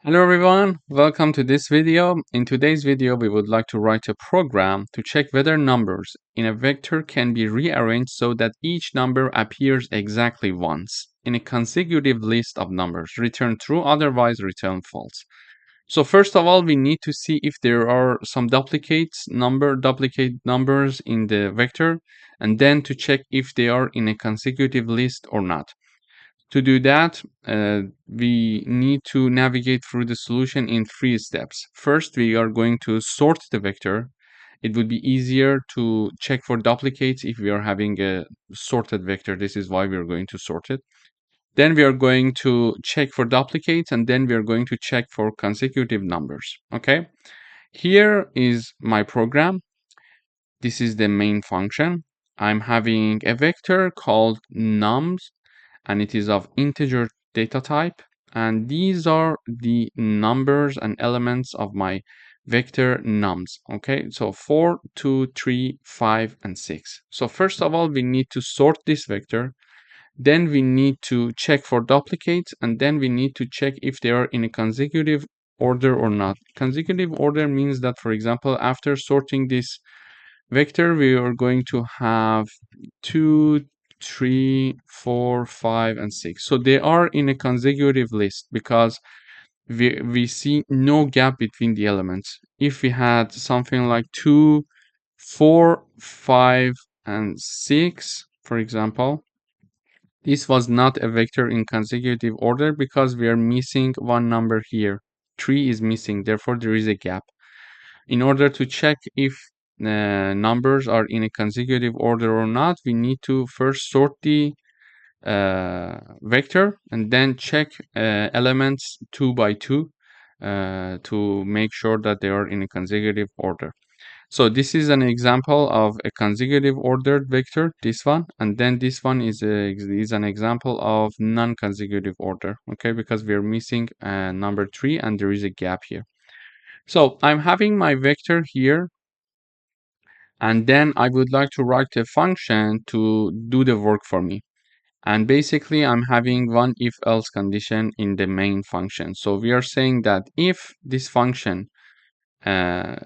Hello everyone, welcome to this video. In today's video, we would like to write a program to check whether numbers in a vector can be rearranged so that each number appears exactly once in a consecutive list of numbers. Return true, otherwise return false. So first of all, we need to see if there are some duplicate numbers in the vector, and then to check if they are in a consecutive list or not. To do that, we need to navigate through the solution in 3 steps. First, we are going to sort the vector. It would be easier to check for duplicates if we are having a sorted vector. This is why we are going to sort it. Then we are going to check for duplicates, and then we are going to check for consecutive numbers. Okay, here is my program. This is the main function. I'm having a vector called nums, and it is of integer data type, and these are the numbers and elements of my vector nums. Okay, so 4, 2, 3, 5, and 6. So first of all, we need to sort this vector, then we need to check for duplicates, and then we need to check if they are in a consecutive order or not. Consecutive order means that, for example, after sorting this vector, we are going to have 2, 3, 4, 5, and 6. So they are in a consecutive list because we see no gap between the elements. If we had something like 2, 4, 5, and 6, for example, this was not a vector in consecutive order because we are missing one number here. 3 is missing, therefore there is a gap. In order to check if numbers are in a consecutive order or not, we need to first sort the vector and then check elements 2 by 2 to make sure that they are in a consecutive order. So this is an example of a consecutive ordered vector, this one, and then this one is an example of non-consecutive order, okay, because we are missing number 3 and there is a gap here. So I'm having my vector here, and then I would like to write a function to do the work for me. And basically, I'm having one if-else condition in the main function. So we are saying that if this function uh,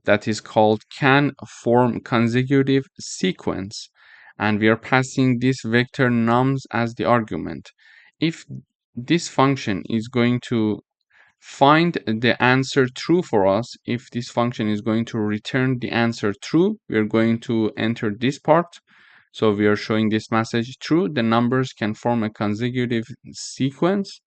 that is called can form consecutive sequence, and we are passing this vector nums as the argument, if this function is going to find the answer true for us, if this function is going to return the answer true, we are going to enter this part. So we are showing this message true, the numbers can form a consecutive sequence.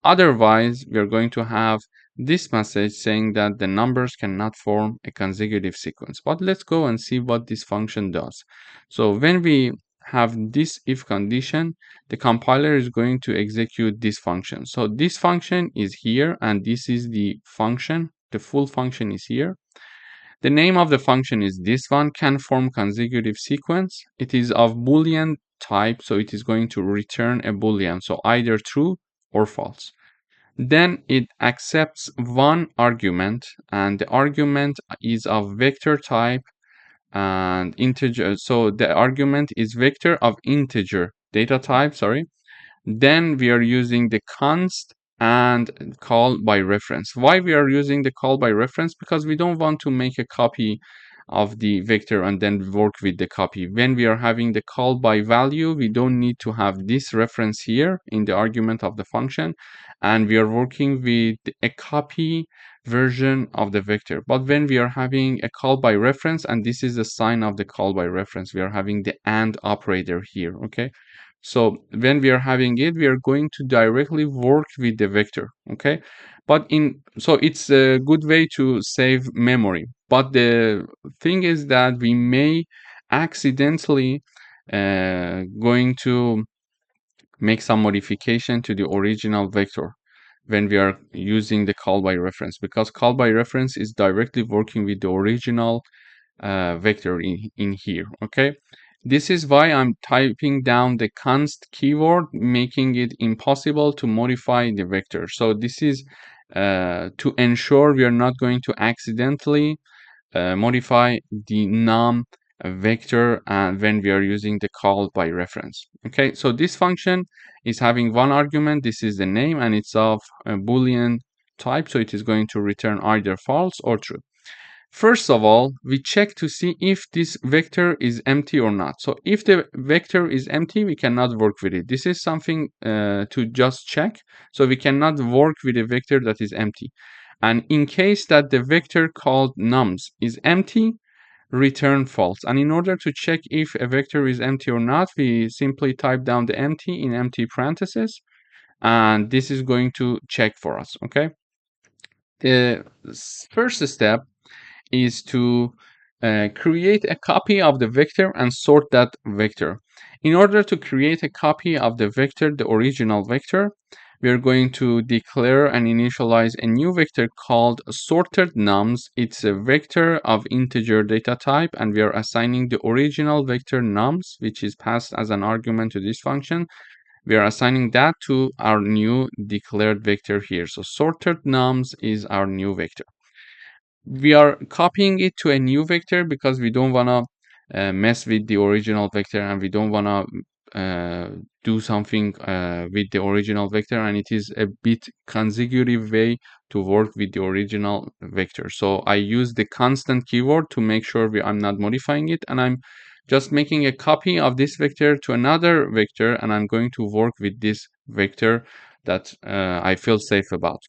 Otherwise, we are going to have this message saying that the numbers cannot form a consecutive sequence. But let's go and see what this function does. So when we have this if condition, the compiler is going to execute this function. So this function is here, and this is the function. The full function is here. The name of the function is this one, can form consecutive sequence. It is of Boolean type, so it is going to return a Boolean, so either true or false. Then it accepts one argument, and the argument is of vector type and integer. So the argument is vector of integer data type, sorry. Then we are using the const and call by reference. Why we are using the call by reference? Because we don't want to make a copy of the vector and then work with the copy. When we are having the call by value, we don't need to have this reference here in the argument of the function, and we are working with a copy version of the vector. But when we are having a call by reference, and this is the sign of the call by reference, we are having the AND operator here, okay? So when we are having it, we are going to directly work with the vector, okay? So it's a good way to save memory. But the thing is that we may accidentally going to make some modification to the original vector when we are using the call by reference, because call by reference is directly working with the original vector in here, okay? This is why I'm typing down the const keyword, making it impossible to modify the vector. So this is to ensure we are not going to accidentally modify the num vector when we are using the call by reference. Okay, so this function is having one argument. This is the name, and it's of Boolean type, so it is going to return either false or true. First of all, we check to see if this vector is empty or not. So if the vector is empty, we cannot work with it. This is something to just check. So we cannot work with a vector that is empty. And in case that the vector called nums is empty, return false. And in order to check if a vector is empty or not, we simply type down the empty in empty parentheses, and this is going to check for us. Okay. The first step is to create a copy of the vector and sort that vector. In order to create a copy of the vector, the original vector, we are going to declare and initialize a new vector called sorted nums. It's a vector of integer data type, and we are assigning the original vector nums, which is passed as an argument to this function. We are assigning that to our new declared vector here. So sorted nums is our new vector. We are copying it to a new vector because we don't want to mess with the original vector, and we don't want to do something with the original vector, and it is a bit consecutive way to work with the original vector. So I use the constant keyword to make sure I'm not modifying it, and I'm just making a copy of this vector to another vector, and I'm going to work with this vector that I feel safe about.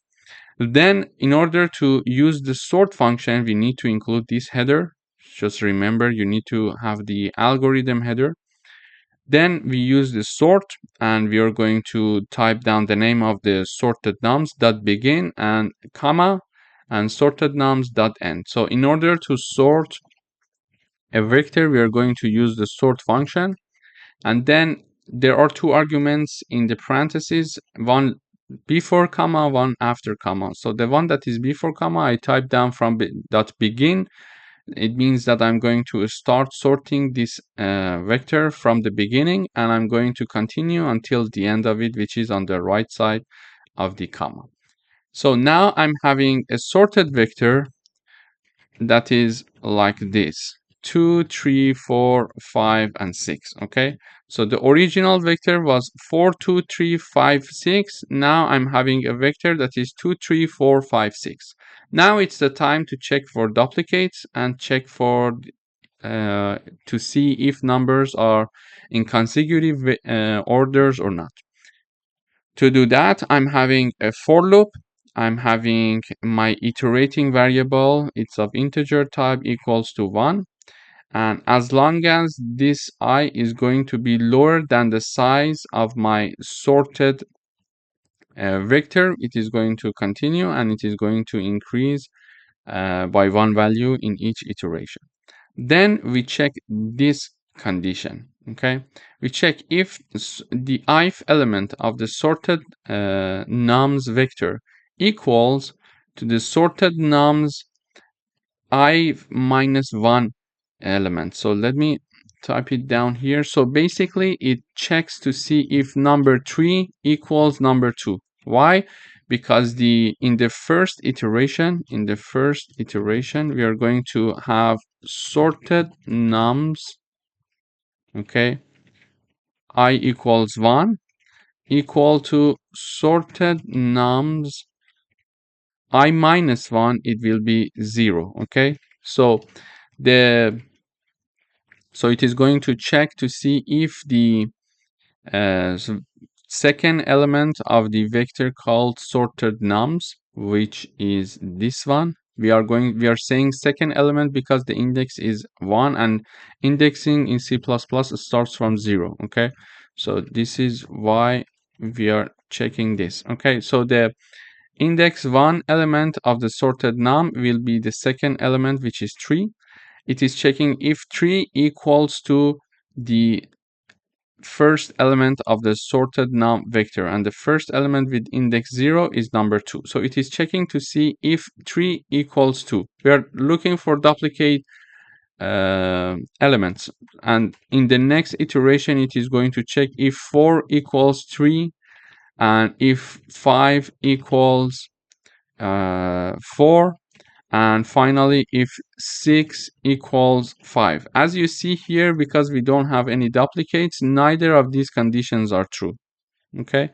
Then, in order to use the sort function, we need to include this header. Just remember, you need to have the algorithm header. Then we use the sort, and we are going to type down the name of the sorted nums dot begin and comma and sorted nums dot end. So in order to sort a vector, we are going to use the sort function, and then there are two arguments in the parentheses, one before comma, one after comma. So the one that is before comma, I type down from dot begin. It means that I'm going to start sorting this vector from the beginning, and I'm going to continue until the end of it, which is on the right side of the comma. So now I'm having a sorted vector that is like this: 2, 3, 4, 5, and 6. Okay, so the original vector was 4, 2, 3, 5, 6. Now I'm having a vector that is 2, 3, 4, 5, 6. Now it's the time to check for duplicates and check for to see if numbers are in consecutive orders or not. To do that, I'm having a for loop. I'm having my iterating variable. It's of integer type equals to 1. And as long as this I is going to be lower than the size of my sorted vector, it is going to continue, and it is going to increase by one value in each iteration. Then we check this condition. Okay, we check if the ith element of the sorted nums vector equals to the sorted nums I minus 1 element. So let me type it down here. So basically it checks to see if number 3 equals number 2. Why? Because in the first iteration we are going to have sorted nums, okay, I equals 1 equal to sorted nums I minus 1, it will be 0. Okay, so it is going to check to see if the second element of the vector called sorted nums, which is this one. We are saying second element because the index is 1, and indexing in C++ starts from 0. Okay, so this is why we are checking this. Okay, so the index 1 element of the sorted num will be the second element, which is 3. It is checking if 3 equals to the first element of the sorted num vector, and the first element with index 0 is number 2. So it is checking to see if 3 equals 2. We are looking for duplicate elements, and in the next iteration it is going to check if 4 equals 3 and if 5 equals 4, and finally if 6 equals 5. As you see here, because we don't have any duplicates, neither of these conditions are true. Okay,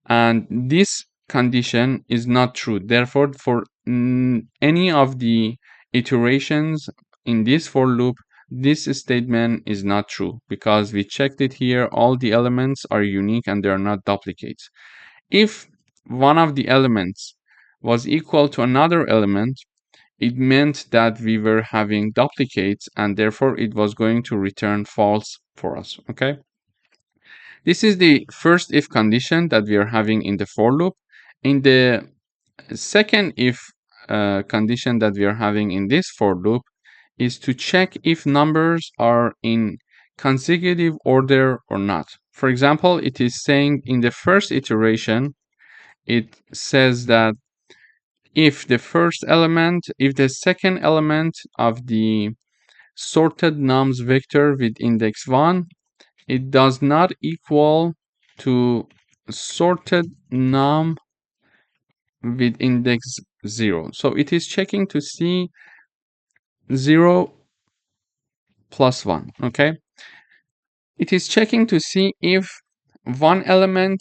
and this condition is not true. Therefore, for any of the iterations in this for loop, this statement is not true because we checked it here. All the elements are unique and they are not duplicates. If one of the elements was equal to another element, it meant that we were having duplicates and therefore it was going to return false for us. Okay. This is the first if condition that we are having in the for loop. In the second if condition that we are having in this for loop is to check if numbers are in consecutive order or not. For example, it is saying in the first iteration, it says that if the second element of the sorted nums vector with index 1, it does not equal to sorted num with index 0. So it is checking to see 0 plus 1, okay? It is checking to see if one element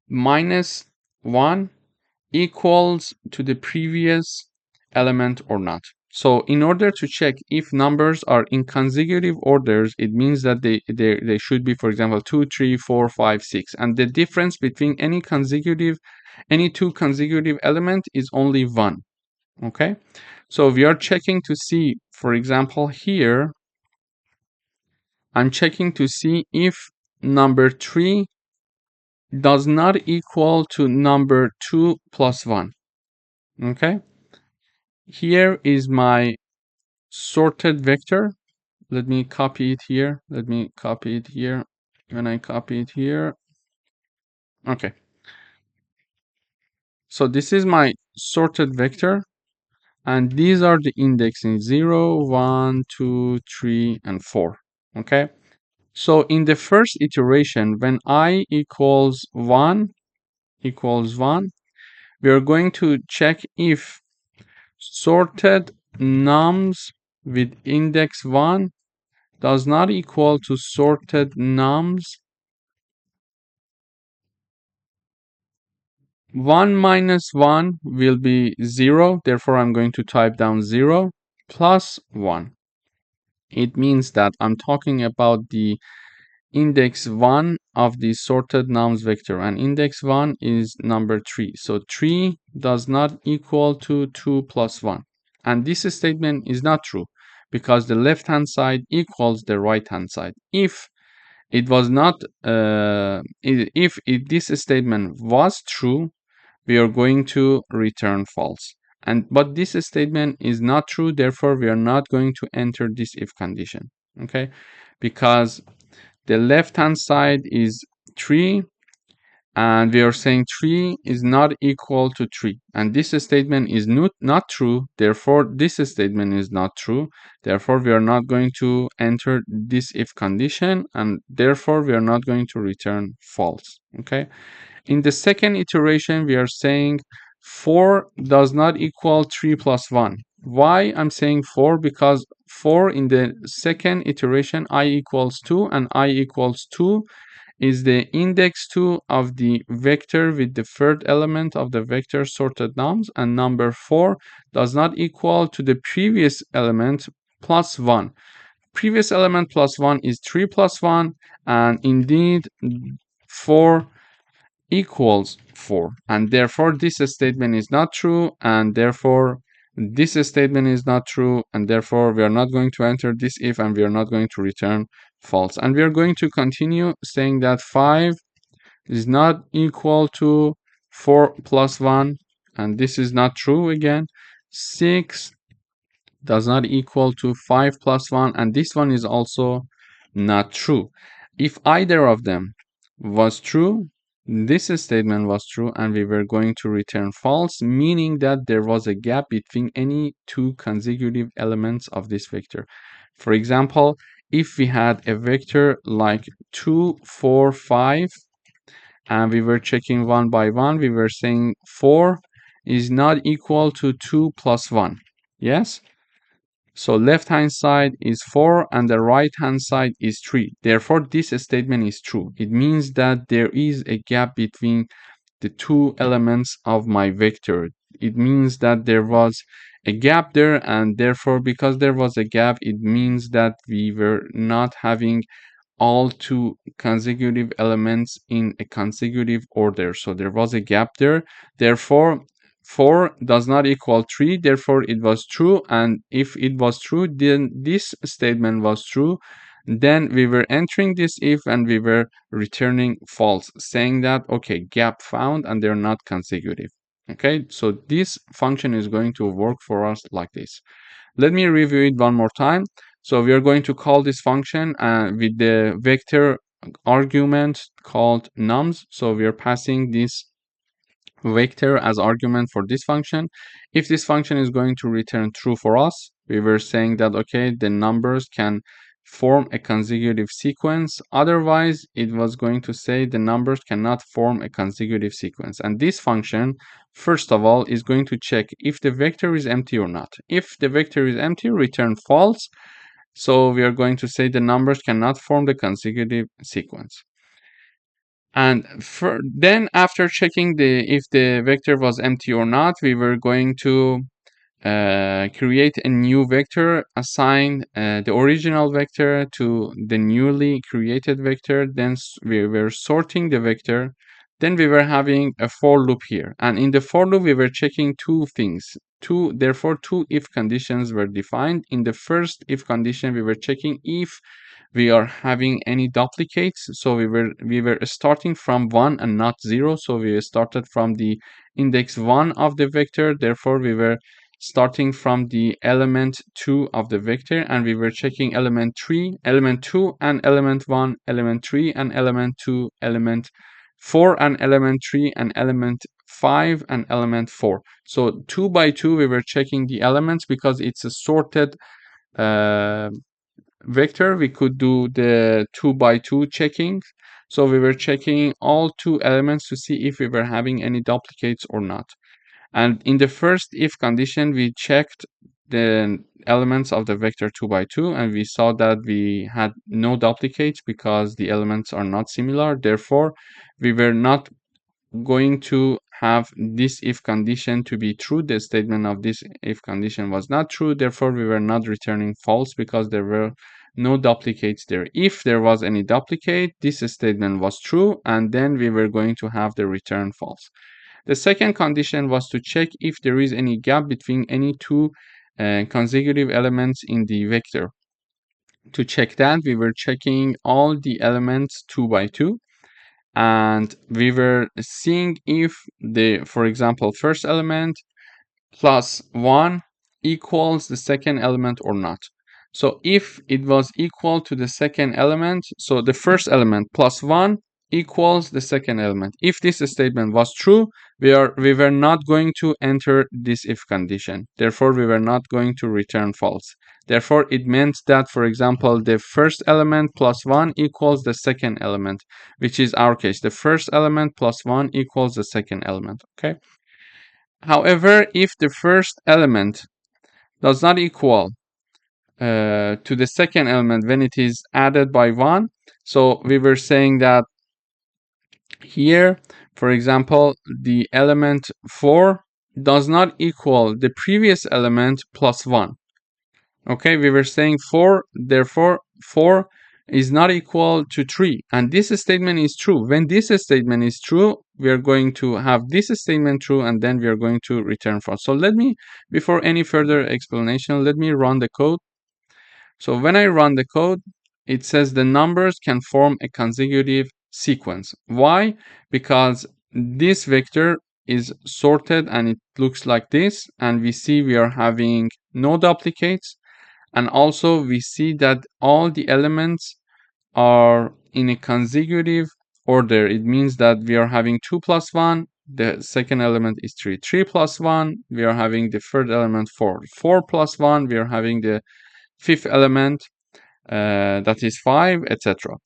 minus 1 equals to the previous element or not. So in order to check if numbers are in consecutive orders, it means that they should be, for example, 2, 3, 4, 5, 6. And the difference between any two consecutive element is only 1. Okay? So we are checking to see, for example, here, I'm checking to see if number 3 does not equal to number 2 plus 1. Okay? Here is my sorted vector. Let me copy it here. When I copy it here. Okay. So this is my sorted vector. And these are the indexing 0, 1, 2, 3, and 4. Okay. So in the first iteration, when I equals 1, we are going to check if sorted nums with index 1 does not equal to sorted nums 1 minus 1 will be 0. Therefore, I'm going to type down 0 plus 1. It means that I'm talking about the index 1 of the sorted nums vector, and index 1 is number 3. So 3 does not equal to 2 plus 1. And this statement is not true because the left hand side equals the right hand side. If it was not, if this statement was true, we are going to return false. But this statement is not true, therefore we are not going to enter this if condition. Okay, because the left hand side is 3 and we are saying 3 is not equal to 3, and this statement is not true, therefore this statement is not true, therefore we are not going to enter this if condition, and therefore we are not going to return false. Okay, in the second iteration we are saying 4 does not equal 3 plus 1. Why I'm saying 4? Because 4 in the second iteration, I equals 2 and I equals 2 is the index 2 of the vector with the third element of the vector sorted nums, and number 4 does not equal to the previous element plus 1. Previous element plus 1 is 3 plus 1, and indeed 4 equals 4, and therefore this statement is not true, and therefore this statement is not true, and therefore we are not going to enter this if, and we are not going to return false. And we are going to continue saying that 5 is not equal to 4 plus 1, and this is not true again. 6 does not equal to 5 plus 1, and this one is also not true. If either of them was true, this statement was true, and we were going to return false, meaning that there was a gap between any two consecutive elements of this vector. For example, if we had a vector like 2, 4, 5, and we were checking one by one, we were saying 4 is not equal to 2 plus 1. Yes? So left hand side is 4 and the right hand side is 3. Therefore, this statement is true. It means that there is a gap between the two elements of my vector. It means that there was a gap there, and therefore because there was a gap, it means that we were not having all two consecutive elements in a consecutive order. So there was a gap there. Therefore 4 does not equal 3, therefore it was true, and if it was true, then this statement was true. Then we were entering this if and we were returning false, saying that okay, gap found and they're not consecutive. Okay, so this function is going to work for us like this. Let me review it one more time. So we are going to call this function with the vector argument called nums. So we are passing this vector as argument for this function. If this function is going to return true for us, we were saying that okay, the numbers can form a consecutive sequence. Otherwise, it was going to say the numbers cannot form a consecutive sequence. And this function, first of all, is going to check if the vector is empty or not. If the vector is empty, return false. So we are going to say the numbers cannot form the consecutive sequence. And then after checking if the vector was empty or not, we were going to create a new vector, assign the original vector to the newly created vector. Then we were sorting the vector. Then we were having a for loop here. And in the for loop, we were checking two things. Therefore, two if conditions were defined. In the first if condition, we were checking if we are having any duplicates. So we were starting from 1 and not 0. So we started from the index 1 of the vector. Therefore, we were starting from the element 2 of the vector, and we were checking element 3, element 2 and element 1, element 3 and element 2, element 4 and element 3 and element 5 and element 4. So 2 by 2 we were checking the elements because it's a sorted vector. We could do the 2 by 2 checking. So we were checking all two elements to see if we were having any duplicates or not. And in the first if condition, we checked the elements of the vector 2 by 2, and we saw that we had no duplicates because the elements are not similar. Therefore, we were not going to have this if condition to be true. The statement of this if condition was not true. Therefore, we were not returning false because there were no duplicates there. If there was any duplicate, this statement was true, and then we were going to have the return false. The second condition was to check if there is any gap between any two consecutive elements in the vector. To check that, we were checking all the elements 2 by 2, and we were seeing if the, for example, first element plus 1 equals the second element or not. So if it was equal to the second element, so the first element plus 1 equals the second element. If this statement was true, we were not going to enter this if condition. Therefore, we were not going to return false. Therefore, it meant that, for example, the first element plus 1 equals the second element, which is our case. The first element plus 1 equals the second element, okay? However, if the first element does not equal to the second element when it is added by 1, so we were saying that here, for example, the element 4 does not equal the previous element plus 1. Okay, we were saying 4, therefore 4 is not equal to 3, and this statement is true. When this statement is true, we are going to have this statement true, and then we are going to return false. So let me, before any further explanation, let me run the code. So when I run the code, it says the numbers can form a consecutive sequence. Why? Because this vector is sorted and it looks like this, and we see we are having no duplicates, and also we see that all the elements are in a consecutive order. It means that we are having 2 plus 1, the second element is 3. 3 plus 1, we are having the third element 4. 4 plus 1, we are having the fifth element, that is 5, etc.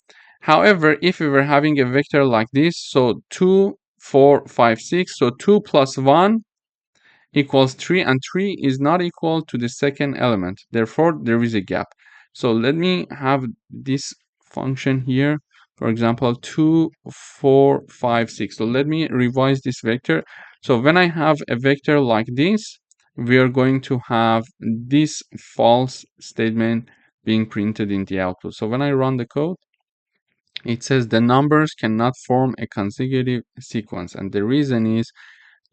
However, if we were having a vector like this, so 2, 4, 5, 6, so 2 plus 1 equals 3, and 3 is not equal to the second element. Therefore, there is a gap. So let me have this function here For example, 2, 4, 5, 6. So let me revise this vector. So when I have a vector like this, we are going to have this false statement being printed in the output. So when I run the code, it says the numbers cannot form a consecutive sequence. And the reason is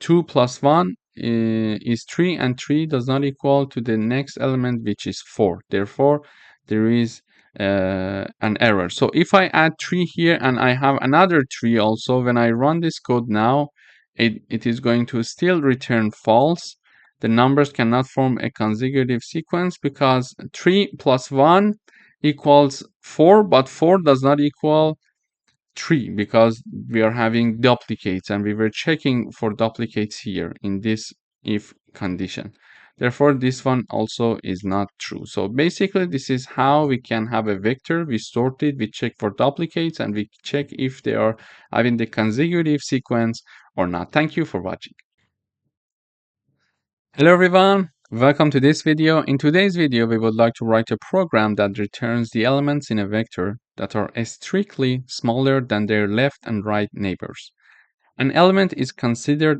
2 plus 1 is 3, and 3 does not equal to the next element, which is 4. Therefore, there is an error. So if I add 3 here and I have another 3 also, when I run this code now, it is going to still return false. The numbers cannot form a consecutive sequence because 3 plus 1 equals 4, but 4 does not equal 3 because we are having duplicates, and we were checking for duplicates here in this if condition. Therefore, this one also is not true. So basically, this is how we can have a vector. We sort it, we check for duplicates, and we check if they are having the consecutive sequence or not. Thank you for watching. Hello everyone, welcome to this video. In today's video, we would like to write a program that returns the elements in a vector that are strictly smaller than their left and right neighbors. An element is considered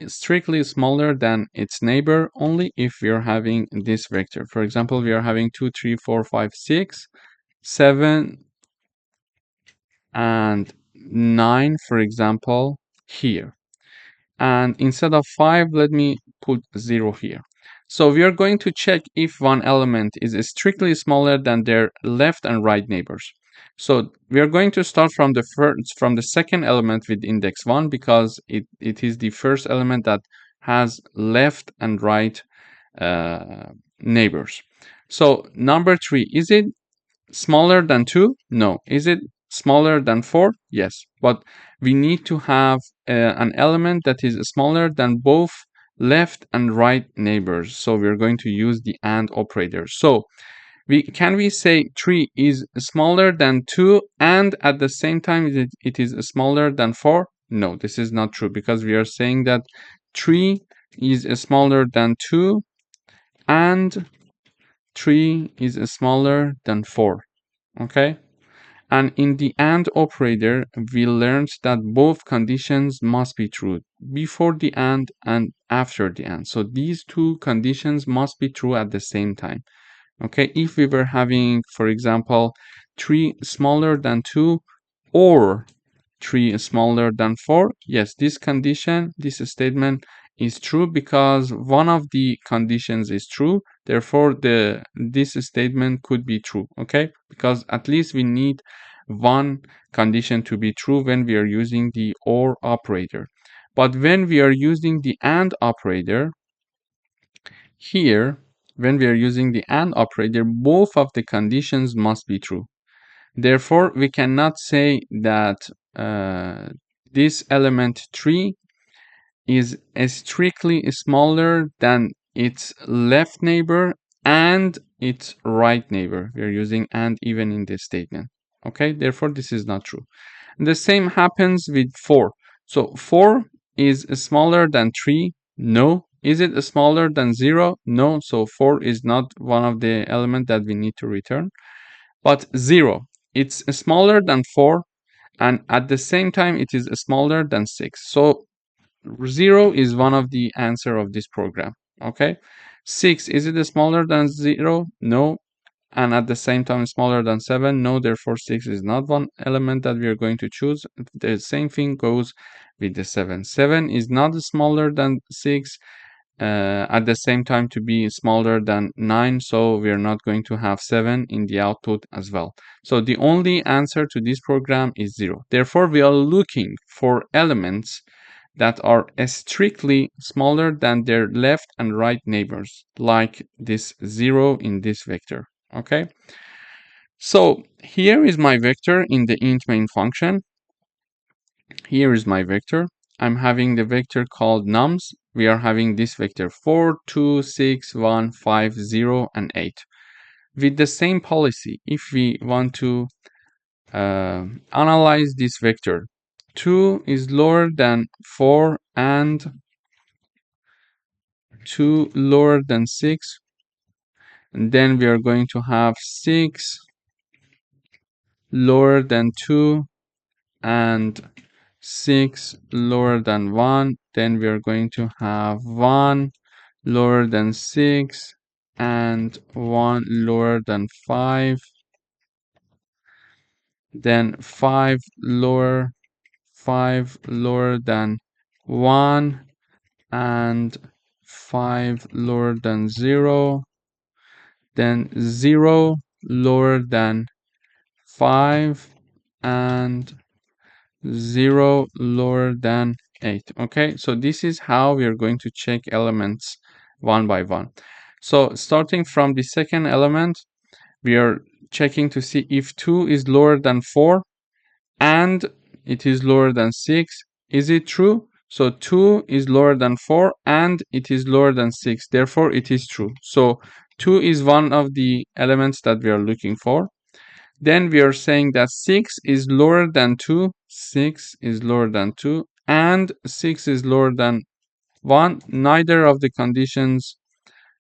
strictly smaller than its neighbor only if we are having this vector. For example, we are having 2, 3, 4, 5, 6, 7, and 9, for example, here. And instead of 5, let me put 0 here. So we are going to check if one element is strictly smaller than their left and right neighbors. So we are going to start from the second element with index 1 because it is the first element that has left and right neighbors. So number 3, is it smaller than 2? No. Is it smaller than 4? Yes. But we need to have an element that is smaller than both left and right neighbors. So we're going to use the AND operator. So can we say 3 is smaller than 2 and at the same time it is smaller than 4? No, this is not true because we are saying that 3 is smaller than 2 and 3 is smaller than 4. Okay, and in the AND operator we learned that both conditions must be true before the AND and after the AND. So these two conditions must be true at the same time. Okay, if we were having, for example, 3 smaller than 2 or 3 smaller than 4, yes, this condition, this statement is true because one of the conditions is true. Therefore, this statement could be true, okay? Because at least we need one condition to be true when we are using the OR operator. But when we are using the AND operator, here, when we are using the AND operator, both of the conditions must be true. Therefore, we cannot say that this element 3 is strictly smaller than its left neighbor and its right neighbor. We are using and even in this statement. Okay, therefore this is not true. And the same happens with 4. So 4 is smaller than 3. No. Is it smaller than 0? No. So 4 is not one of the elements that we need to return. But 0, it's smaller than 4, and at the same time it is smaller than 6. So 0 is one of the answer of this program. Okay, 6, is it smaller than 0? No. And at the same time smaller than 7? No. Therefore 6 is not one element that we are going to choose. The same thing goes with the 7. 7 is not smaller than 6, at the same time to be smaller than 9, so we are not going to have 7 in the output as well. So the only answer to this program is 0. Therefore, we are looking for elements that are strictly smaller than their left and right neighbors, like this 0 in this vector. Okay, so here is my vector in the int main function. Here is my vector. I'm having the vector called nums. We are having this vector 4, 2, 6, 1, 5, 0, and 8. With the same policy, if we want to analyze this vector, 2 is lower than 4 and 2 lower than 6. And then we are going to have 6 lower than 2 and 6 lower than 1. Then we are going to have 1 lower than 6 and 1 lower than 5. Then 5 lower than 1 and 5 lower than 0. Then 0 lower than 5 and 0 lower than 8. Okay, so this is how we are going to check elements one by one. So starting from the second element, we are checking to see if 2 is lower than 4 and it is lower than 6. Is it true? So 2 is lower than 4 and it is lower than 6. Therefore, it is true. So 2 is one of the elements that we are looking for. Then we are saying that 6 is lower than 2. 6 is lower than 2 and 6 is lower than 1. Neither of the conditions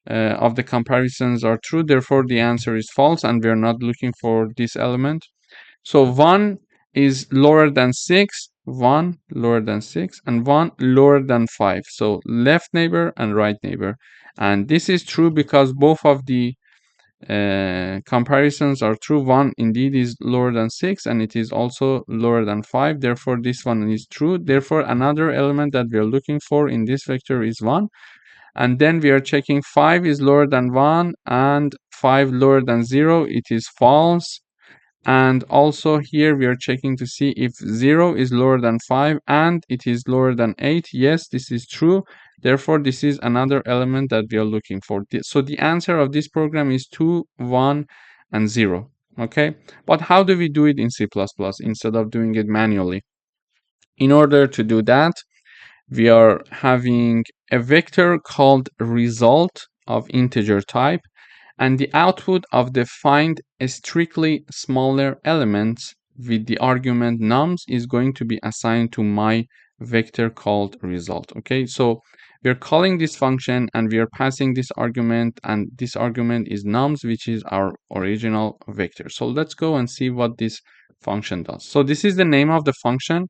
of the comparisons are true. Therefore, the answer is false and we are not looking for this element. So 1 is lower than 6, 1 lower than 6, and 1 lower than 5. So left neighbor and right neighbor. And this is true because both of the comparisons are true. 1 indeed is lower than 6 and it is also lower than 5. Therefore, this one is true. Therefore, another element that we are looking for in this vector is 1. And then we are checking 5 is lower than 1 and 5 lower than 0. It is false. And also here we are checking to see if 0 is lower than 5 and it is lower than 8. Yes, this is true. Therefore, this is another element that we are looking for. So the answer of this program is 2, 1, and 0. Okay, but how do we do it in C++ instead of doing it manually? In order to do that, we are having a vector called result of integer type, and the output of the find strictly smaller elements with the argument nums is going to be assigned to my vector called result. Okay, so we're calling this function and we are passing this argument, and this argument is nums, which is our original vector. So let's go and see what this function does. So this is the name of the function.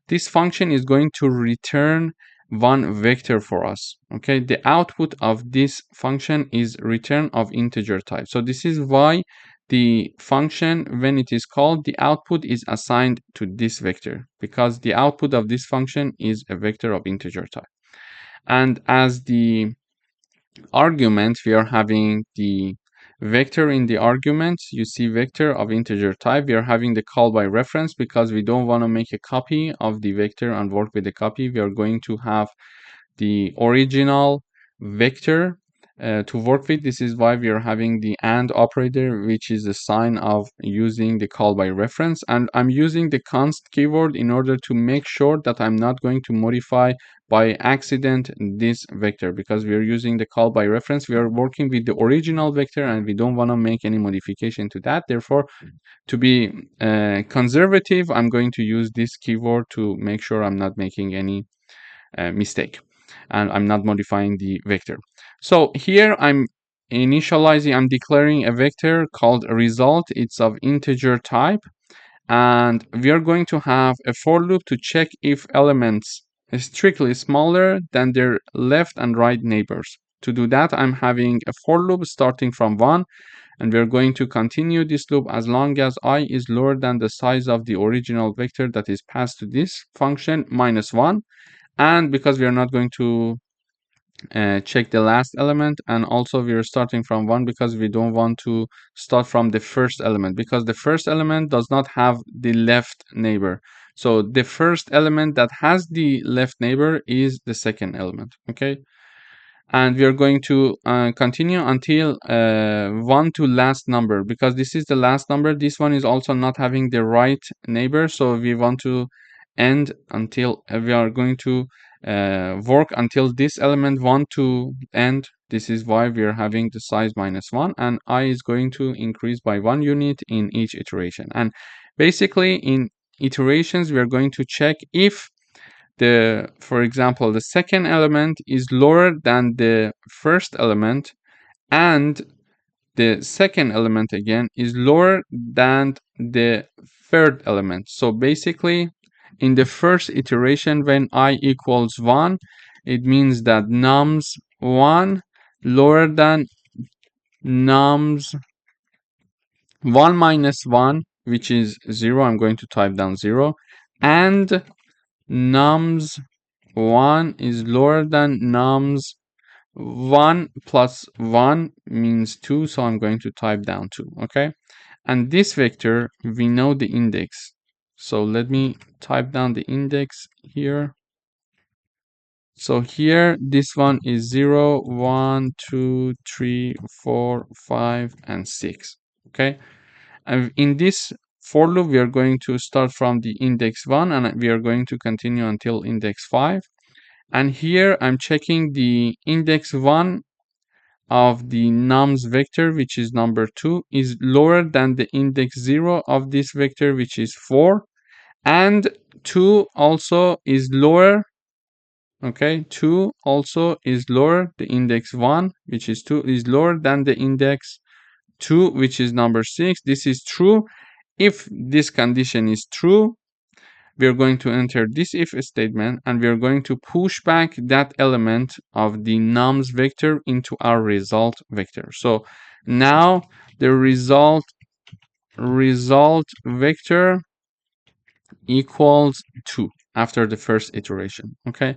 This function is going to return one vector for us. Okay, the output of this function is return of integer type. So this is why the function, when it is called, the output is assigned to this vector, because the output of this function is a vector of integer type. And as the argument, we are having the vector in the argument. You see vector of integer type. We are having the call by reference because we don't want to make a copy of the vector and work with the copy. We are going to have the original vector to work with. This is why we are having the AND operator, which is a sign of using the call by reference. And I'm using the const keyword in order to make sure that I'm not going to modify by accident this vector, because we are using the call by reference. We are working with the original vector and we don't want to make any modification to that. Therefore, to be conservative, I'm going to use this keyword to make sure I'm not making any mistake and I'm not modifying the vector. So here I'm declaring a vector called result. It's of integer type, and we are going to have a for loop to check if elements are strictly smaller than their left and right neighbors. To do that, I'm having a for loop starting from 1, and we're going to continue this loop as long as I is lower than the size of the original vector that is passed to this function minus 1. And because we are not going to check the last element, and also we are starting from 1 because we don't want to start from the first element, because the first element does not have the left neighbor. So the first element that has the left neighbor is the second element. Okay, and we are going to continue until 1 to last number, because this is the last number. This one is also not having the right neighbor, so we want to end until we are going to work until this element 1 to end. This is why we are having the size -1, and I is going to increase by 1 unit in each iteration. And basically in iterations, we are going to check if for example, the second element is lower than the first element and the second element again is lower than the third element. So basically, in the first iteration, when I equals 1, it means that nums 1 lower than nums 1 minus 1, which is 0. I'm going to type down 0. And nums 1 is lower than nums 1 plus 1 means 2, so I'm going to type down 2, okay? And this vector, we know the index. So let me type down the index here. So here, this one is 0, 1, 2, 3, 4, 5, and 6, okay? And in this for loop, we are going to start from the index 1, and we are going to continue until index 5. And here I'm checking the index 1 of the nums vector, which is number 2, is lower than the index 0 of this vector, which is 4. And 2 also is lower. Okay, 2 also is lower. The index 1, which is 2, is lower than the index 2, which is number 6. This is true. If this condition is true, we are going to enter this if statement, and we are going to push back that element of the nums vector into our result vector. So now the result vector equals 2 after the first iteration. Okay.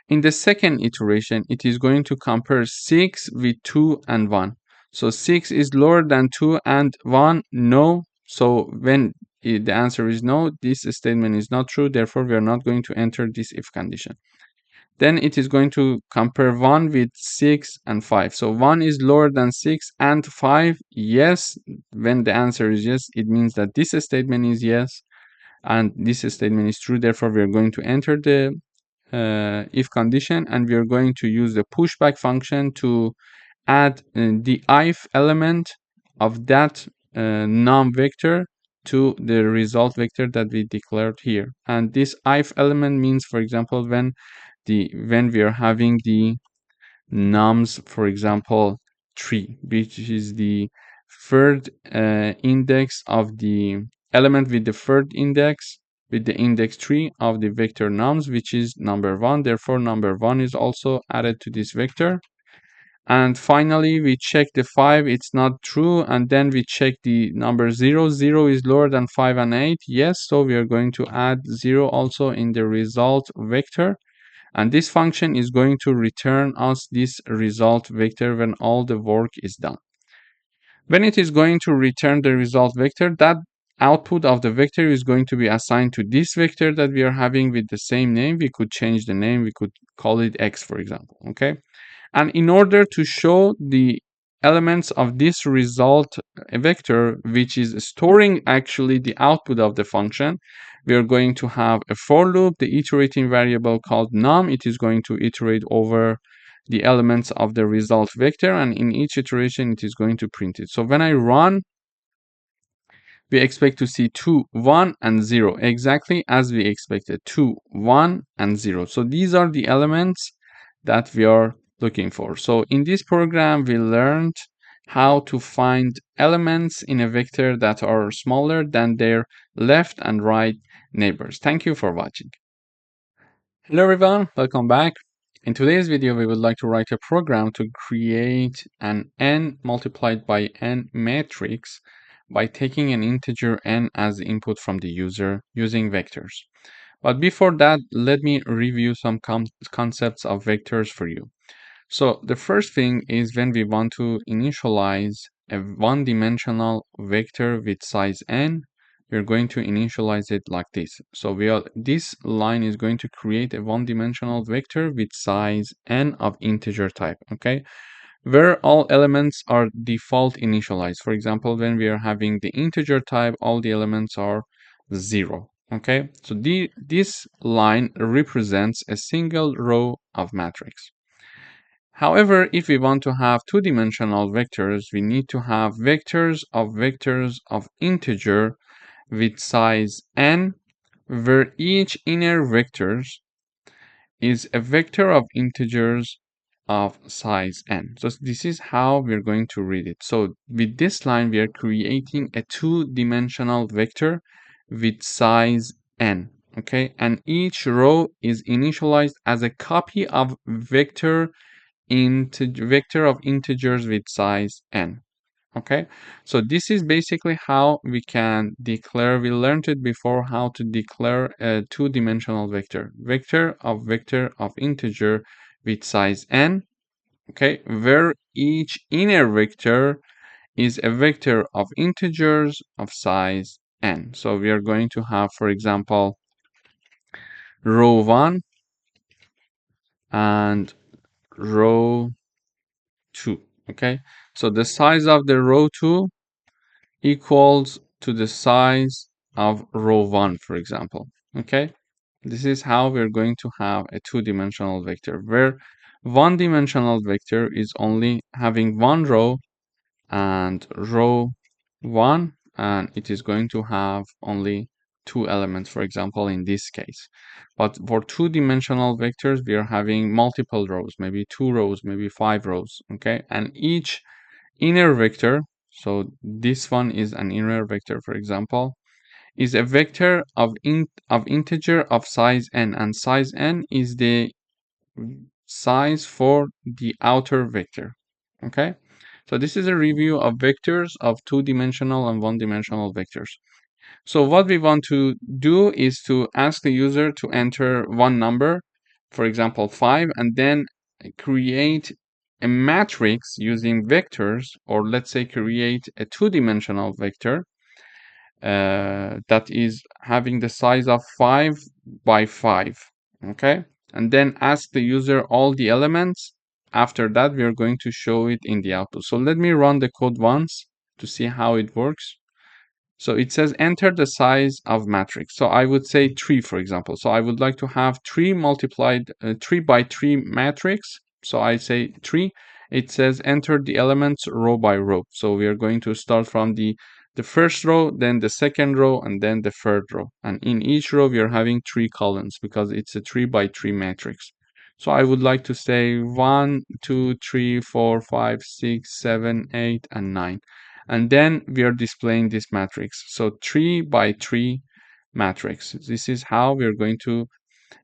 In the second iteration, it is going to compare 6 with 2 and 1. So 6 is lower than 2 and 1, no. So when the answer is no, this statement is not true. Therefore, we are not going to enter this if condition. Then it is going to compare 1 with 6 and 5. So 1 is lower than 6 and 5, yes. When the answer is yes, it means that this statement is yes and this statement is true. Therefore, we are going to enter the if condition, and we are going to use the pushback function to add the if element of that num vector to the result vector that we declared here. And this if element means, for example, when we are having the nums, for example, 3, which is the third index of the element with the third index with the index 3 of the vector nums, which is number 1. Therefore, number 1 is also added to this vector. And finally, we check the 5, it's not true. And then we check the number 0. 0 is lower than 5 and 8. Yes, so we are going to add 0 also in the result vector. And this function is going to return us this result vector when all the work is done. When it is going to return the result vector, that output of the vector is going to be assigned to this vector that we are having with the same name. We could change the name. We could call it x, for example, okay? And in order to show the elements of this result vector, which is storing actually the output of the function, we are going to have a for loop, the iterating variable called num. It is going to iterate over the elements of the result vector, and in each iteration it is going to print it. So when I run, we expect to see 2, 1, and 0, exactly as we expected, 2, 1, and 0. So these are the elements that we are looking for. So in this program, we learned how to find elements in a vector that are smaller than their left and right neighbors. Thank you for watching. Hello everyone, welcome back. In today's video, we would like to write a program to create an n multiplied by n matrix by taking an integer n as the input from the user using vectors. But before that, let me review some concepts of vectors for you. So the first thing is when we want to initialize a one-dimensional vector with size n, we're going to initialize it like this. So this line is going to create a one-dimensional vector with size n of integer type, okay? Where all elements are default initialized. For example, when we are having the integer type, all the elements are 0, okay? So this line represents a single row of matrix. However, if we want to have two-dimensional vectors, we need to have vectors of integer with size n, where each inner vector is a vector of integers of size n. So this is how we're going to read it. So with this line, we are creating a two-dimensional vector with size n. Okay, and each row is initialized as a copy of vector of integers with size n. Okay, so this is basically how we can declare. We learned it before, how to declare a two-dimensional vector of integer with size n. Okay, where each inner vector is a vector of integers of size n. So we are going to have, for example, row 1 and row 2. Okay, so the size of the row 2 equals to the size of row 1, for example. Okay, this is how we're going to have a two-dimensional vector, where one-dimensional vector is only having one row and row 1, and it is going to have only two elements, for example, in this case. But for two-dimensional vectors, we are having multiple rows, maybe 2 rows, maybe 5 rows. Okay, and each inner vector, so this one is an inner vector, for example, is a vector of integer of size n, and size n is the size for the outer vector. Okay, so this is a review of vectors of two-dimensional and one-dimensional vectors. So what we want to do is to ask the user to enter one number, for example 5, and then create a matrix using vectors, or let's say create a two-dimensional vector that is having the size of 5 by 5. Okay, and then ask the user all the elements. After that, we are going to show it in the output. So let me run the code once to see how it works. So it says enter the size of matrix. So I would say 3, for example. So I would like to have 3 multiplied 3 by 3 matrix. So I say 3. It says enter the elements row by row. So we are going to start from the first row, then the second row, and then the third row. And in each row, we are having 3 columns because it's a 3 by 3 matrix. So I would like to say 1, 2, 3, 4, 5, 6, 7, 8, and 9. And then we are displaying this matrix. So 3 by 3 matrix. This is how we are going to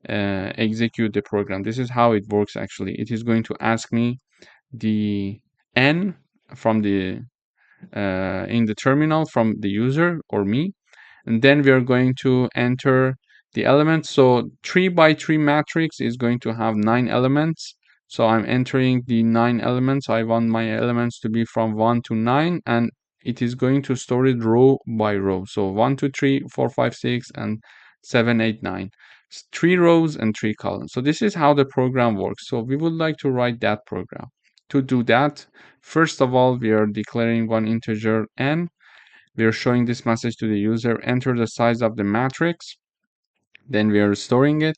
execute the program. This is how it works actually. It is going to ask me the n from the in the terminal from the user or me, and then we are going to enter the elements. So 3 by 3 matrix is going to have 9 elements. So I'm entering the 9 elements. I want my elements to be from 1 to 9, and it is going to store it row by row. So 1, 2, 3, 4, 5, 6, and 7, 8, 9. 3 rows and 3 columns. So this is how the program works. So we would like to write that program. To do that, first of all, we are declaring one integer n. We are showing this message to the user, enter the size of the matrix. Then we are storing it.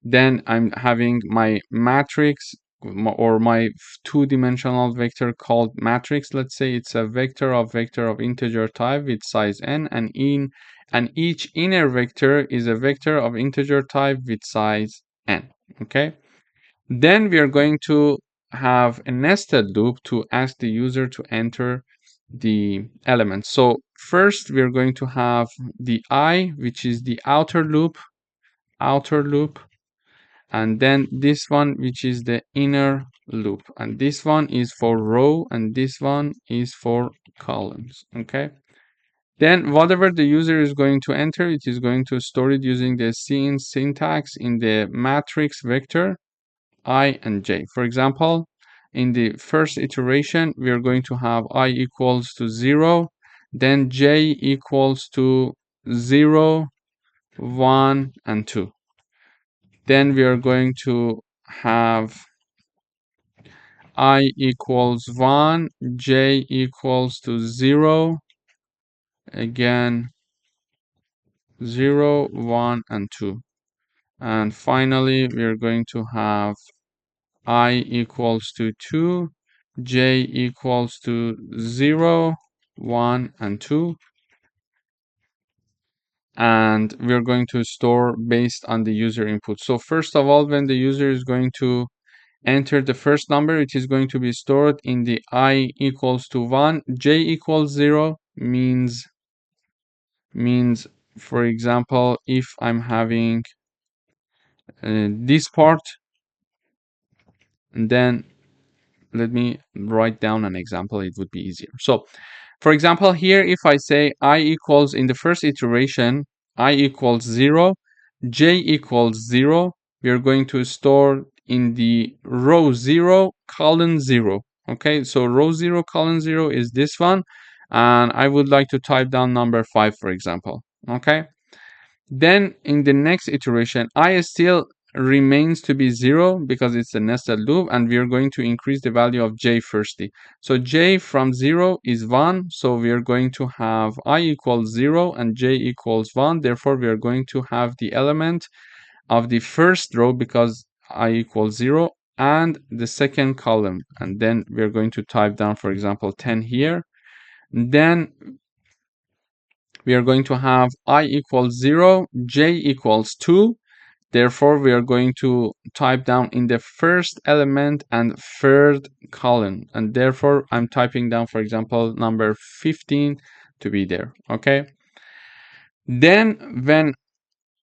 Then I'm having my matrix or my two-dimensional vector called matrix. Let's say it's a vector of integer type with size n, and each inner vector is a vector of integer type with size n. Okay. Then we are going to have a nested loop to ask the user to enter the elements. So first we are going to have the I, which is the outer loop, and then this one, which is the inner loop, and this one is for row, and this one is for columns. Okay, then whatever the user is going to enter, it is going to store it using the scene syntax in the matrix vector I and j. For example, in the first iteration, we are going to have I equals to 0, then j equals to 0, 1, and 2. Then we are going to have I equals 1, j equals to 0, again 0, 1, and 2. And finally, we are going to have I equals to 2, j equals to 0, 1, and 2. And we're going to store based on the user input. So first of all, when the user is going to enter the first number, it is going to be stored in the I equals to 1, j equals 0 means, for example, if I'm having this part, and then let me write down an example, it would be easier. So for example, here if I say I equals, in the first iteration, I equals 0, j equals 0, we are going to store in the row 0, column 0. Okay, so row 0, column 0 is this one, and I would like to type down number 5, for example. Okay, then in the next iteration, I still remains to be 0 because it's a nested loop, and we are going to increase the value of j firstly. So j from 0 is 1, so we are going to have I equals 0 and j equals 1. Therefore, we are going to have the element of the first row because I equals 0 and the second column. And then we are going to type down, for example, 10 here. Then we are going to have I equals 0, j equals 2. Therefore, we are going to type down in the first element and third column. And therefore, I'm typing down, for example, number 15 to be there. Okay. Then when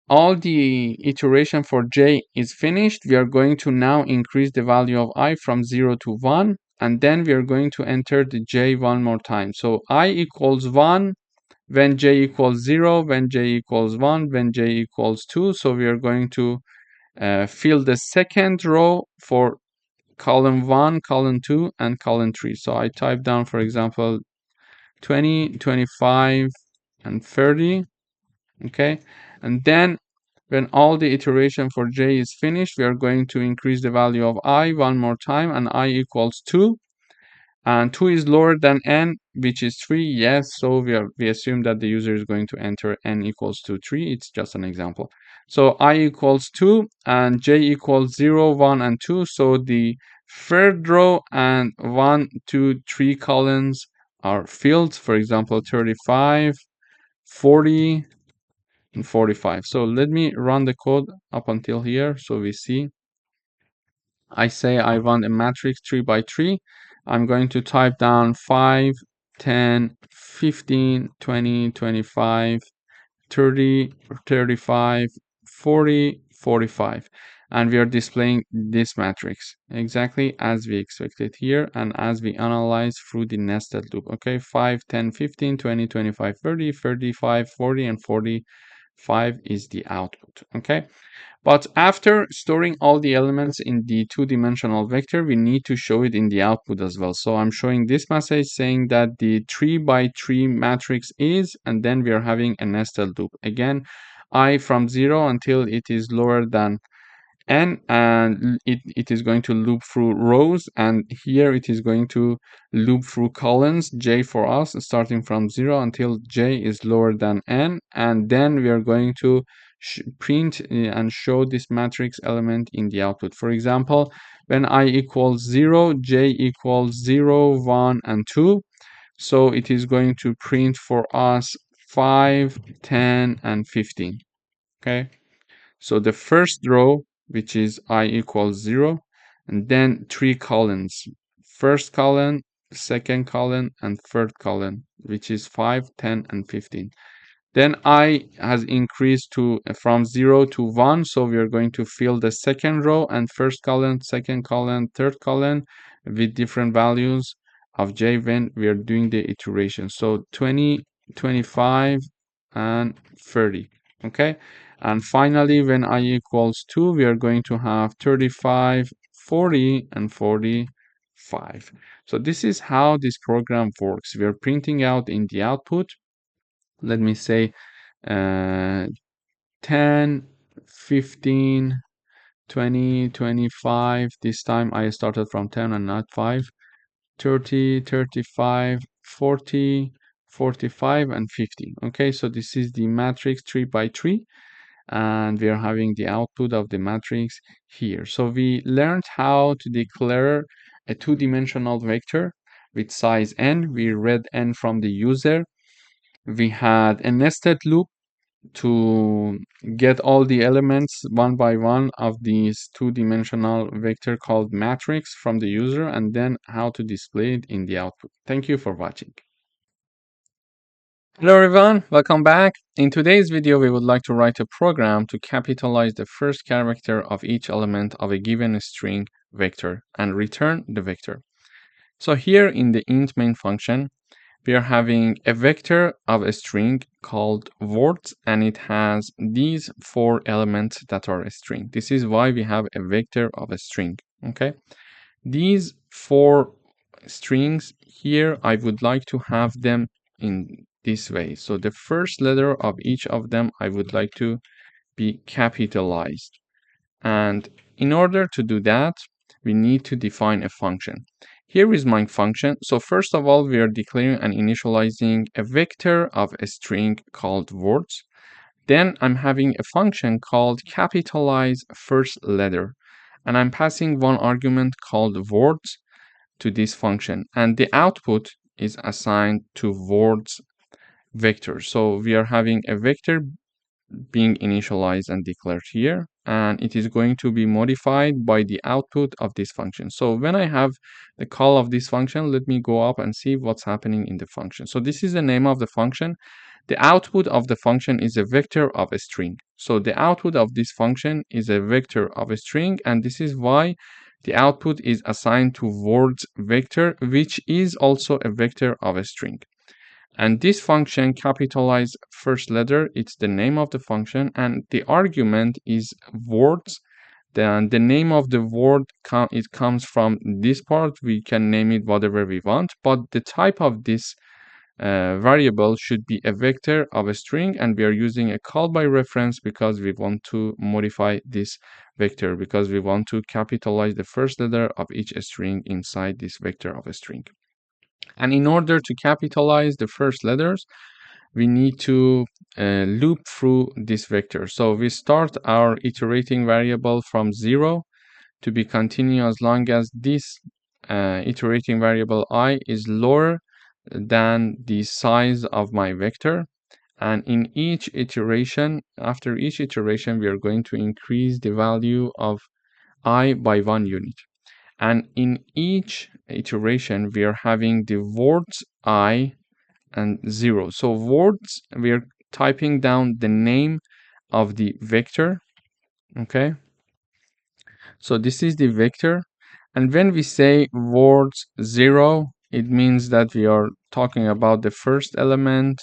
all the iteration for j is finished, we are going to now increase the value of I from 0 to 1. And then we are going to enter the j one more time. So I equals 1, when j equals 0, when j equals 1, when j equals 2. So we are going to fill the second row for column 1, column 2, and column 3. So I type down, for example, 20, 25, and 30. Okay, and then when all the iteration for j is finished, we are going to increase the value of I one more time, and I equals 2. And 2 is lower than n, which is 3. Yes, so we assume that the user is going to enter n equals to 3. It's just an example. So I equals 2 and j equals 0, 1, and 2. So the third row and 1, 2, 3 columns are filled. For example, 35, 40, and 45. So let me run the code up until here so we see. I say I want a matrix 3 by 3. I'm going to type down 5, 10, 15, 20, 25, 30, 35, 40, 45. And we are displaying this matrix exactly as we expected here and as we analyze through the nested loop. Okay, 5, 10, 15, 20, 25, 30, 35, 40, and 45 is the output. Okay. But after storing all the elements in the two-dimensional vector, we need to show it in the output as well. So I'm showing this message saying that the 3 by 3 matrix is, and then we are having a nested loop. Again, I from 0 until it is lower than n, and it is going to loop through rows, and here it is going to loop through columns, j for us, starting from 0 until j is lower than n, and then we are going to print and show this matrix element in the output. For example, when I equals 0, j equals 0, 1, and 2, so it is going to print for us 5, 10, and 15. Okay, so the first row, which is I equals 0, and then 3 columns. First column, second column, and third column, which is 5, 10, and 15. Then I has increased to from 0 to 1, so we are going to fill the second row and first column, second column, third column with different values of j when we are doing the iteration. So 20, 25, and 30. Okay, and finally when I equals 2, we are going to have 35, 40, and 45. So this is how this program works. We are printing out in the output, let me say, 10, 15, 20, 25. This time I started from 10 and not 5. 30, 35, 40, 45, and 50. Okay, so this is the matrix 3 by 3, and we are having the output of the matrix here. So we learned how to declare a two-dimensional vector with size n. We read n from the user. We had a nested loop to get all the elements one by one of these two-dimensional vector called matrix from the user, and then how to display it in the output. Thank you for watching. Hello everyone, welcome back. In today's video, we would like to write a program to capitalize the first character of each element of a given string vector and return the vector. So here in the int main function, we are having a vector of a string called words, and it has these 4 elements that are a string. This is why we have a vector of a string, okay? These 4 strings here, I would like to have them in this way. So the first letter of each of them, I would like to be capitalized. And in order to do that, we need to define a function. Here is my function. So first of all, we are declaring and initializing a vector of a string called words. Then I'm having a function called capitalize first letter. And I'm passing one argument called words to this function. And the output is assigned to words vector. So we are having a vector being initialized and declared here, and it is going to be modified by the output of this function. So when I have the call of this function, let me go up and see what's happening in the function. So this is the name of the function. The output of the function is a vector of a string. So the output of this function is a vector of a string, and this is why the output is assigned to words vector, which is also a vector of a string. And this function capitalize first letter, it's the name of the function, and the argument is words. Then the name of the word it comes from this part. We can name it whatever we want, but the type of this variable should be a vector of a string, and we are using a call by reference because we want to modify this vector, because we want to capitalize the first letter of each string inside this vector of a string. And in order to capitalize the first letters, we need to loop through this vector. So we start our iterating variable from 0 to be continuous as long as this iterating variable I is lower than the size of my vector. And in each iteration, after each iteration, we are going to increase the value of I by 1 unit. And in each iteration, we are having the words I and 0. So words, we are typing down the name of the vector, okay? So this is the vector. And when we say words 0, it means that we are talking about the first element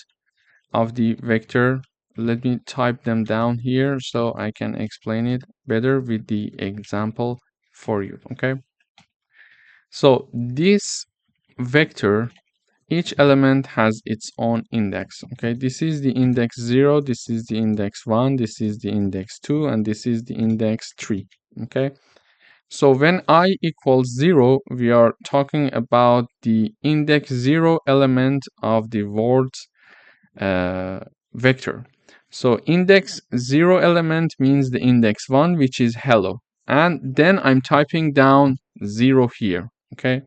of the vector. Let me type them down here so I can explain it better with the example for you, okay? So this vector, each element has its own index. Okay, this is the index 0, this is the index 1, this is the index 2, and this is the index 3. Okay, so when I equals 0, we are talking about the index 0 element of the words vector. So index 0 element means the index 1, which is hello, and then I'm typing down 0 here. Okay,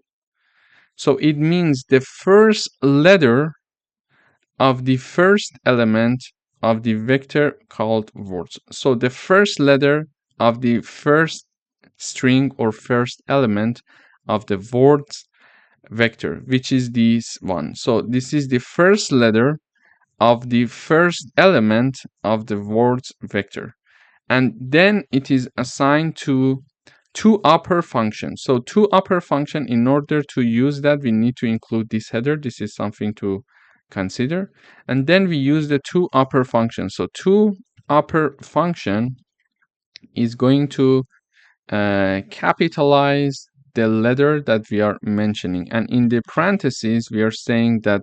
so it means the first letter of the first element of the vector called words. So the first letter of the first string or first element of the words vector, which is this one. So this is the first letter of the first element of the words vector. And then it is assigned to two upper functions. So two upper function, in order to use that, we need to include this header. This is something to consider. And then we use the two upper functions. So two upper function is going to capitalize the letter that we are mentioning. And in the parentheses, we are saying that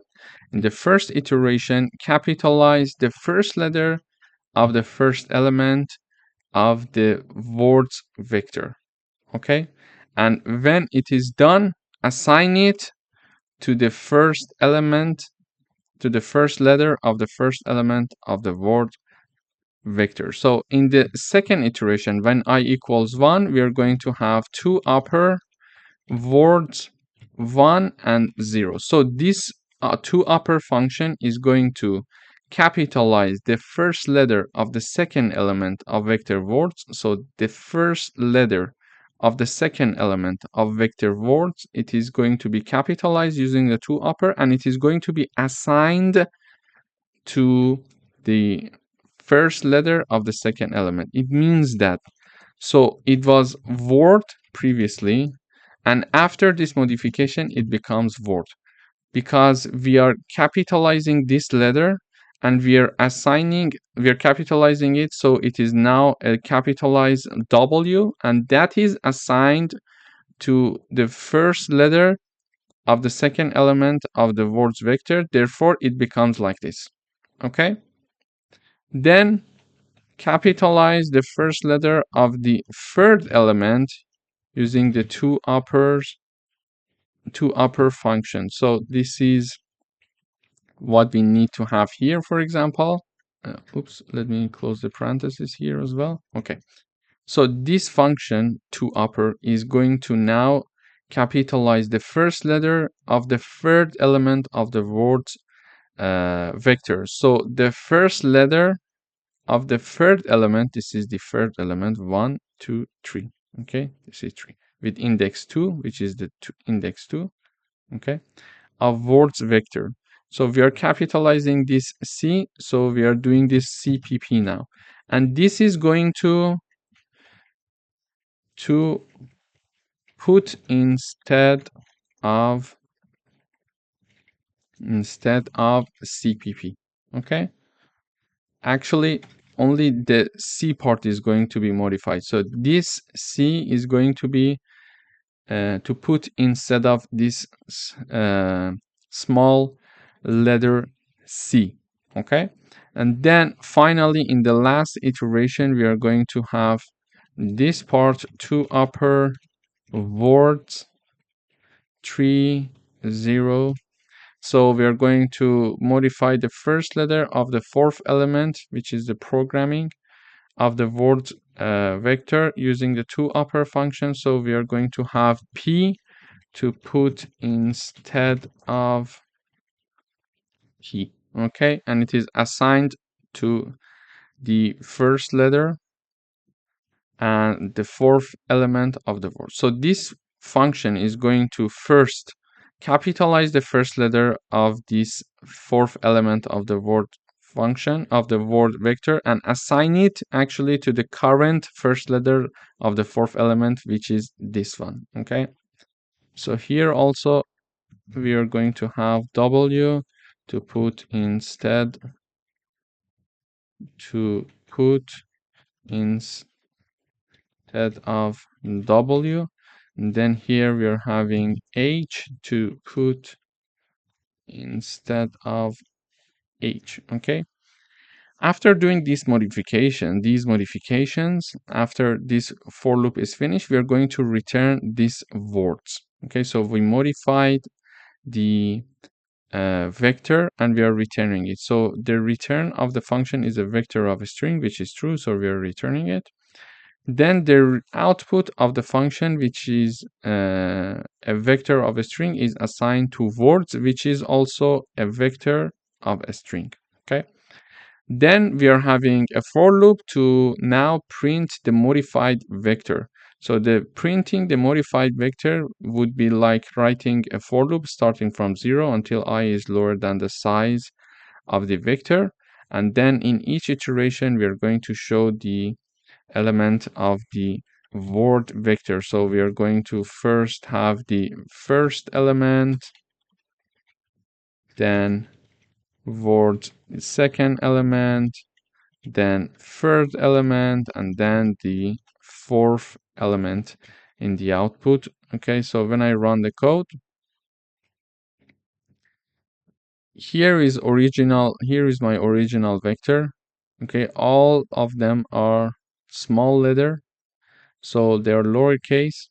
in the first iteration, capitalize the first letter of the first element of the words vector. Okay, and when it is done, assign it to the first element, to the first letter of the first element of the word vector. So in the second iteration, when I equals 1, we are going to have two upper words 1 and 0. So this two upper function is going to capitalize the first letter of the second element of vector words. So the first letter of the second element of vector words, it is going to be capitalized using the to upper, and it is going to be assigned to the first letter of the second element. It means that, so it was word previously, and after this modification it becomes word, because we are capitalizing this letter and we are capitalizing it, so it is now a capitalized W, and that is assigned to the first letter of the second element of the words vector. Therefore it becomes like this. Okay, then capitalize the first letter of the third element using the two upper function. So this is what we need to have here, for example. Oops, let me close the parentheses here as well. Okay, so this function to upper is going to now capitalize the first letter of the third element of the word vector. So the first letter of the third element, this is the third element, 1, 2, 3. Okay, this is 3 with index 2, which is the index 2. Okay, of words vector. So we are capitalizing this C, so we are doing this CPP now, and this is going to put instead of CPP. Okay, actually only the C part is going to be modified. So this C is going to be to put instead of this small letter C. Okay, and then finally in the last iteration we are going to have this part to upper words 3 0. So we are going to modify the first letter of the fourth element, which is the programming of the word vector, using the to upper function. So we are going to have P to put instead of P. Okay, and it is assigned to the first letter and the fourth element of the word. So this function is going to first capitalize the first letter of this fourth element of the word function of the word vector and assign it actually to the current first letter of the fourth element, which is this one. Okay, so here also we are going to have W to put instead of W. And then here we are having H to put instead of H. Okay. After doing these modifications, after this for loop is finished, we are going to return these words. Okay, so we modified the vector and we are returning it. So the return of the function is a vector of a string, which is true, so we are returning it. Then the output of the function, which is a vector of a string, is assigned to words, which is also a vector of a string. Okay. Then we are having a for loop to now print the modified vector. So the printing the modified vector would be like writing a for loop starting from 0 until I is lower than the size of the vector. And then in each iteration, we are going to show the element of the word vector. So we are going to first have the first element, then word second element, then third element, and then the fourth element in the output. Okay, so when I run the code, here is my original vector. Okay, all of them are small letter, so they are lowercase.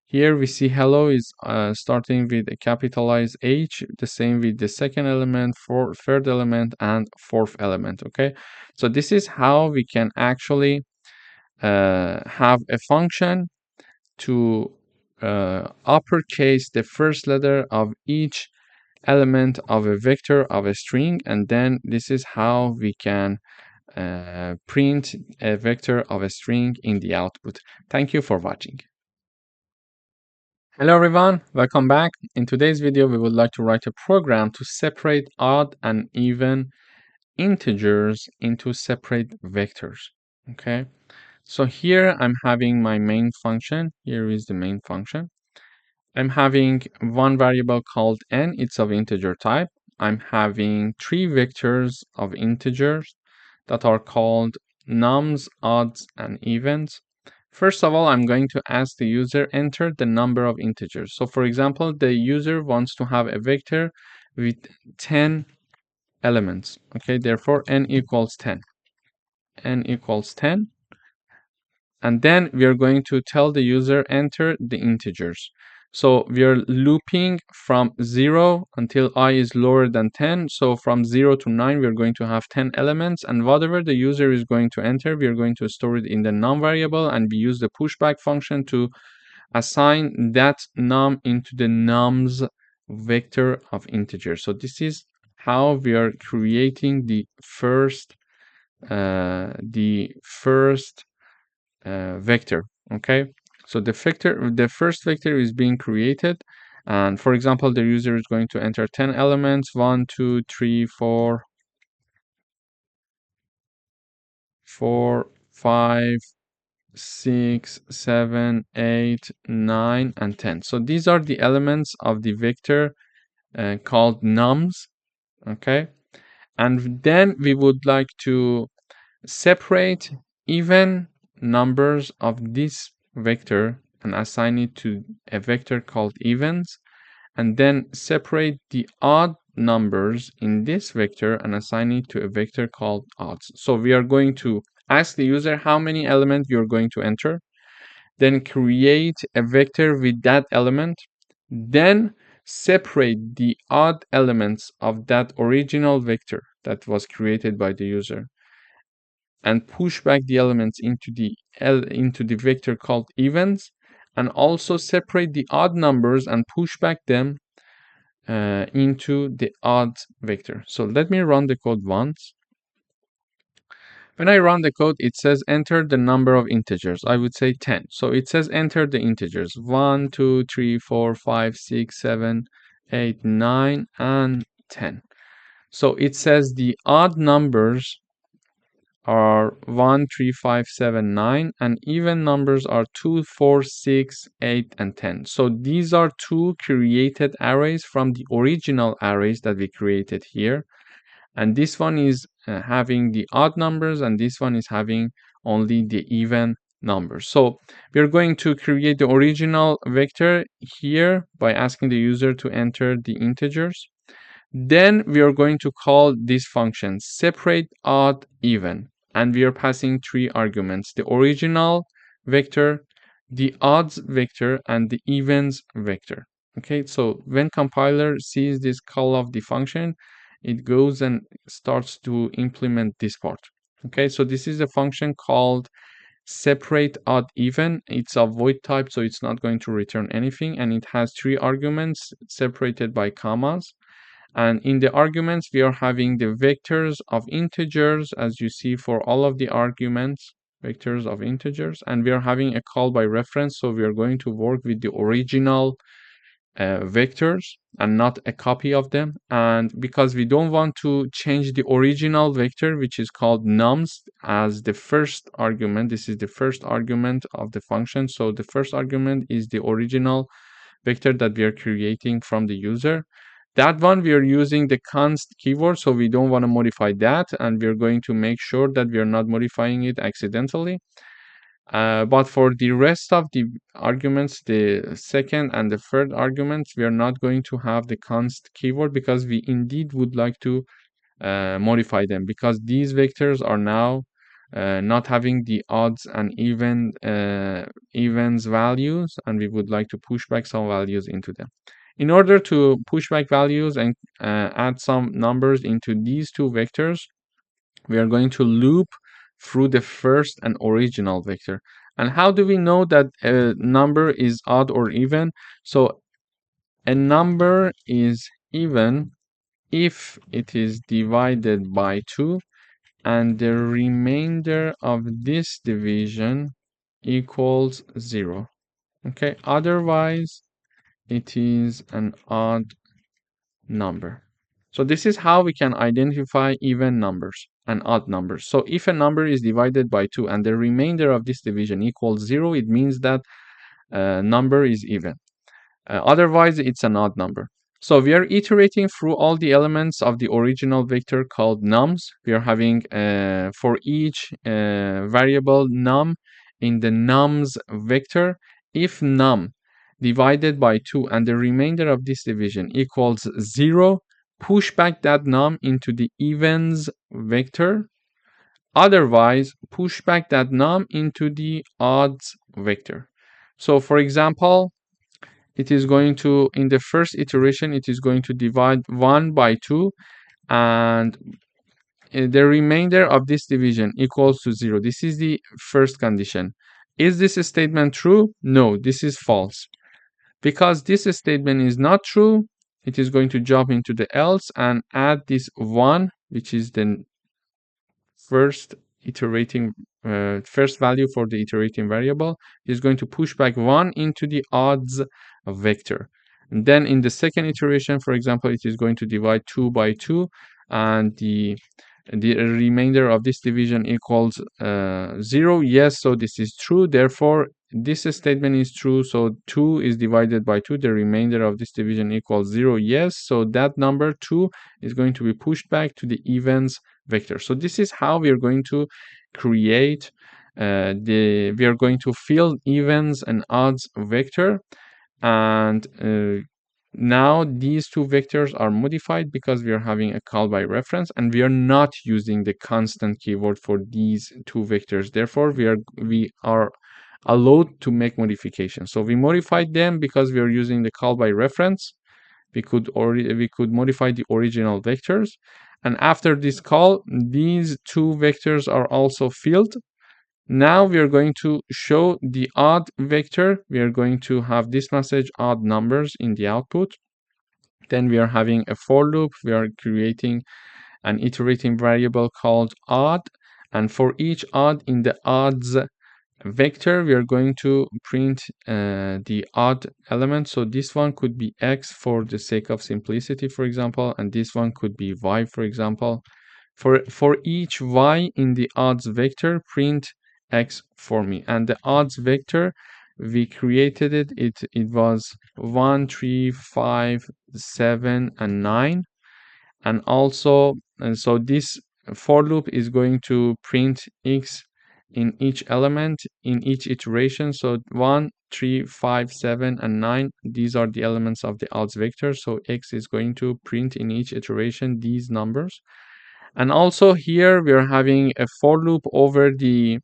Here we see hello is starting with a capitalized H, the same with the second element, third element, and fourth element. Okay, so this is how we can actually have a function to uppercase the first letter of each element of a vector of a string, and then this is how we can print a vector of a string in the output. Thank you for watching. Hello everyone, welcome back. In today's video, we would like to write a program to separate odd and even integers into separate vectors. Okay, so here I'm having my main function. Here is the main function. I'm having one variable called n, it's of integer type. I'm having three vectors of integers that are called nums, odds, and evens. First of all, I'm going to ask the user enter the number of integers. So for example, the user wants to have a vector with 10 elements. Okay, therefore n equals 10. N equals 10. And then we are going to tell the user enter the integers. So we are looping from 0 until I is lower than 10. So from 0 to 9, we are going to have 10 elements. And whatever the user is going to enter, we are going to store it in the num variable. And we use the pushback function to assign that num into the nums vector of integers. So this is how we are creating the first vector. Okay, so the first vector is being created, and for example, the user is going to enter 10 elements: 1, 2, 3, 4, 5, 6, 7, 8, 9, and 10. So these are the elements of the vector called nums. Okay, and then we would like to separate even numbers of this vector and assign it to a vector called evens, and then separate the odd numbers in this vector and assign it to a vector called odds. So we are going to ask the user how many elements you're going to enter, then create a vector with that element, then separate the odd elements of that original vector that was created by the user, and push back the elements into the vector called evens, and also separate the odd numbers and push back them into the odd vector. So let me run the code once. When I run the code, it says enter the number of integers. I would say 10. So it says enter the integers 1, 2, 3, 4, 5, 6, 7, 8, 9, and 10. So it says the odd numbers are 1, 3, 5, 7, 9, and even numbers are 2, 4, 6, 8, and 10. So these are two created arrays from the original arrays that we created here. And this one is having the odd numbers, and this one is having only the even numbers. So we're going to create the original vector here by asking the user to enter the integers. Then we are going to call this function separate odd even, and we are passing three arguments: the original vector, the odds vector, and the evens vector. Okay, so when compiler sees this call of the function, it goes and starts to implement this part. Okay, so this is a function called separate odd even. It's a void type, so it's not going to return anything, and it has three arguments separated by commas. And in the arguments, we are having the vectors of integers, as you see for all of the arguments, vectors of integers, and we are having a call by reference. So we are going to work with the original vectors and not a copy of them. And because we don't want to change the original vector, which is called nums, as the first argument, this is the first argument of the function. So the first argument is the original vector that we are creating from the user. That one we are using the const keyword, so we don't want to modify that, and we're going to make sure that we are not modifying it accidentally. But for the rest of the arguments, the second and the third arguments, we are not going to have the const keyword because we indeed would like to modify them, because these vectors are now not having the odds and evens values, and we would like to push back some values into them. In order to push back values and add some numbers into these two vectors, we are going to loop through the first and original vector. And how do we know that a number is odd or even? So a number is even if it is divided by 2 and the remainder of this division equals 0. Okay, otherwise it is an odd number. So this is how we can identify even numbers and odd numbers. So if a number is divided by 2 and the remainder of this division equals 0, it means that number is even. Otherwise, it's an odd number. So we are iterating through all the elements of the original vector called nums. We are having for each variable num in the nums vector, if num divided by 2 and the remainder of this division equals 0, push back that num into the evens vector. Otherwise, push back that num into the odds vector. So for example, it is going to, in the first iteration, it is going to divide 1 by 2 and the remainder of this division equals to 0. This is the first condition. Is this statement true? No, this is false. Because this statement is not true, it is going to jump into the else and add this 1, which is the first value for the iterating variable, is going to push back 1 into the odds vector. And then in the second iteration, for example, it is going to divide 2 by 2 and the remainder of this division equals 0. Yes, so this is true. Therefore, this statement is true. So 2 is divided by 2. The remainder of this division equals 0. Yes, so that number 2 is going to be pushed back to the evens vector. So this is how we are going to create we are going to fill evens and odds vector. And now these two vectors are modified because we are having a call by reference and we are not using the constant keyword for these two vectors. Therefore, we are allowed to make modifications. So we modified them because we are using the call by reference. We could modify the original vectors. And after this call, these two vectors are also filled. Now we are going to show the odd vector. We are going to have this message odd numbers in the output. Then we are having a for loop. We are creating an iterating variable called odd. And for each odd in the odds vector, we are going to print the odd element. So this one could be x for the sake of simplicity, for example, and this one could be y, for example. For each y in the odds vector, print x for me. And the odds vector, we created it was 1, 3, 5, 7, and 9. And also, and so this for loop is going to print x in each element in each iteration. So 1, 3, 5, 7, and 9, these are the elements of the odds vector. So x is going to print in each iteration these numbers. And also here we are having a for loop over the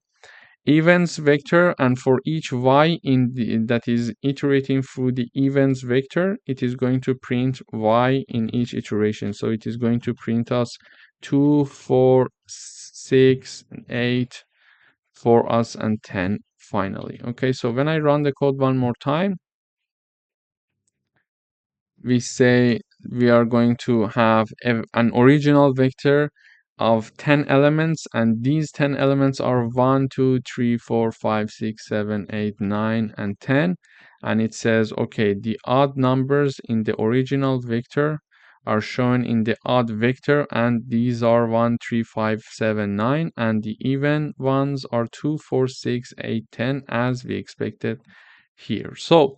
evens vector, and for each y that is iterating through the evens vector, it is going to print y in each iteration. So it is going to print us 2, 4, 6, 8 for us, and 10 finally. Okay, so when I run the code one more time, we say we are going to have an original vector of 10 elements, and these 10 elements are 1, 2, 3, 4, 5, 6, 7, 8, 9, and 10. And it says, okay, the odd numbers in the original vector are shown in the odd vector, and these are 1, 3, 5, 7, 9, and the even ones are 2, 4, 6, 8, 10, as we expected here. So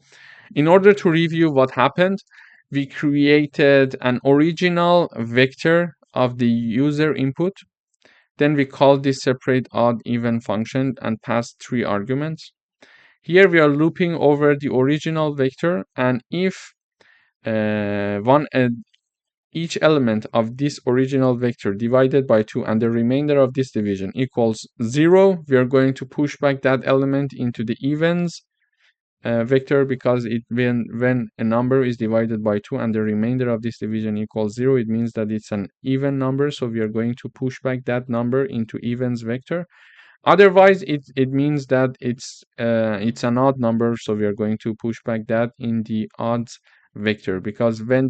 in order to review what happened, we created an original vector of the user input. Then we called this separate odd even function and passed 3 arguments. Here we are looping over the original vector, and if each element of this original vector divided by 2 and the remainder of this division equals 0, we are going to push back that element into the evens vector, because when a number is divided by 2 and the remainder of this division equals 0, it means that it's an even number. So we are going to push back that number into evens vector. Otherwise, it means that it's an odd number. So we are going to push back that in the odds vector, because when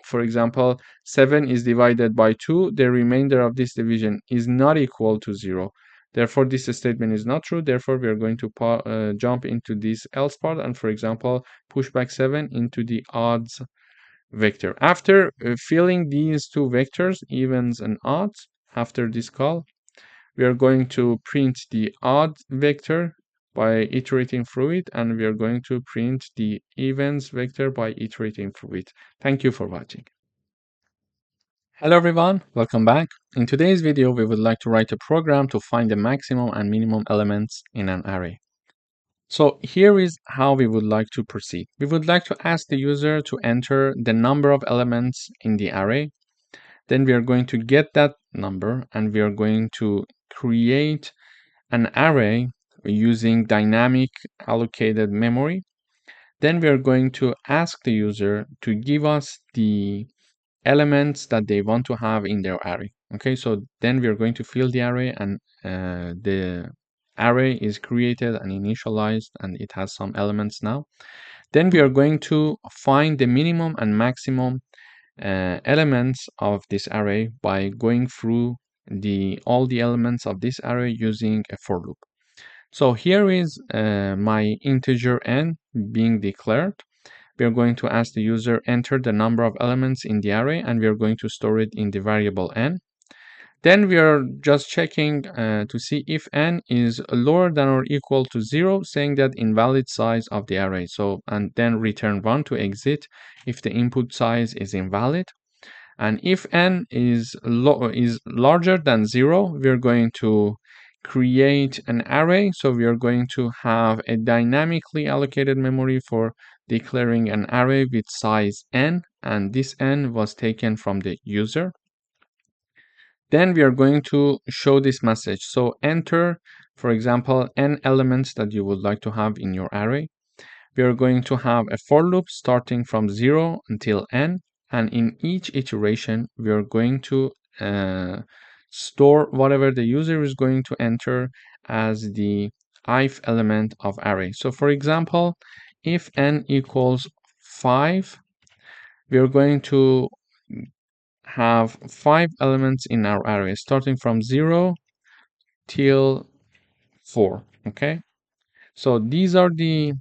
for example 7 is divided by 2, the remainder of this division is not equal to 0. Therefore this statement is not true. Therefore we are going to jump into this else part and, for example, push back 7 into the odds vector. After filling these two vectors, evens and odds, after this call, we are going to print the odd vector by iterating through it, and we are going to print the evens vector by iterating through it. Thank you for watching. Hello everyone, welcome back. In today's video, we would like to write a program to find the maximum and minimum elements in an array. So here is how we would like to proceed. We would like to ask the user to enter the number of elements in the array. Then we are going to get that number and we are going to create an array using dynamic allocated memory. Then we are going to ask the user to give us the elements that they want to have in their array. Okay, so then we are going to fill the array, and the array is created and initialized and it has some elements now. Then we are going to find the minimum and maximum elements of this array by going through all the elements of this array using a for loop. So here is my integer n being declared. We are going to ask the user enter the number of elements in the array, and we are going to store it in the variable n. Then we are just checking to see if n is lower than or equal to 0, saying that invalid size of the array. So, and then return 1 to exit if the input size is invalid. And if n is larger than 0, we are going to create an array. So we are going to have a dynamically allocated memory for declaring an array with size n, and this n was taken from the user. Then we are going to show this message. So enter, for example, n elements that you would like to have in your array. We are going to have a for loop starting from 0 until n, and in each iteration we are going to store whatever the user is going to enter as the ith element of array. So for example, if n equals 5, we are going to have 5 elements in our array starting from 0 till 4. Okay, so these are the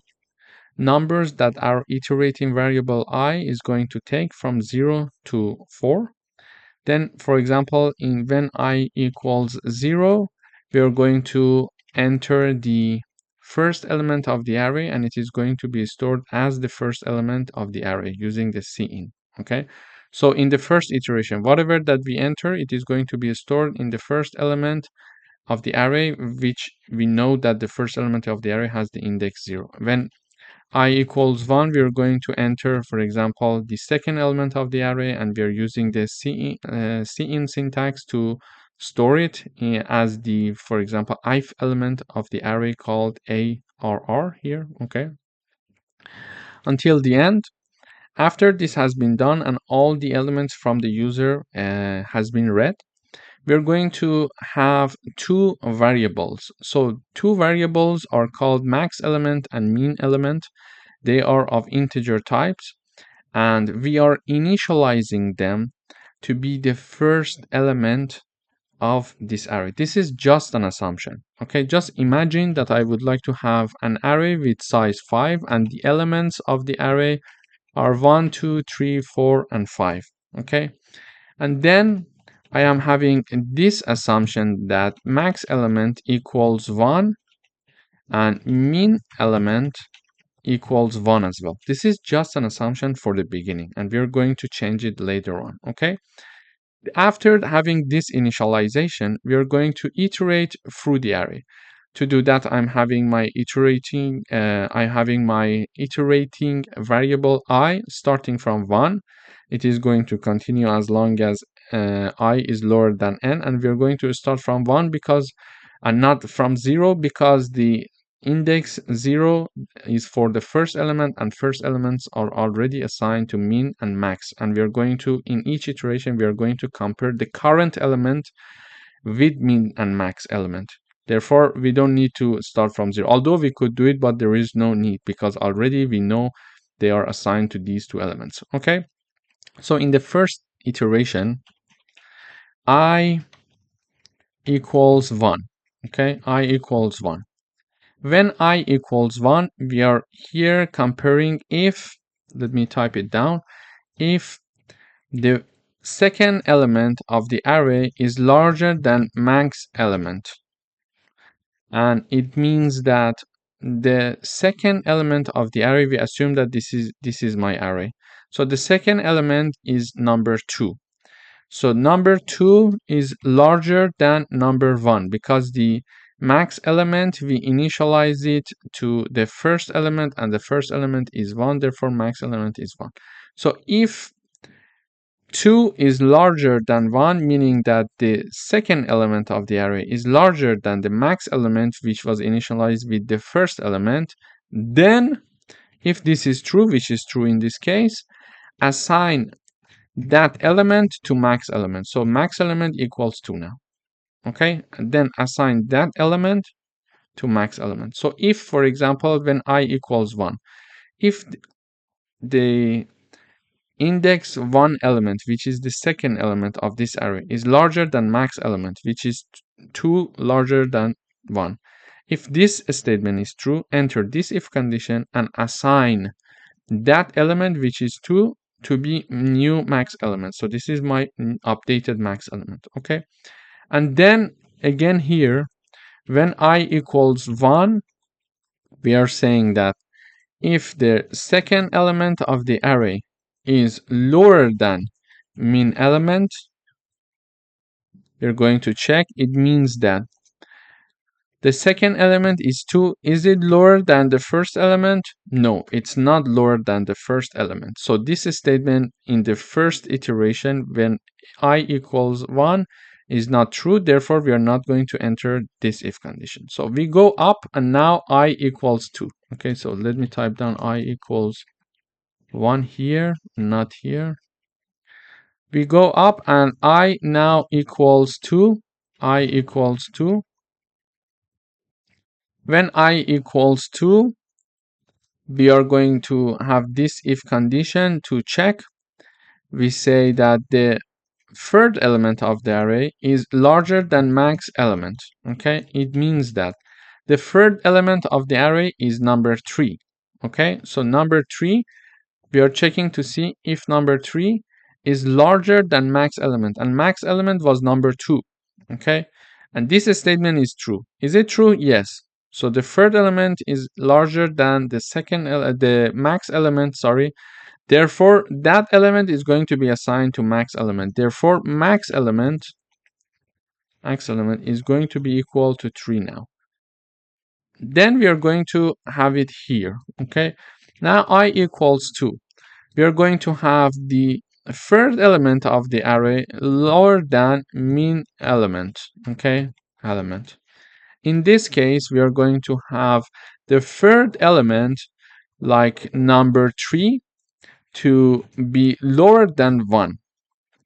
numbers that our iterating variable I is going to take from 0 to 4. Then, for example, when I equals 0, we are going to enter the first element of the array, and it is going to be stored as the first element of the array using the cin. Okay, so in the first iteration, whatever that we enter, it is going to be stored in the first element of the array, which we know that the first element of the array has the index 0. When I equals 1, we are going to enter, for example, the second element of the array, and we are using the cin syntax to store it as the, for example, ith element of the array called arr here. Okay, until the end. After this has been done and all the elements from the user has been read, we're going to have two variables. So two variables are called max element and min element. They are of integer types, and we are initializing them to be the first element of this array. This is just an assumption. Okay, just imagine that I would like to have an array with size 5, and the elements of the array are 1, 2, 3, 4, and 5. Okay, and then I am having this assumption that max element equals 1 and min element equals 1 as well. This is just an assumption for the beginning, and we're going to change it later on. Okay, after having this initialization, we are going to iterate through the array. To do that, I'm having my iterating variable I starting from 1. It is going to continue as long as I is lower than n, and we're going to start from 1 because, and not from 0, because the index 0 is for the first element, and first elements are already assigned to min and max, and we are going to, in each iteration, we are going to compare the current element with min and max element. Therefore, we don't need to start from 0, although we could do it, but there is no need because already we know they are assigned to these two elements. Okay, so in the first iteration, I equals 1. Okay, I equals 1. When I equals 1, we are here comparing if, let me type it down, if the second element of the array is larger than max element. And it means that the second element of the array, we assume that this is my array. So the second element is number 2. So number 2 is larger than number 1 because the max element, we initialize it to the first element and the first element is 1, therefore max element is 1. So if 2 is larger than 1, meaning that the second element of the array is larger than the max element which was initialized with the first element, then if this is true, which is true in this case, assign that element to max element. So max element equals 2 now. Okay, and then assign that element to max element. So if, for example, when I equals 1, if the index 1 element, which is the second element of this array, is larger than max element, which is 2 larger than 1, if this statement is true, enter this if condition and assign that element, which is 2, to be new max element. So this is my updated max element. Okay, and then again here, when I equals 1, we are saying that if the second element of the array is lower than min element, we're going to check. It means that the second element is 2. Is it lower than the first element? No, it's not lower than the first element. So this statement in the first iteration when I equals 1 is not true. Therefore, we are not going to enter this if condition. So we go up and now I equals 2. Okay, so let me type down I equals 1 here, not here. We go up and I now equals 2. I equals 2. When I equals 2, we are going to have this if condition to check. We say that the third element of the array is larger than max element. Okay, it means that the third element of the array is number 3. Okay, so number 3, we are checking to see if number 3 is larger than max element, and max element was number 2. Okay, and this statement is true. Is it true? Yes. So the third element is larger than the the max element, sorry. Therefore, that element is going to be assigned to max element. Therefore, max element is going to be equal to 3 now. Then we are going to have it here. Okay, now I equals 2. We are going to have the third element of the array lower than min element. Okay, element. In this case, we are going to have the third element, like number 3, to be lower than 1.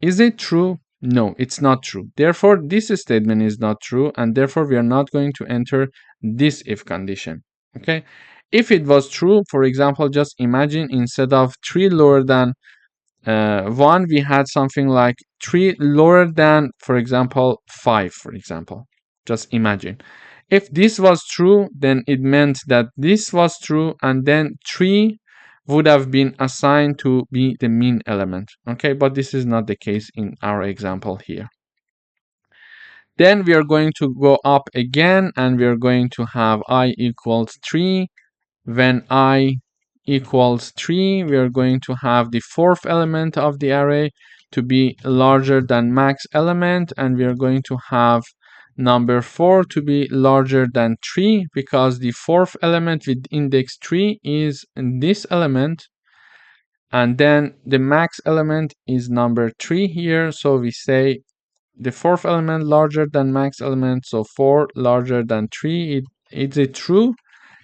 Is it true? No, it's not true. Therefore, this statement is not true, and therefore we are not going to enter this if condition. Okay, if it was true, for example, just imagine instead of 3 lower than 1, we had something like 3 lower than, for example, 5, for example. Just imagine. If this was true, then it meant that this was true, and then 3 would have been assigned to be the min element. Okay, but this is not the case in our example here. Then we are going to go up again, and we are going to have I equals 3. When I equals 3, we are going to have the fourth element of the array to be larger than max element, and we are going to have number 4 to be larger than 3 because the fourth element with index 3 is this element, and then the max element is number 3 here. So we say the fourth element larger than max element, so 4 larger than 3. Is it true?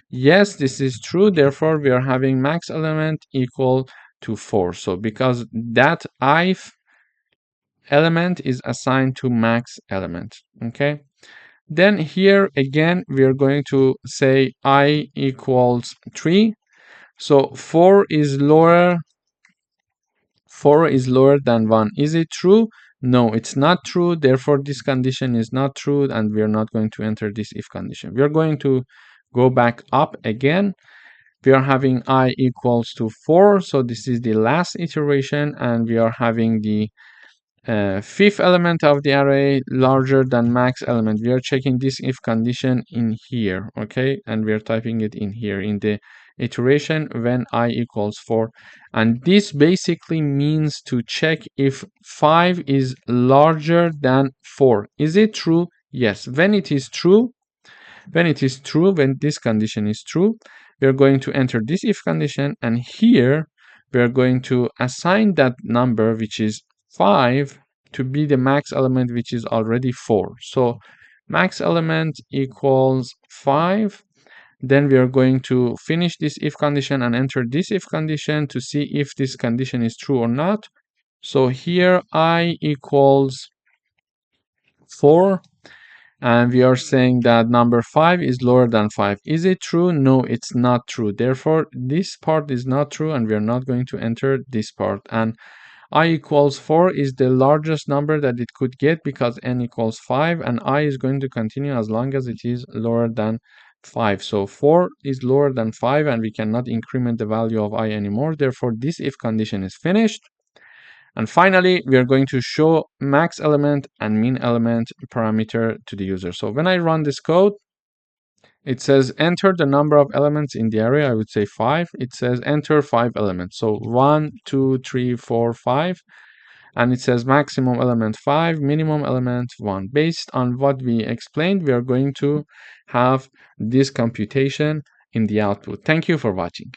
Yes, this is true. Therefore, we are having max element equal to 4. So because that ith element is assigned to max element. Okay. Then here again, we are going to say I equals 3. So 4 is lower than 1. Is it true? No, it's not true. Therefore, this condition is not true, and we are not going to enter this if condition. We are going to go back up again. We are having I equals to 4. So this is the last iteration, and we are having the fifth element of the array larger than max element. We are checking this if condition in here, okay? And we are typing it in here in the iteration when I equals 4. And this basically means to check if 5 is larger than 4. Is it true? Yes. When it is true, when this condition is true, we are going to enter this if condition, and here we are going to assign that number, which is 5, to be the max element, which is already 4. So max element equals 5. Then we are going to finish this if condition and enter this if condition to see if this condition is true or not. So here I equals 4, and we are saying that number 5 is lower than 5. Is it true? No, it's not true. Therefore, this part is not true, and we are not going to enter this part. And I equals 4 is the largest number that it could get because n equals 5, and I is going to continue as long as it is lower than 5. So 4 is lower than 5, and we cannot increment the value of I anymore. Therefore, this if condition is finished. And finally, we are going to show max element and min element parameter to the user. So when I run this code, it says enter the number of elements in the array. I would say 5. It says enter 5 elements. So 1, 2, 3, 4, 5. And it says maximum element 5, minimum element 1. Based on what we explained, we are going to have this computation in the output. Thank you for watching.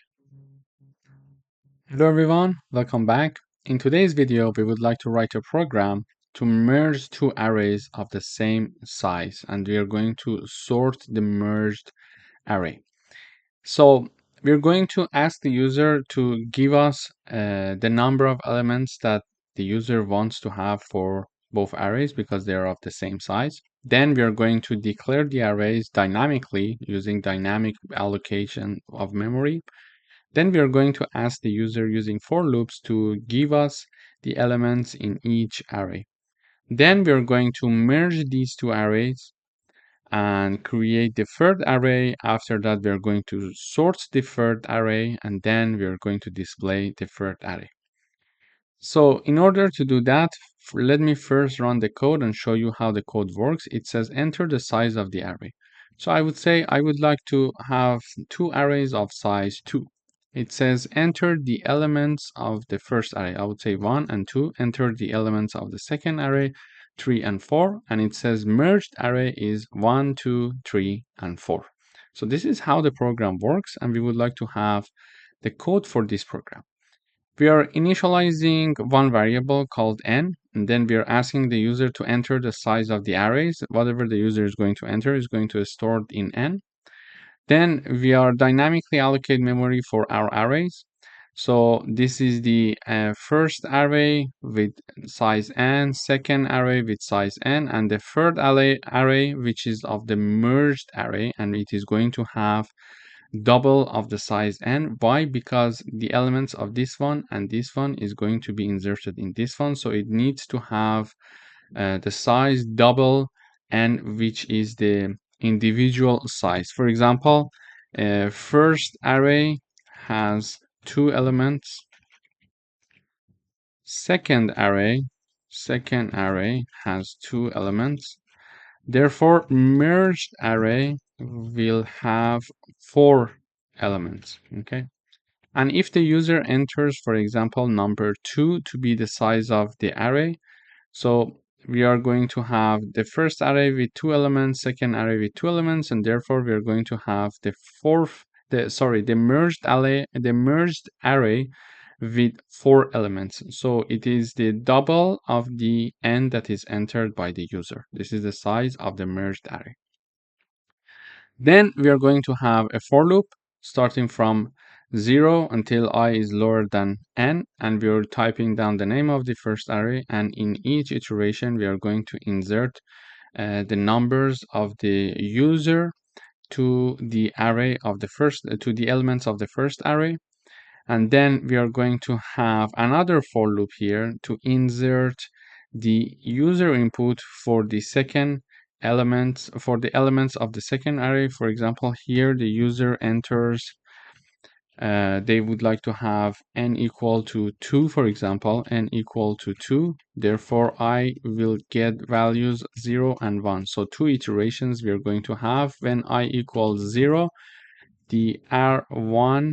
Hello everyone, welcome back. In today's video, we would like to write a program to merge two arrays of the same size, and we are going to sort the merged array. So we're going to ask the user to give us the number of elements that the user wants to have for both arrays because they are of the same size. Then we are going to declare the arrays dynamically using dynamic allocation of memory. Then we are going to ask the user using for loops to give us the elements in each array. Then we are going to merge these two arrays and create the third array. After that, we are going to sort the third array, and then we are going to display the third array. So in order to do that, let me first run the code and show you how the code works. It says enter the size of the array. So I would say I would like to have two arrays of size 2. It says enter the elements of the first array. I would say 1 and 2. Enter the elements of the second array, 3 and 4. And it says merged array is 1, 2, 3, and 4. So this is how the program works, and we would like to have the code for this program. We are initializing one variable called n, and then we are asking the user to enter the size of the arrays. Whatever the user is going to enter is going to store it in n. Then we are dynamically allocate memory for our arrays. So this is the first array with size n, second array with size n, and the third array which is of the merged array, and it is going to have double of the size n. Why? Because the elements of this one and this one is going to be inserted in this one, so it needs to have the size double n, which is the individual size. For example, first array has 2 elements, second array has 2 elements. Therefore, merged array will have 4 elements, okay? And if the user enters, for example, number 2 to be the size of the array, so we are going to have the first array with 2 elements, second array with 2 elements, and therefore we are going to have the merged array with 4 elements. So it is the double of the n that is entered by the user. This is the size of the merged array. Then we are going to have a for loop starting from 0 until I is lower than n, and we are typing down the name of the first array, and in each iteration we are going to insert the numbers of the user to the array of the first to the elements of the first array. And then we are going to have another for loop here to insert the user input for the second element, for the elements of the second array. For example, here the user enters, they would like to have n equal to 2, for example, n equal to 2. Therefore, I will get values 0 and 1. So 2 iterations we are going to have. When I equals 0, the R1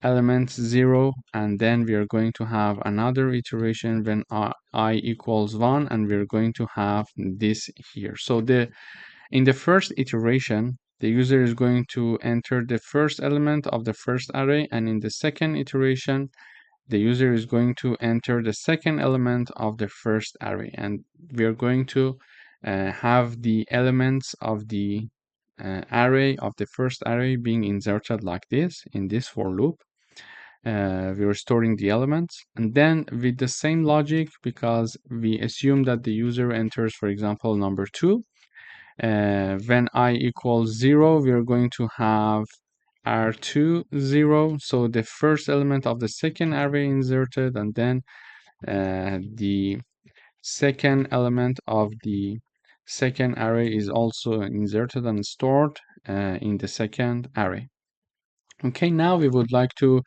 element 0, and then we are going to have another iteration when I equals 1, and we're going to have this here. So in the first iteration, the user is going to enter the first element of the first array, and in the second iteration, the user is going to enter the second element of the first array, and we are going to have the elements of the array of the first array being inserted like this in this for loop. We are storing the elements, and then with the same logic, because we assume that the user enters, for example, number 2, when I equals 0, we are going to have R2 0, so the first element of the second array inserted, and then the second element of the second array is also inserted and stored in the second array. Okay, now we would like to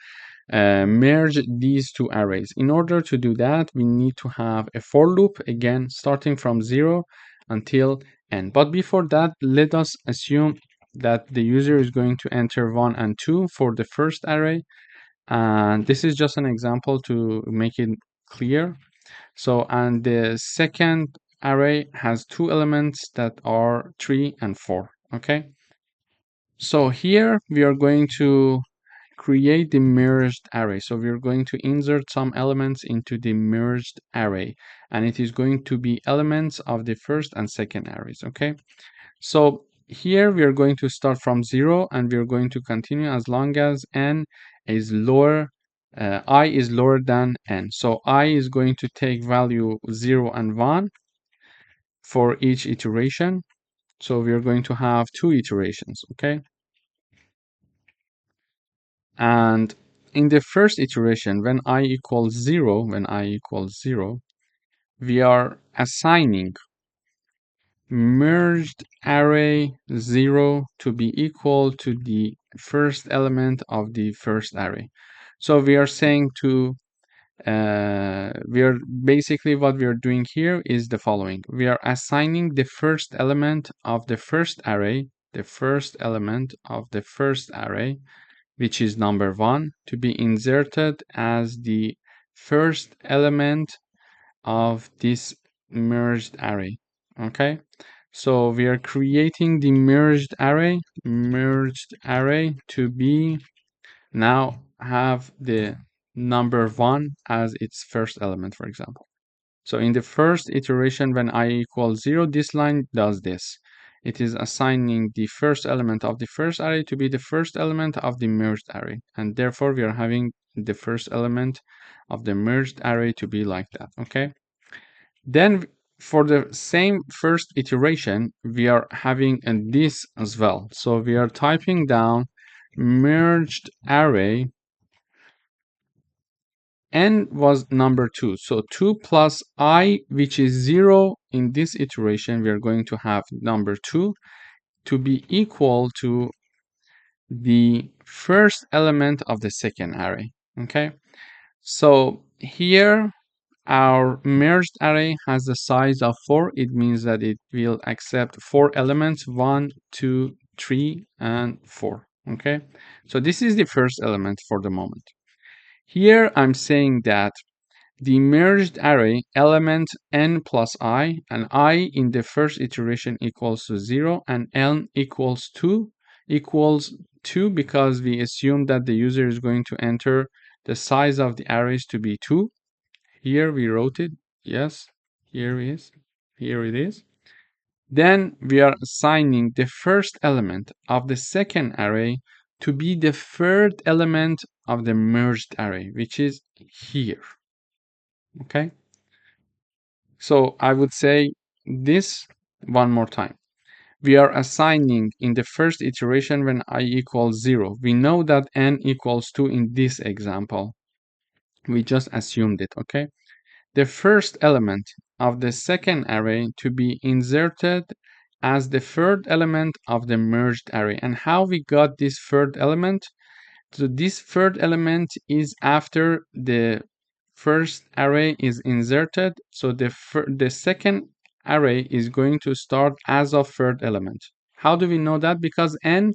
merge these two arrays. In order to do that, we need to have a for loop, again, starting from 0 until n. But before that, let us assume that the user is going to enter 1 and 2 for the first array. And this is just an example to make it clear. So, and the second array has two elements that are 3 and 4. Okay. So here we are going to create the merged array. So we're going to insert some elements into the merged array, and it is going to be elements of the first and second arrays. Okay. So here we are going to start from 0, and we're going to continue as long as n is lower, I is lower than n. So I is going to take value 0 and 1 for each iteration. So we are going to have 2 iterations. Okay. And in the first iteration, when I equals 0, we are assigning merged array 0 to be equal to the first element of the first array. So we are saying to, we are basically, what we are doing here is the following. We are assigning the first element of the first array, which is number 1, to be inserted as the first element of this merged array. Okay, so we are creating the merged array to be now have the number 1 as its first element, for example. So in the first iteration, when I equals 0, this line does this. It is assigning the first element of the first array to be the first element of the merged array. And therefore, we are having the first element of the merged array to be like that. Okay. Then for the same first iteration, we are having this as well. So we are typing down merged array. N was number 2. So 2 plus I, which is 0 in this iteration, we are going to have number 2 to be equal to the first element of the second array. Okay. So here our merged array has the size of 4. It means that it will accept 4 elements, 1, 2, 3, and 4. Okay. So this is the first element for the moment. Here I'm saying that the merged array element n plus I, and I in the first iteration equals to 0, and n equals 2 because we assume that the user is going to enter the size of the arrays to be 2. Here we wrote it. Yes, here it is. Then we are assigning the first element of the second array to be the third element of the merged array, which is here. Okay. So I would say this one more time. we are assigning in the first iteration when I equals 0. We know that n equals 2 in this example. We just assumed it, okay? The first element of the second array to be inserted as the third element of the merged array. And how we got this third element? So this third element is after the first array is inserted. So the second array is going to start as of third element. How do we know that? Because n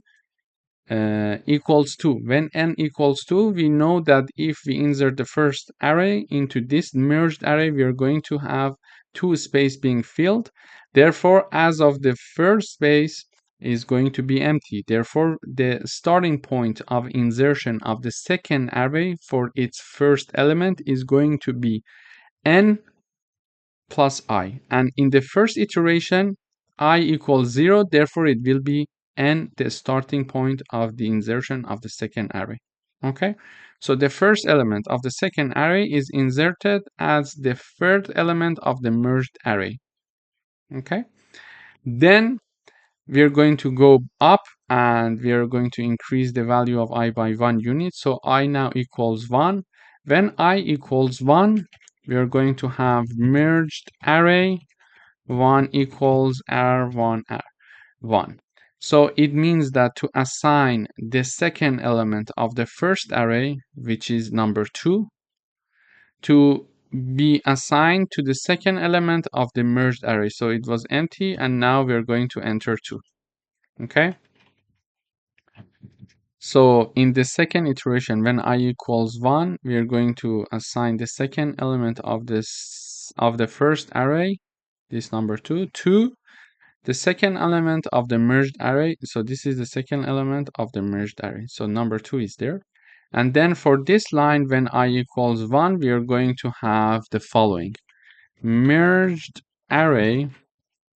equals 2. When n equals 2, we know that if we insert the first array into this merged array, we are going to have two space being filled. Therefore, as of the first space is going to be empty. Therefore, the starting point of insertion of the second array for its first element is going to be n plus I. And in the first iteration, I equals 0, therefore it will be n the starting point of the insertion of the second array. Okay, so the first element of the second array is inserted as the third element of the merged array. Okay, then we are going to go up and we are going to increase the value of I by 1 unit. So I now equals 1. When I equals 1, we are going to have merged array 1 equals R1 R1. So it means that to assign the second element of the first array, which is number 2, to be assigned to the second element of the merged array. So it was empty and now we're going to enter 2. Okay? So in the second iteration, when I equals 1, we are going to assign the second element of the first array, this number 2, to the second element of the merged array. So this is the second element of the merged array. So number 2 is there. And then for this line, when I equals 1, we are going to have the following. Merged array,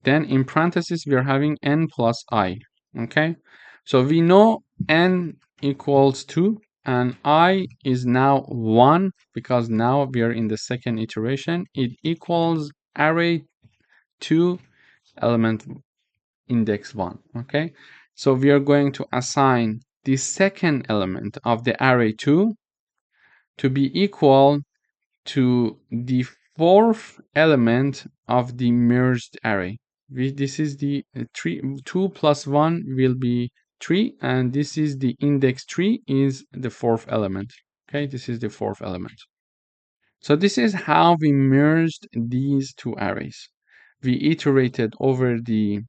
then in parentheses, we are having n plus I. Okay? So we know n equals 2 and I is now 1 because now we are in the second iteration. It equals array 2 element index 1. Okay, so we are going to assign the second element of the array 2 to be equal to the fourth element of the merged array. This is the 2 plus 1 will be 3, and this is the index 3 is the fourth element. Okay, this is the fourth element. So this is how we merged these two arrays. We iterated over the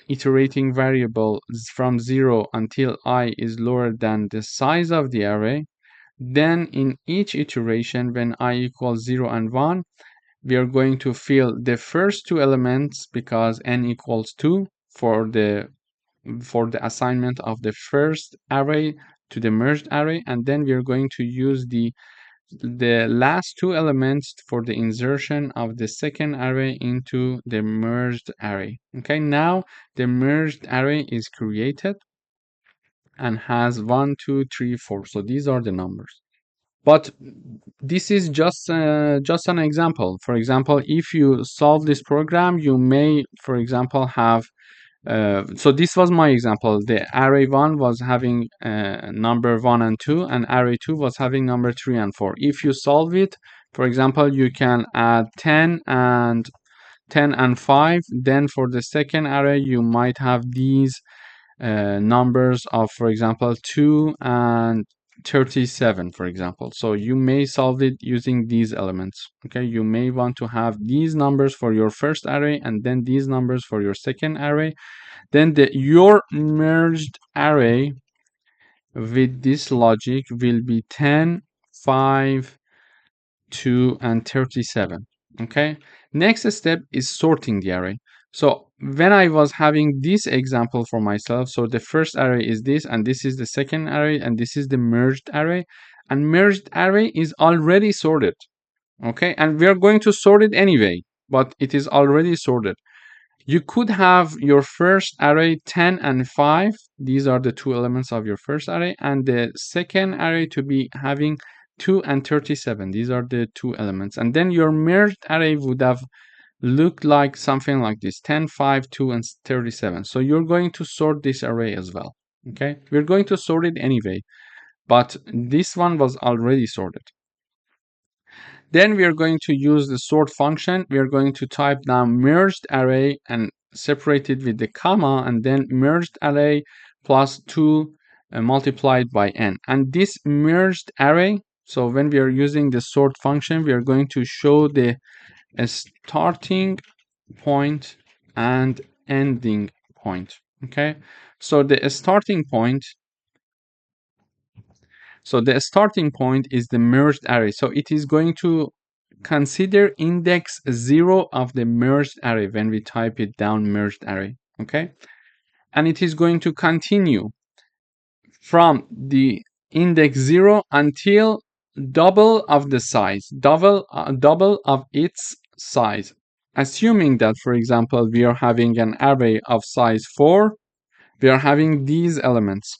iterating variable from 0 until I is lower than the size of the array. Then in each iteration, when I equals 0 and 1, we are going to fill the first two elements because n equals 2 for the assignment of the first array to the merged array, and then we are going to use the last two elements for the insertion of the second array into the merged array. Okay, now the merged array is created and has 1, 2, 3, 4. So these are the numbers. But this is just an example. For example, if you solve this program, you may, for example, have so this was my example. The array 1 was having number 1 and 2, and array 2 was having number 3 and 4. If you solve it, for example, you can add 10 and 5. Then for the second array, you might have these numbers of, for example, 2 and 37, for example. So you may solve it using these elements. Okay, you may want to have these numbers for your first array and then these numbers for your second array. Then your merged array with this logic will be 10, 5, 2, and 37. Okay, next step is sorting the array. So when I was having this example for myself, so the first array is this, and this is the second array, and this is the merged array, and merged array is already sorted. Okay, and we are going to sort it anyway, but it is already sorted. You could have your first array 10 and 5. These are the two elements of your first array, and the second array to be having 2 and 37. These are the two elements. And then your merged array would have look like something like this: 10, 5, 2, and 37. So you're going to sort this array as well. Okay, we're going to sort it anyway, but this one was already sorted. Then we are going to use the sort function. We are going to type down merged array and separate it with the comma, and then merged array plus 2 multiplied by n. And this merged array, so when we are using the sort function, we are going to show the starting point and ending point. Okay, so the starting point is the merged array. So it is going to consider index 0 of the merged array when we type it down, merged array. Okay, and it is going to continue from the index 0 until double of the size, double of its size. Assuming that, for example, we are having an array of size 4, we are having these elements.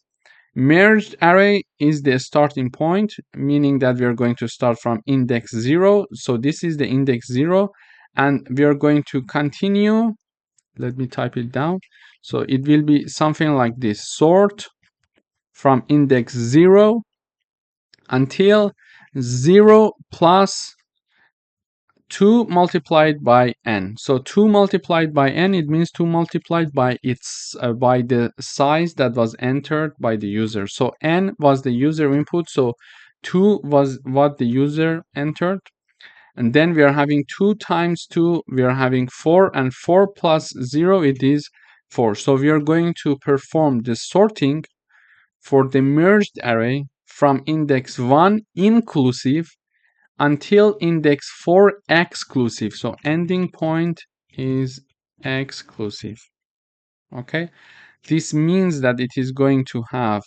Merged array is the starting point, meaning that we are going to start from index 0. So this is the index 0, and we are going to continue. Let me type it down. So it will be something like this: sort from index 0 until 0 plus 2 multiplied by n. So 2 multiplied by n, it means 2 multiplied by by the size that was entered by the user. So n was the user input, so 2 was what the user entered. And then we are having 2 times 2, we are having 4, and 4 plus 0, it is 4. So we are going to perform the sorting for the merged array from index 1 inclusive until index 4 exclusive. So ending point is exclusive. Okay, this means that it is going to have,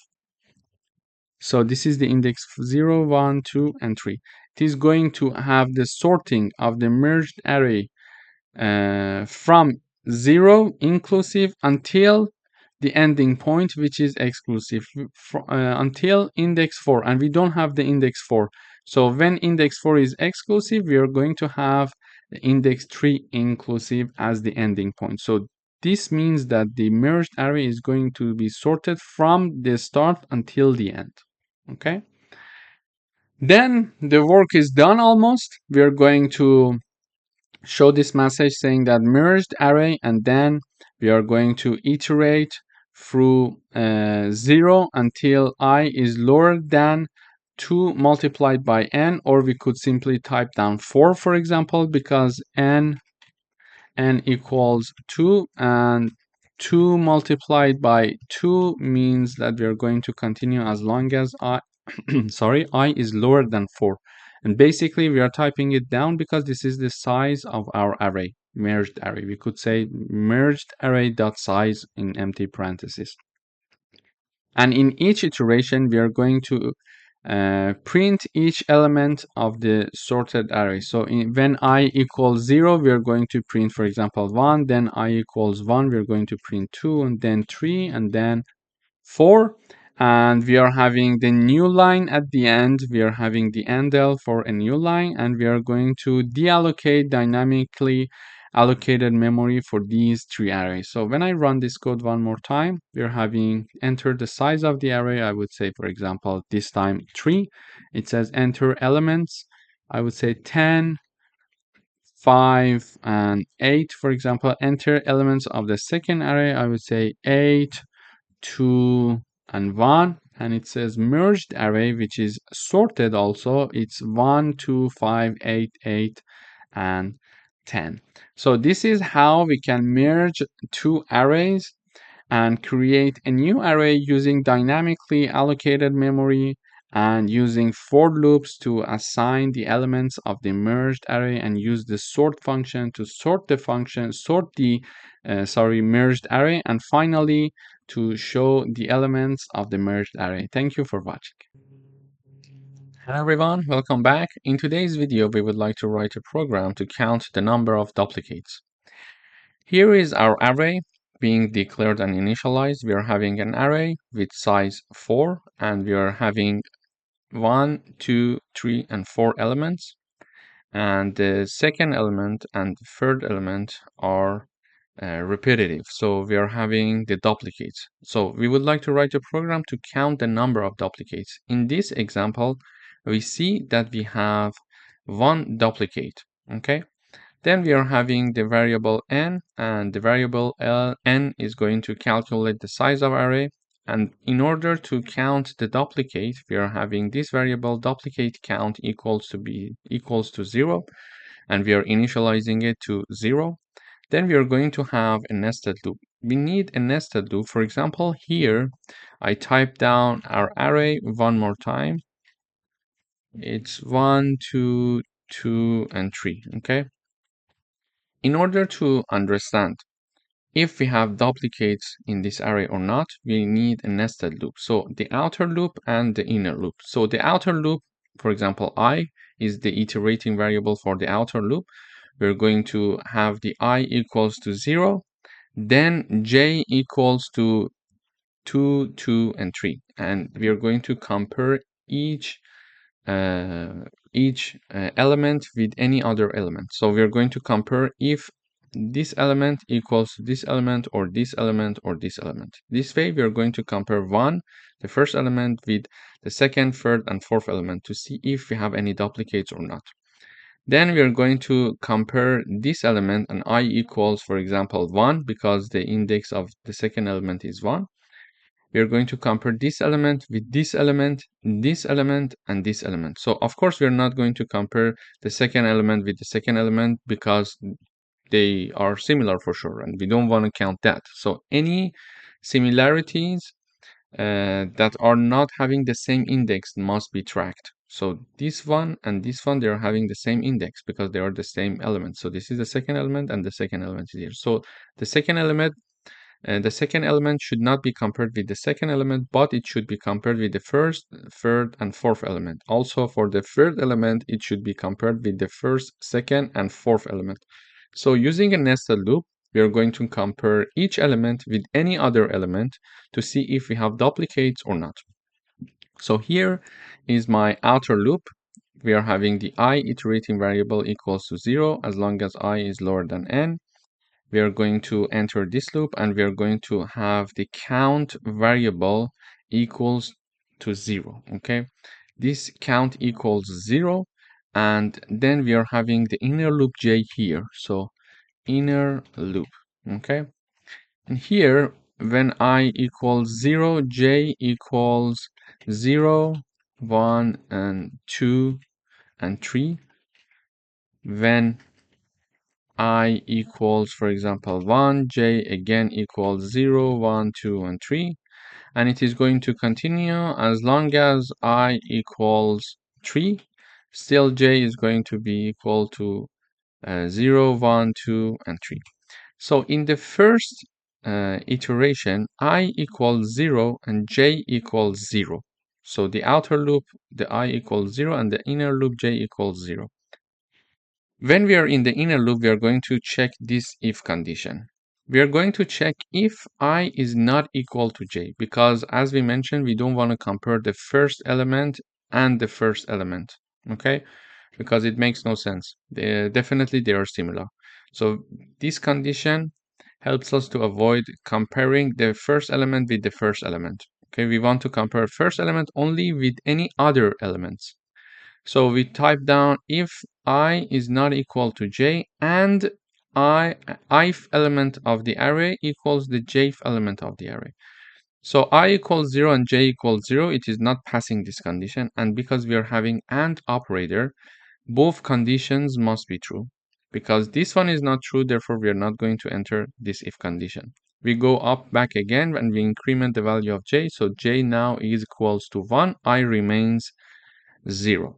so this is the index 0, 1, 2, and 3. It is going to have the sorting of the merged array from 0 inclusive until the ending point, which is exclusive, until index 4, and we don't have the index 4. So when index 4 is exclusive, we are going to have the index 3 inclusive as the ending point. So this means that the merged array is going to be sorted from the start until the end. Okay, then the work is done almost. We are going to show this message saying that merged array, and then we are going to iterate through 0 until I is lower than 2 multiplied by n, or we could simply type down 4, for example, because n equals 2, and 2 multiplied by 2 means that we are going to continue as long as I I is lower than 4. And basically we are typing it down because this is the size of our array, merged array. We could say merged array dot size in empty parentheses. And in each iteration we are going to print each element of the sorted array. So when I equals 0, we are going to print, for example, 1. Then I equals 1, we are going to print 2, and then 3, and then 4. And we are having the new line at the end. We are having the endl for a new line, and we are going to deallocate dynamically allocated memory for these 3 arrays. So when I run this code one more time, we're having enter the size of the array. I would say, for example, this time 3. It says enter elements. I would say 10, 5, and 8, for example. Enter elements of the second array. I would say 8, 2, and 1. And it says merged array, which is sorted also. It's 1, 2, 5, 8, 8, and 10. So this is how we can merge 2 arrays and create a new array using dynamically allocated memory and using for loops to assign the elements of the merged array, and use the sort function to sort the merged array, and finally to show the elements of the merged array. Thank you for watching. Hello everyone, welcome back. In today's video, we would like to write a program to count the number of duplicates. Here is our array being declared and initialized. We are having an array with size 4, and we are having 1, 2, 3, and 4 elements. and the second element and the third element are repetitive. So we are having the duplicates. So we would like to write a program to count the number of duplicates. In this example, we see that we have one duplicate. Okay. Then we are having the variable n, and the variable n is going to calculate the size of array. And in order to count the duplicate, we are having this variable duplicate count equals to 0, and we are initializing it to 0. Then we are going to have a nested loop. We need a nested loop. For example, here I type down our array one more time. It's 1, 2, 2, and 3. Okay. In order to understand if we have duplicates in this array or not, we need a nested loop. So the outer loop and the inner loop. So the outer loop, for example, I is the iterating variable for the outer loop. We're going to have the I equals to 0, then j equals to 2, 2, and 3. And we are going to compare each element with any other element. So we are going to compare if this element equals to this element or this element or this element. This way we are going to compare the first element with the second, third, and fourth element to see if we have any duplicates or not. Then we are going to compare this element, and I equals, for example, 1 because the index of the second element is 1. We are going to compare this element with this element, this element, and this element. So of course, we are not going to compare the second element with the second element because they are similar for sure, and we don't want to count that. So any similarities that are not having the same index must be tracked. So this one and this one, they are having the same index because they are the same element. So this is the second element and the second element is here. So the second element should not be compared with the second element, but it should be compared with the first, third, and fourth element. Also, for the third element, it should be compared with the first, second, and fourth element. So using a nested loop, we are going to compare each element with any other element to see if we have duplicates or not. So here is my outer loop. We are having the I iterating variable equals to 0 as long as I is lower than n. We are going to enter this loop, and we are going to have the count variable equals to 0. Okay, this count equals 0, and then we are having the inner loop j here. So inner loop. Okay, and here when I equals 0, j equals 0, 1, and 2, and 3. When I equals, for example, 1, j again equals 0, 1, 2, and 3. And it is going to continue as long as I equals 3. Still, j is going to be equal to 0, 1, 2, and 3. So in the first iteration, I equals 0 and j equals 0. So the outer loop, the I equals 0, and the inner loop, j equals 0. When we are in the inner loop, we are going to check this if condition. We are going to check if I is not equal to j, because as we mentioned, we don't want to compare the first element and the first element, okay? Because it makes no sense. Definitely they are similar. So this condition helps us to avoid comparing the first element with the first element. Okay, we want to compare first element only with any other elements. So we type down if I is not equal to j and ith element of the array equals the jth element of the array. So I equals 0 and j equals 0, it is not passing this condition. And because we are having AND operator, both conditions must be true. Because this one is not true, therefore we are not going to enter this if condition. We go up back again and we increment the value of j. So j now is equals to 1, I remains 0.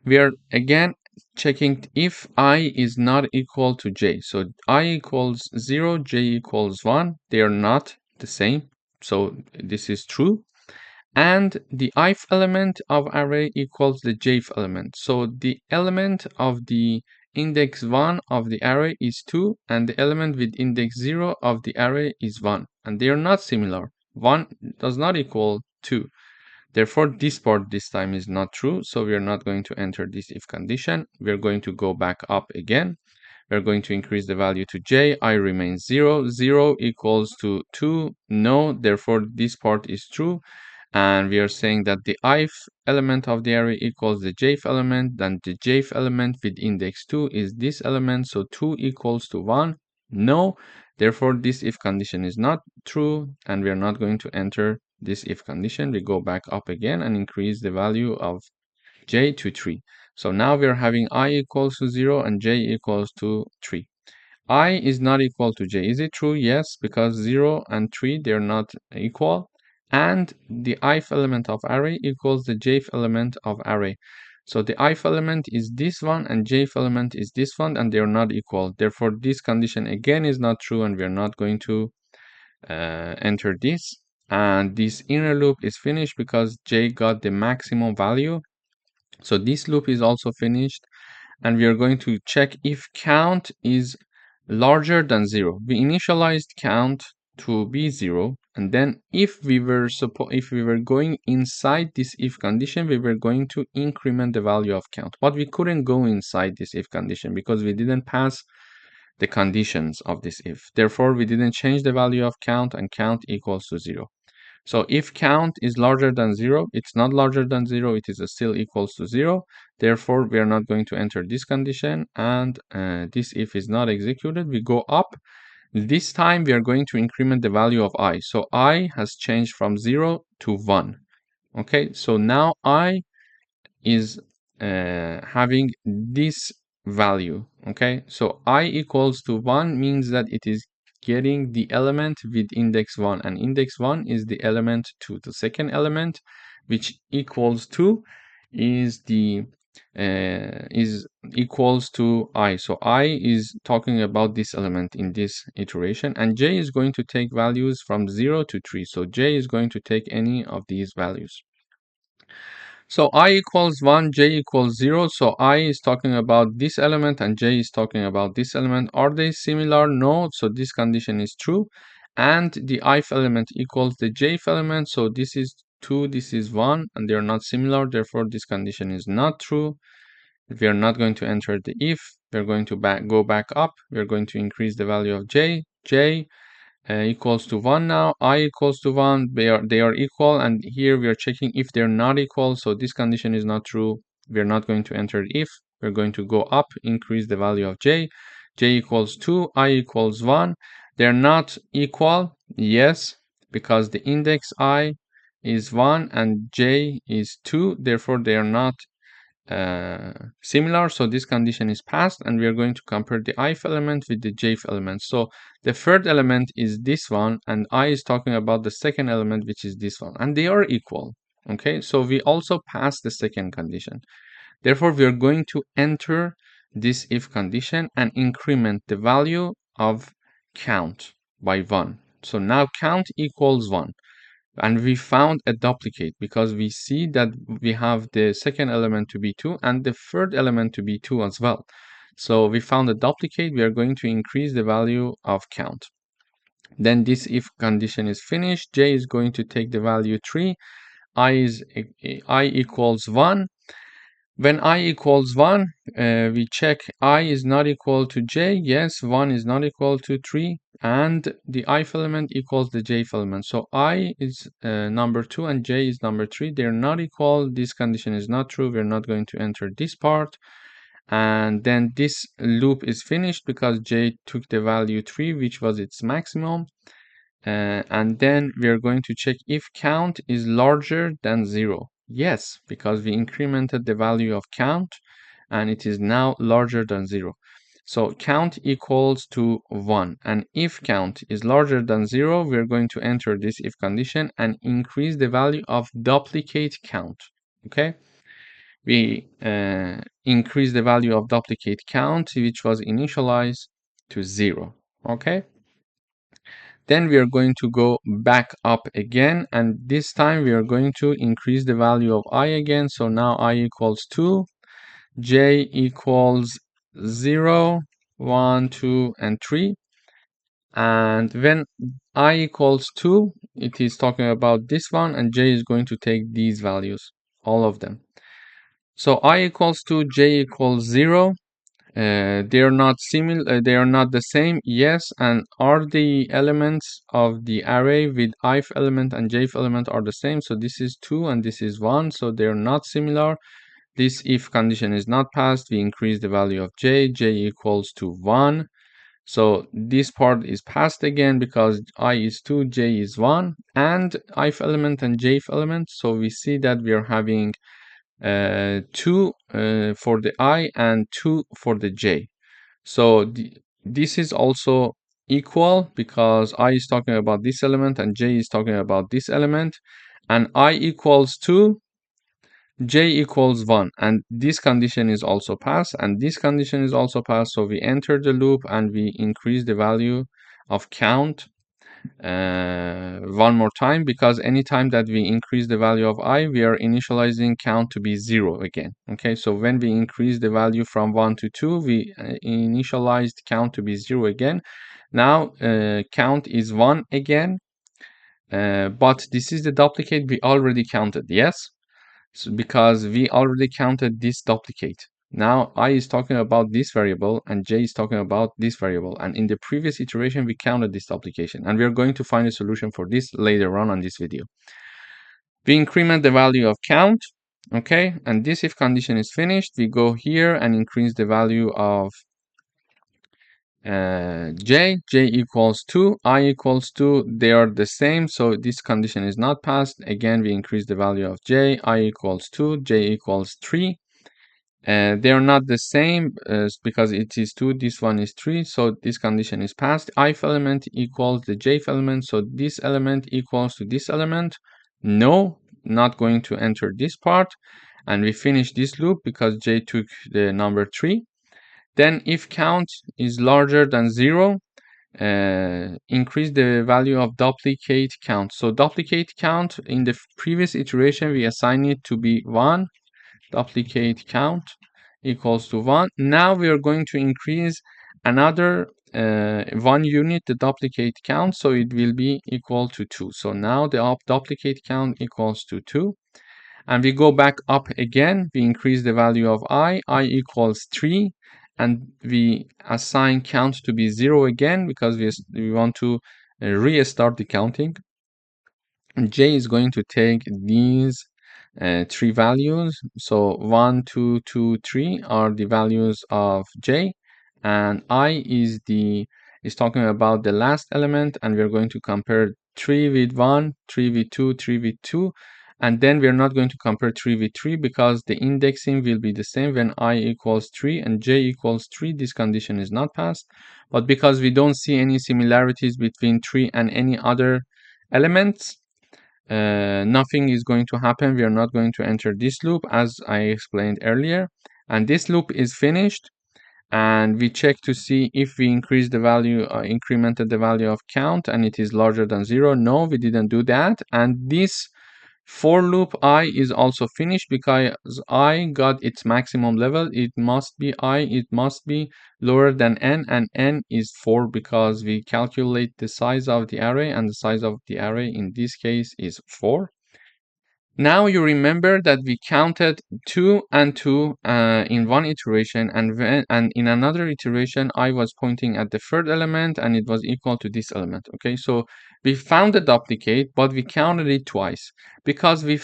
We are again checking if I is not equal to j. So I equals 0, j equals 1. They are not the same. So this is true. And the ith element of array equals the jth element. So the element of the index 1 of the array is 2, and the element with index 0 of the array is 1. And they are not similar. 1 does not equal 2. Therefore, this part this time is not true, so we are not going to enter this if condition. We are going to go back up again. We're going to increase the value to j. I remains 0. 0 equals to 2. No, therefore this part is true. And we are saying that the ith element of the array equals the jth element. Then the jth element with index 2 is this element. So 2 equals to 1. No, therefore this if condition is not true. And we are not going to enter this if condition. We go back up again and increase the value of j to 3. So now we are having I equals to 0 and j equals to 3. I is not equal to j. Is it true? Yes, because 0 and 3, they're not equal. And the ith element of array equals the jth element of array. So the ith element is this one and jth element is this one, and they're not equal. Therefore, this condition again is not true, and we're not going to enter this. And this inner loop is finished because j got the maximum value. So this loop is also finished, and we are going to check if count is larger than 0. We initialized count to be 0, and then if we were going inside this if condition, we were going to increment the value of count. But we couldn't go inside this if condition because we didn't pass the conditions of this if. Therefore, we didn't change the value of count, and count equals to 0. So if count is larger than 0, it's not larger than 0, it is still equals to 0. Therefore, we are not going to enter this condition, and this if is not executed. We go up. This time, we are going to increment the value of I. So I has changed from 0 to 1. Okay, so now I is having this value. Okay, so I equals to 1 means that it is getting the element with index 1, and index 1 is the element 2. The second element, which equals 2, is the is equals to I. So I is talking about this element in this iteration, and j is going to take values from 0 to 3. So j is going to take any of these values. So I equals 1, j equals 0. So I is talking about this element and j is talking about this element. Are they similar? No. So this condition is true. And the ith element equals the jth element. So this is 2, this is 1, and they are not similar. Therefore, this condition is not true. We are not going to enter the if. We're going to go back up. We're going to increase the value of j. J equals to 1 now. I equals to 1. They are equal, and here we are checking if they're not equal. So this condition is not true. We're not going to enter if. We're going to go up, increase the value of j. J equals 2. I equals 1. They're not equal. Yes, because the index I is 1 and j is 2. Therefore, they are not similar. So this condition is passed, and we are going to compare the ith element with the jth element. So the third element is this one, and I is talking about the second element, which is this one, and they are equal. Okay, so we also pass the second condition. Therefore, we are going to enter this if condition and increment the value of count by 1. So now count equals 1. And we found a duplicate because we see that we have the second element to be 2 and the third element to be 2 as well. So we found a duplicate. We are going to increase the value of count. Then this if condition is finished. J is going to take the value 3. I equals 1. When I equals 1, we check I is not equal to j. Yes, 1 is not equal to 3. And the ith element equals the jth element. So I is number 2 and j is number 3. They're not equal. This condition is not true. We're not going to enter this part. And then this loop is finished because j took the value 3, which was its maximum. And then we are going to check if count is larger than 0. Yes, because we incremented the value of count and it is now larger than 0. So count equals to 1. And if count is larger than 0, we are going to enter this if condition and increase the value of duplicate count. Okay? We increase the value of duplicate count, which was initialized to 0. Okay? Then we are going to go back up again, and this time we are going to increase the value of I again. So now I equals 2, j equals 0, 1, 2, and 3. And when I equals 2, it is talking about this one, and j is going to take these values, all of them. So I equals 2, j equals 0. They are not similar. They are not the same. Yes, and are the elements of the array with ith element and jth element are the same? So this is 2 and this is 1. So they are not similar. This if condition is not passed. We increase the value of j. J equals to 1. So this part is passed again because I is 2, j is 1, and ith element and jth element. So we see that we are having 2 for the I and 2 for the j. So this is also equal because I is talking about this element and j is talking about this element, and I equals 2, j equals 1, and this condition is also passed, and this condition is also passed. So we enter the loop and we increase the value of count one more time, because anytime that we increase the value of I, we are initializing count to be 0 again. Okay, so when we increase the value from 1 to 2, we initialized count to be 0 again. Now count is 1 again, but this is the duplicate we already counted, yes? So because we already counted this duplicate. Now I is talking about this variable and j is talking about this variable, and in the previous iteration we counted this duplication, and we are going to find a solution for this later on this video. We increment the value of count, okay, and this if condition is finished, we go here and increase the value of j equals 2, I equals 2, they are the same, so this condition is not passed. Again, we increase the value of j, I equals 2, j equals 3. They are not the same because it is 2, this one is 3, so this condition is passed. Ith element equals the jth element, so this element equals to this element. No, not going to enter this part, and we finish this loop because j took the number 3. Then if count is larger than 0, increase the value of duplicate count. So duplicate count, in the previous iteration we assign it to be 1, duplicate count equals to 1. Now we are going to increase another 1 unit, the duplicate count, so it will be equal to 2. So now the duplicate count equals to 2. And we go back up again, we increase the value of I equals 3, and we assign count to be 0 again because we want to restart the counting. And j is going to take these 3 values. So 1, 2, 2, 3 are the values of j, and I is talking about the last element, and we're going to compare 3 with 1, 3 with 2, 3 with 2, and then we're not going to compare 3 with 3 because the indexing will be the same. When I equals 3 and j equals 3, this condition is not passed. But because we don't see any similarities between 3 and any other elements, nothing is going to happen. We are not going to enter this loop as I explained earlier, and this loop is finished, and we check to see if we increase the value, incremented the value of count, and it is larger than 0. No, we didn't do that. And this for loop I is also finished because I got its maximum level. It must be lower than n, and n is 4 because we calculate the size of the array, and the size of the array in this case is 4. Now you remember that we counted 2 and 2 in one iteration, and in another iteration I was pointing at the third element and it was equal to this element. Okay, so we found the duplicate, but we counted it twice. Because we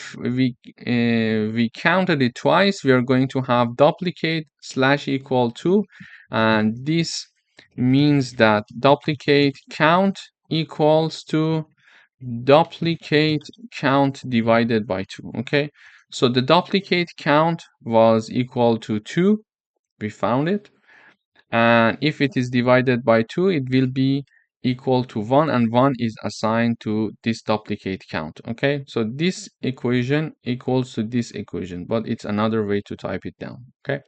counted it twice, we are going to have duplicate slash equal to, and this means that duplicate count equals to duplicate count divided by 2. Okay, so the duplicate count was equal to 2. We found it, and if it is divided by 2, it will be equal to 1, and 1 is assigned to this duplicate count. Okay, so this equation equals to this equation, but it's another way to type it down. Okay,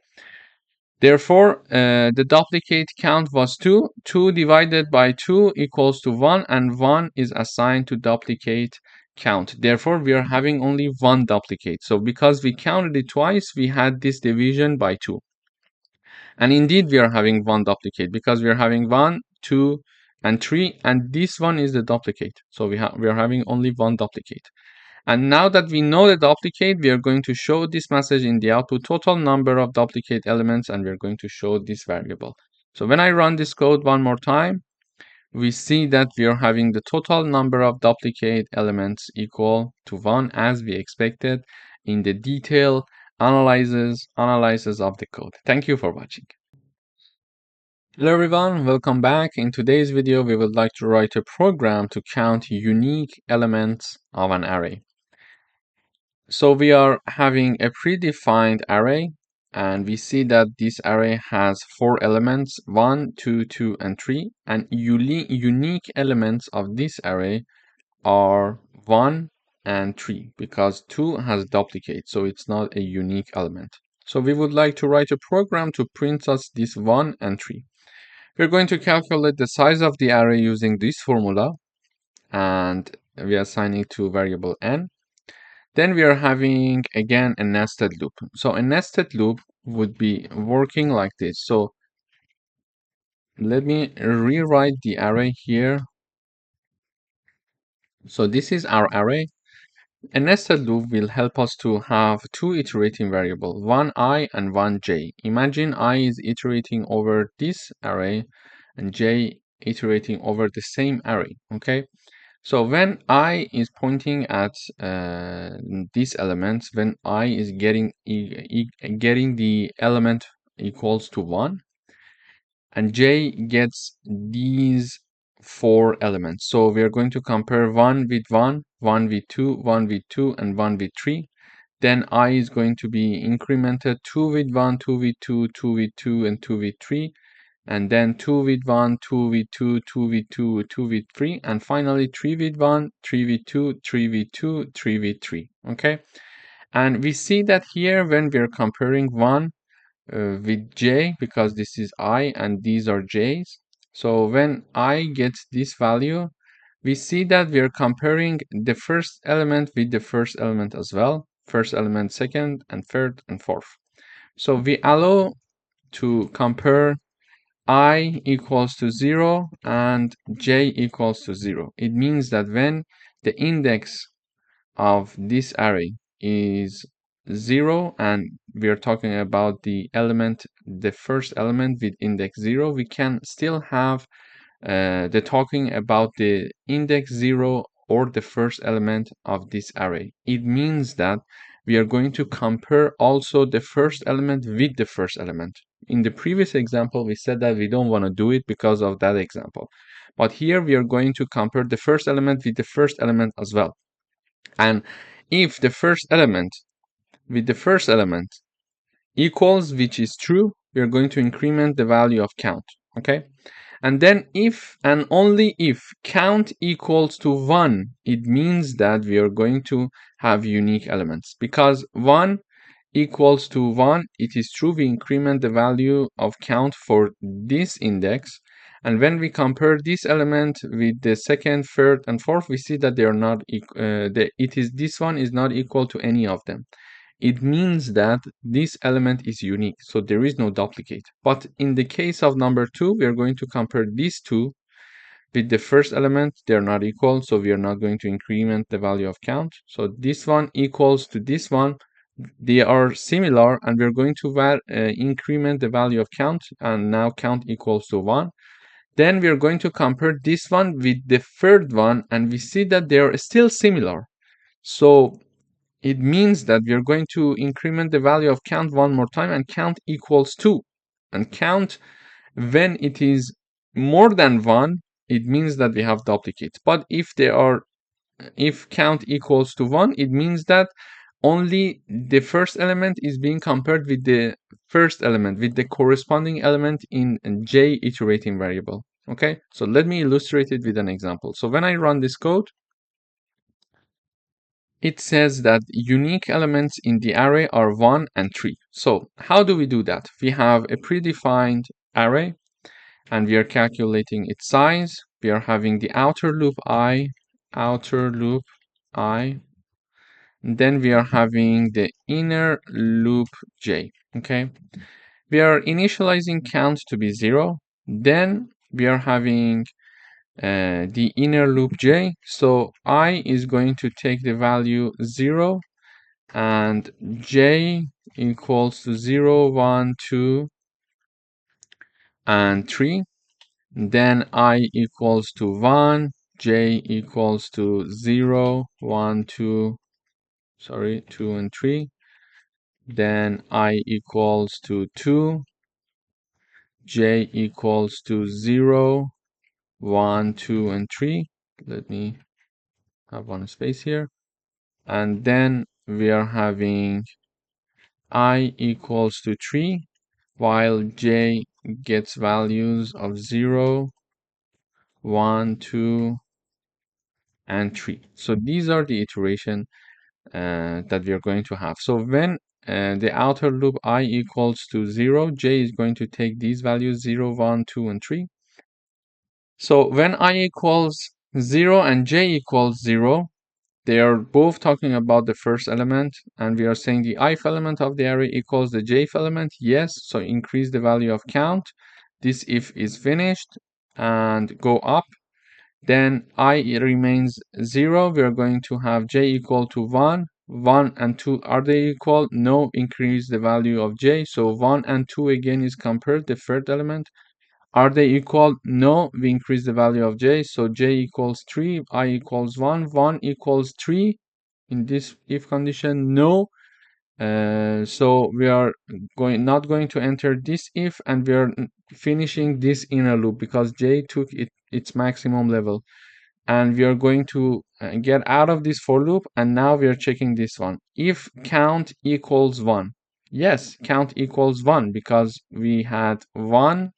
therefore, the duplicate count was 2. 2 divided by 2 equals to 1, and 1 is assigned to duplicate count. Therefore, we are having only one duplicate. So because we counted it twice, we had this division by 2. And indeed, we are having one duplicate because we are having 1, 2, and 3, and this one is the duplicate. So we are having only one duplicate. And now that we know the duplicate, we are going to show this message in the output, total number of duplicate elements, and we are going to show this variable. So when I run this code one more time, we see that we are having the total number of duplicate elements equal to 1 as we expected in the detailed analysis of the code. Thank you for watching. Hello everyone, welcome back. In today's video, we would like to write a program to count unique elements of an array. So we are having a predefined array, and we see that this array has 4 elements, 1, 2, 2, and 3, and unique elements of this array are 1 and 3, because 2 has duplicate, so it's not a unique element. So we would like to write a program to print us this 1 and 3. We're going to calculate the size of the array using this formula, and we are assigning to variable n. Then we are having again a nested loop. So a nested loop would be working like this. So let me rewrite the array here. So this is our array. A nested loop will help us to have 2 iterating variables, one I and one j. Imagine I is iterating over this array and j iterating over the same array, okay? So when I is pointing at these elements, when I is getting the element equals to 1, and j gets these 4 elements. So we are going to compare 1 with 1, 1 with 2, 1 with 2, and 1 with 3. Then I is going to be incremented 2 with 1, 2 with 2, 2 with 2, and 2 with 3. And then 2 with 1, 2 with 2, 2 with 2, 2 with 3, and finally 3 with 1, 3 with 2, 3 with 2, 3 with 3, okay? And we see that here when we're comparing 1 with j, because this is I and these are j's. So when I gets this value, we see that we are comparing the first element with the first element as well. First element, second, and third, and fourth. So we allow to compare I equals to 0 and j equals to 0. It means that when the index of this array is 0 and we are talking about the first element with index 0, we can still have the talking about the index 0 or the first element of this array. It means that we are going to compare also the first element with the first element. In the previous example, we said that we don't want to do it because of that example. But here we are going to compare the first element with the first element as well. And if the first element with the first element equals, which is true, we are going to increment the value of count, okay? And then if and only if count equals to 1, it means that we are going to have unique elements. Because 1 equals to 1, it is true, we increment the value of count for this index. And when we compare this element with the second, third, and fourth, we see that they are not this one is not equal to any of them. It means that this element is unique, so there is no duplicate. But in the case of number 2, we are going to compare these two with the first element. They're not equal, so we are not going to increment the value of count. So this one equals to this one. They are similar, and we're going to increment the value of count, and now count equals to 1. Then we are going to compare this one with the third one, and we see that they are still similar. So it means that we are going to increment the value of count one more time, and count equals 2. And count, when it is more than 1, it means that we have duplicates. But if count equals to 1, it means that only the first element is being compared with the first element, with the corresponding element in j iterating variable. Okay, so let me illustrate it with an example. So when I run this code, it says that unique elements in the array are 1 and 3. So how do we do that? We have a predefined array, and we are calculating its size. We are having the outer loop I, then we are having the inner loop j, okay? We are initializing count to be 0. Then we are having the inner loop j. So I is going to take the value 0 and j equals to 0, 1, 2, and 3. Then I equals to 1, j equals to 0, 1, 2, 2 and 3. Then I equals to 2, j equals to 0, 1, 2, and 3. Let me have one space here. And then we are having I equals to 3, while j gets values of 0, 1, 2, and 3. So these are the iteration that we are going to have. So when the outer loop I equals to 0, j is going to take these values 0, 1, 2, and 3. So when I equals 0 and j equals 0, they are both talking about the first element, and we are saying the ith element of the array equals the jth element. Yes, so increase the value of count. This if is finished, and go up. Then I remains 0. We are going to have j equal to 1. 1 and 2, are they equal? No, increase the value of j. So 1 and 2 again is compared, the third element. Are they equal? No, we increase the value of j. So j equals 3, I equals 1, 1 equals 3 in this if condition. No. So we are not going to enter this if, and we are finishing this inner loop because j took its maximum level. And we are going to get out of this for loop, and now we are checking this one. If count equals 1. Yes, count equals 1 because we had 1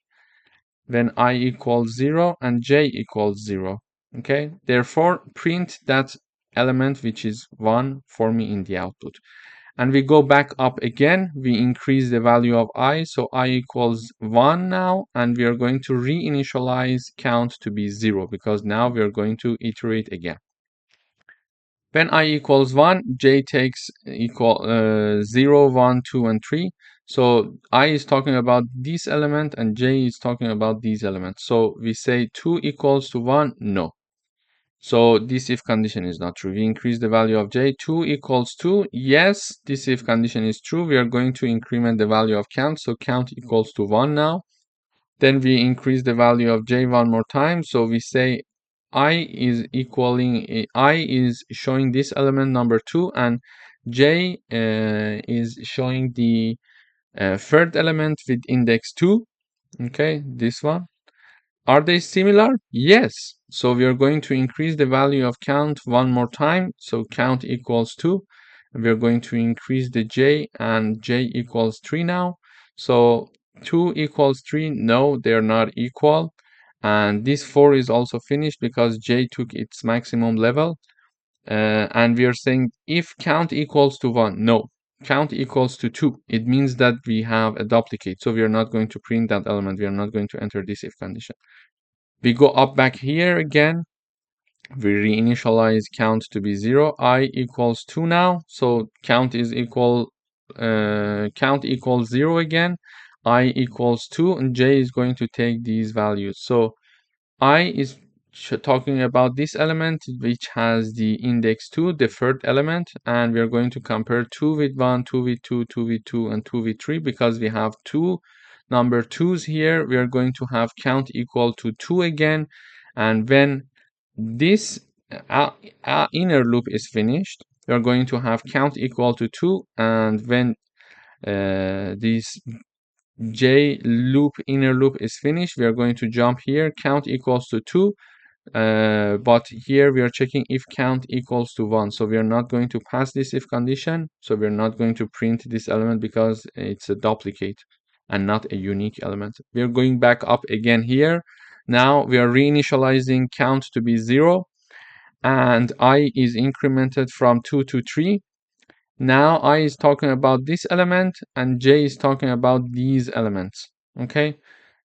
when I equals 0 and j equals 0. Okay, therefore print that element which is 1 for me in the output. And we go back up again, we increase the value of I, so I equals 1 now, and we are going to reinitialize count to be 0 because now we are going to iterate again. When I equals 1, j takes equal 0, 1, 2, and 3. So I is talking about this element and j is talking about these elements. So we say 2 equals to 1, no. So this if condition is not true. We increase the value of j. 2 equals 2, yes, this if condition is true. We are going to increment the value of count. So count equals to 1 now. Then we increase the value of j one more time. So we say I is showing this element number 2, and j is showing the third element with index 2. Okay, this one. Are they similar? Yes. So we are going to increase the value of count one more time. So count equals 2. We are going to increase the j, and j equals 3 now. So 2 equals 3. No, they're not equal. And this 4 is also finished because j took its maximum level. And we are saying if count equals to 1. No, count equals to 2. It means that we have a duplicate. So we are not going to print that element. We are not going to enter this if condition. We go up back here again. We reinitialize count to be 0. I equals 2 now. So count is equal, count equals 0 again. I equals 2, and j is going to take these values. So I is talking about this element which has the index 2, the third element, and we are going to compare 2 with 1, 2 with 2, 2 with 2, and 2 with 3 because we have two number 2's here. We are going to have count equal to 2 again, and when this inner loop is finished, we are going to have count equal to 2, and when this j loop inner loop is finished, we are going to jump here, count equals to 2, but here we are checking if count equals to 1. So we are not going to pass this if condition, so we're not going to print this element because it's a duplicate and not a unique element. We are going back up again here. Now we are reinitializing count to be 0, and I is incremented from 2 to 3. Now I is talking about this element, and j is talking about these elements. Okay,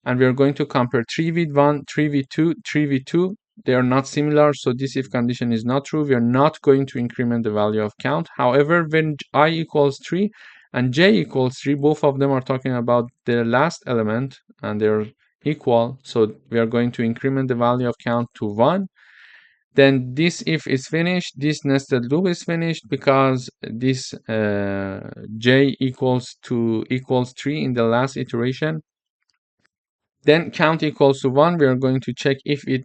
and we are going to compare 3 with 1, 3 with 2, 3 with 2. They are not similar, so this if condition is not true. We are not going to increment the value of count. However, when I equals 3 and j equals 3, both of them are talking about the last element, and they're equal, so we are going to increment the value of count to 1. Then this if is finished, this nested loop is finished because this j equals 3 in the last iteration. Then count equals to 1. We are going to check if it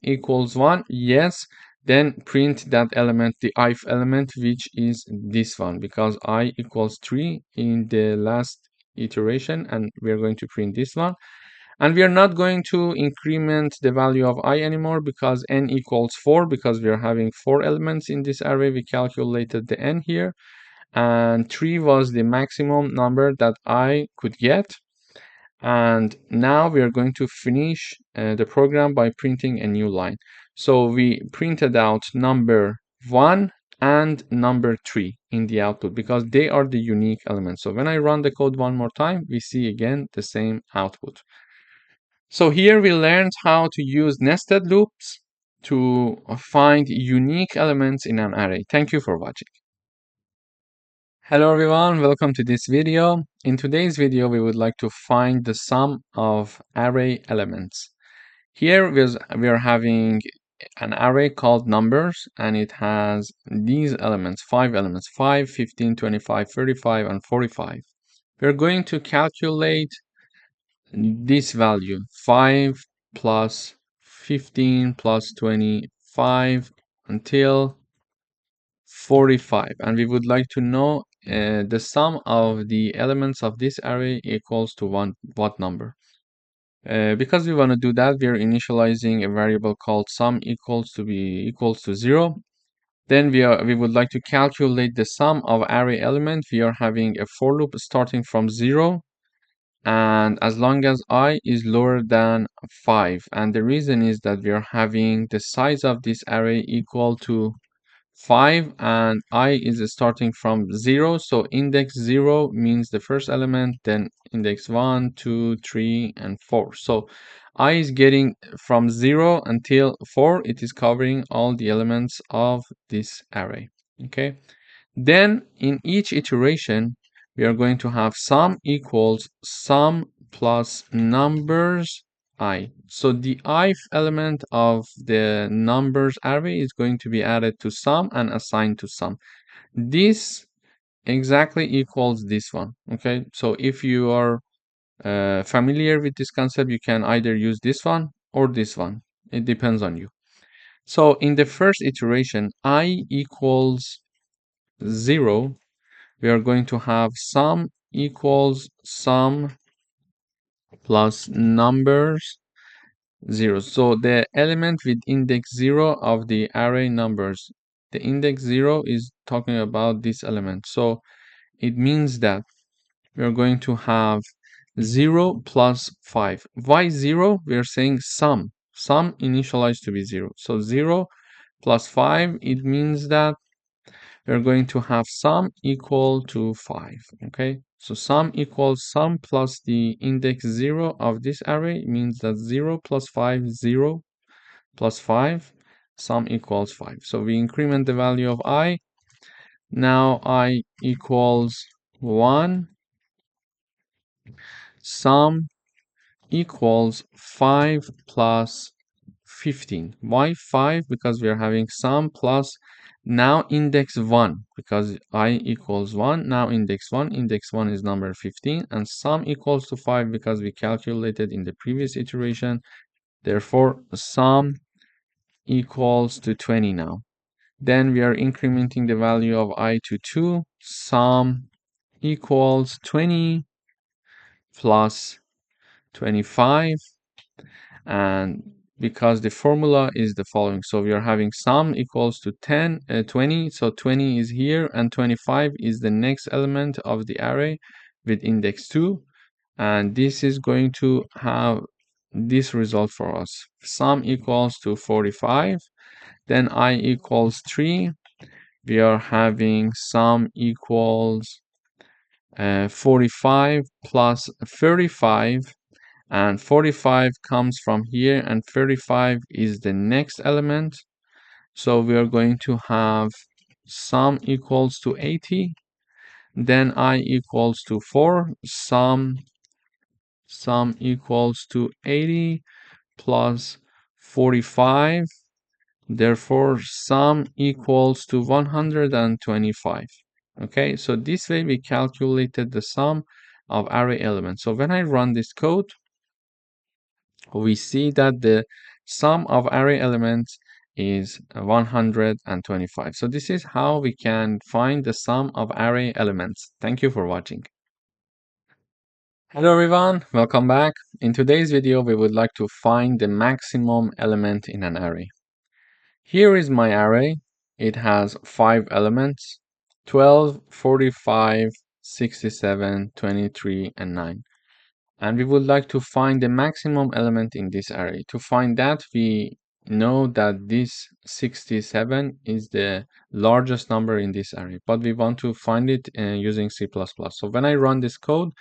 equals 1. Yes. Then print that element, the ith element, which is this one, because I equals 3 in the last iteration, and we are going to print this one. And we are not going to increment the value of I anymore because n equals 4, because we are having 4 elements in this array. We calculated the n here, and 3 was the maximum number that I could get. And now we are going to finish the program by printing a new line. So we printed out number 1 and number 3 in the output because they are the unique elements. So when I run the code one more time, we see again the same output. So here we learned how to use nested loops to find unique elements in an array. Thank you for watching. Hello everyone, welcome to this video. In today's video, we would like to find the sum of array elements. Here we are having an array called numbers, and it has these elements, 5 elements, 5, 15, 25, 35, and 45. We're going to calculate this value, 5 plus 15 plus 25 until 45, and we would like to know the sum of the elements of this array equals to what number. Because we want to do that, we are initializing a variable called sum equals to 0. Then we would like to calculate the sum of array element. We are having a for loop starting from 0, and as long as I is lower than 5. And the reason is that we are having the size of this array equal to 5, and I is starting from 0. So index 0 means the first element, then index 1, 2, 3, and 4. So I is getting from 0 until 4. It is covering all the elements of this array. Okay. Then in each iteration, we are going to have sum equals sum plus numbers I. So the ith element of the numbers array is going to be added to sum and assigned to sum. This exactly equals this one. Okay, so if you are familiar with this concept, you can either use this one or this one. It depends on you. So in the first iteration, I equals 0, we are going to have sum equals sum plus numbers 0. So the element with index 0 of the array numbers, the index 0 is talking about this element. So it means that we are going to have 0 plus 5. Why 0? We are saying sum initialized to be 0. So 0 plus 5, it means that we're going to have sum equal to 5. Okay, so sum equals sum plus the index 0 of this array means that 0 plus 5, 0 plus 5, sum equals 5. So we increment the value of I. Now I equals 1, sum equals 5 plus 15. Why 5? Because we are having sum plus now index 1, because I equals 1. Now index 1 is number 15, and sum equals to 5 because we calculated in the previous iteration. Therefore sum equals to 20 now. Then we are incrementing the value of I to 2. Sum equals 20 plus 25, and because the formula is the following, so we are having sum equals to 20, so 20 is here and 25 is the next element of the array with index 2, and this is going to have this result for us. Sum equals to 45, then I equals 3, we are having sum equals 45 plus 35, and 45 comes from here and 35 is the next element, so we are going to have sum equals to 80, then I equals to 4, sum sum equals to 80 plus 45. Therefore, sum equals to 125. Okay, so this way we calculated the sum of array elements. So when I run this code, we see that the sum of array elements is 125. So this is how we can find the sum of array elements. Thank you for watching. Hello everyone, welcome back. In today's video, we would like to find the maximum element in an array. Here is my array. It has 5 elements, 12, 45, 67, 23, and 9. And we would like to find the maximum element in this array. To find that, we know that this 67 is the largest number in this array, but we want to find it using C++. So when I run this code,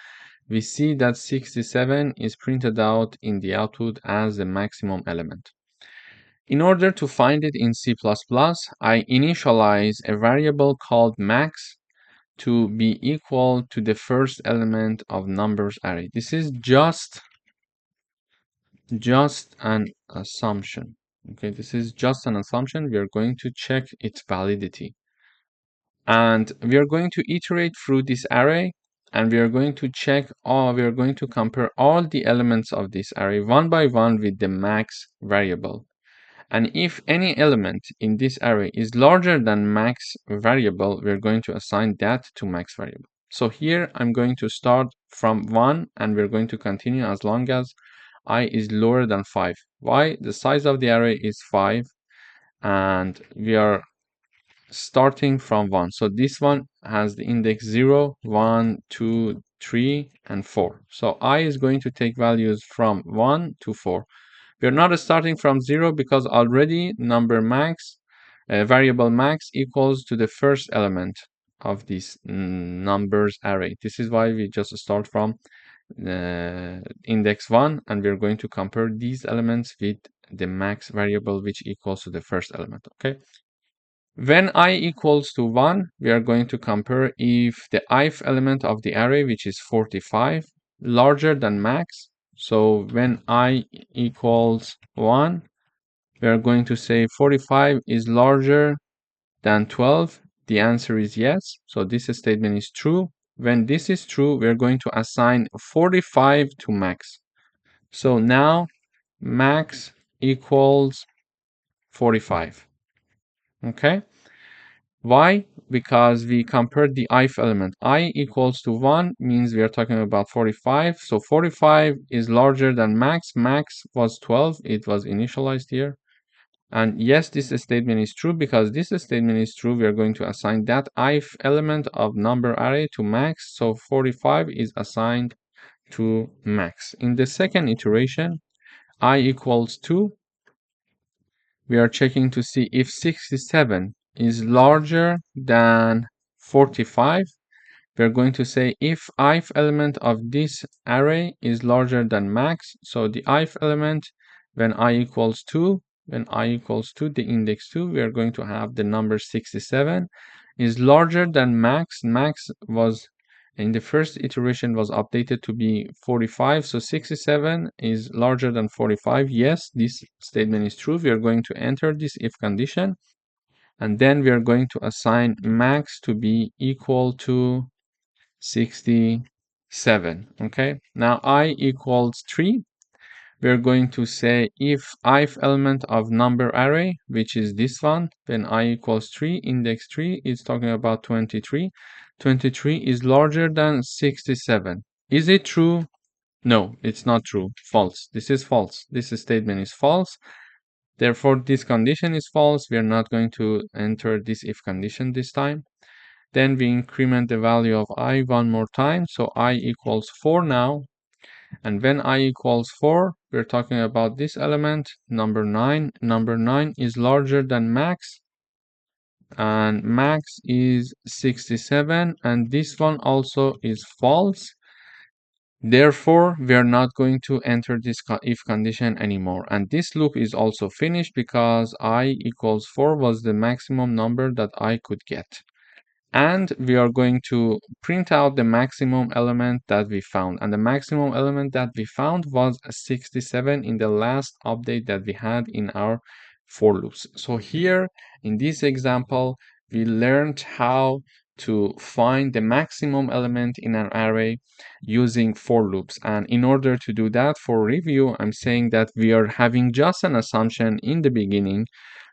we see that 67 is printed out in the output as the maximum element. In order to find it in C++, I initialize a variable called max to be equal to the first element of numbers array. This is just an assumption. Okay, this is just an assumption. We are going to check its validity. And we are going to iterate through this array, and we are going to we are going to compare all the elements of this array one by one with the max variable. And if any element in this array is larger than max variable, we're going to assign that to max variable. So here I'm going to start from 1 and we're going to continue as long as I is lower than 5. Why? The size of the array is 5 and we are starting from 1. So this one has the index 0, 1, 2, 3, and 4. So I is going to take values from 1 to 4. We're not starting from 0 because already number max, variable max equals to the first element of this numbers array. This is why we just start from index 1 and we're going to compare these elements with the max variable which equals to the first element. Okay. When I equals to 1, we are going to compare if the ith element of the array, which is 45, larger than max. So when I equals 1, we are going to say 45 is larger than 12. The answer is yes. So this statement is true. When this is true, we are going to assign 45 to max. So now max equals 45. Okay. Why? Because we compared the ith element. I equals to 1 means we are talking about 45. So 45 is larger than max. Max was 12. It was initialized here. And yes, this statement is true. Because this statement is true, we are going to assign that ith element of number array to max. So 45 is assigned to max. In the second iteration, I equals 2. We are checking to see if 67 is larger than 45. We're going to say if ith element of this array is larger than max. So the ith element when I equals 2, the index 2, we are going to have the number 67 is larger than max. Max was in the first iteration was updated to be 45. So 67 is larger than 45. Yes, this statement is true. We are going to enter this if condition. And then we are going to assign max to be equal to 67. Okay. Now I equals 3. We're going to say if ith element of number array, which is this one, then I equals 3, index 3 is talking about 23. 23 is larger than 67. Is it true? No, it's not true. False. This is false. This statement is false. Therefore, this condition is false. We are not going to enter this if condition this time. Then we increment the value of I one more time. So I equals 4 now. And when I equals 4, we're talking about this element, number 9. Number 9 is larger than max. And max is 67. And this one also is false. Therefore, we are not going to enter this if condition anymore. And this loop is also finished because I equals 4 was the maximum number that I could get. and we are going to print out the maximum element that we found. And the maximum element that we found was 67 in the last update that we had in our for loops. So here in this example, we learned how to find the maximum element in an array using for loops. And in order to do that, for review, I'm saying that we are having just an assumption in the beginning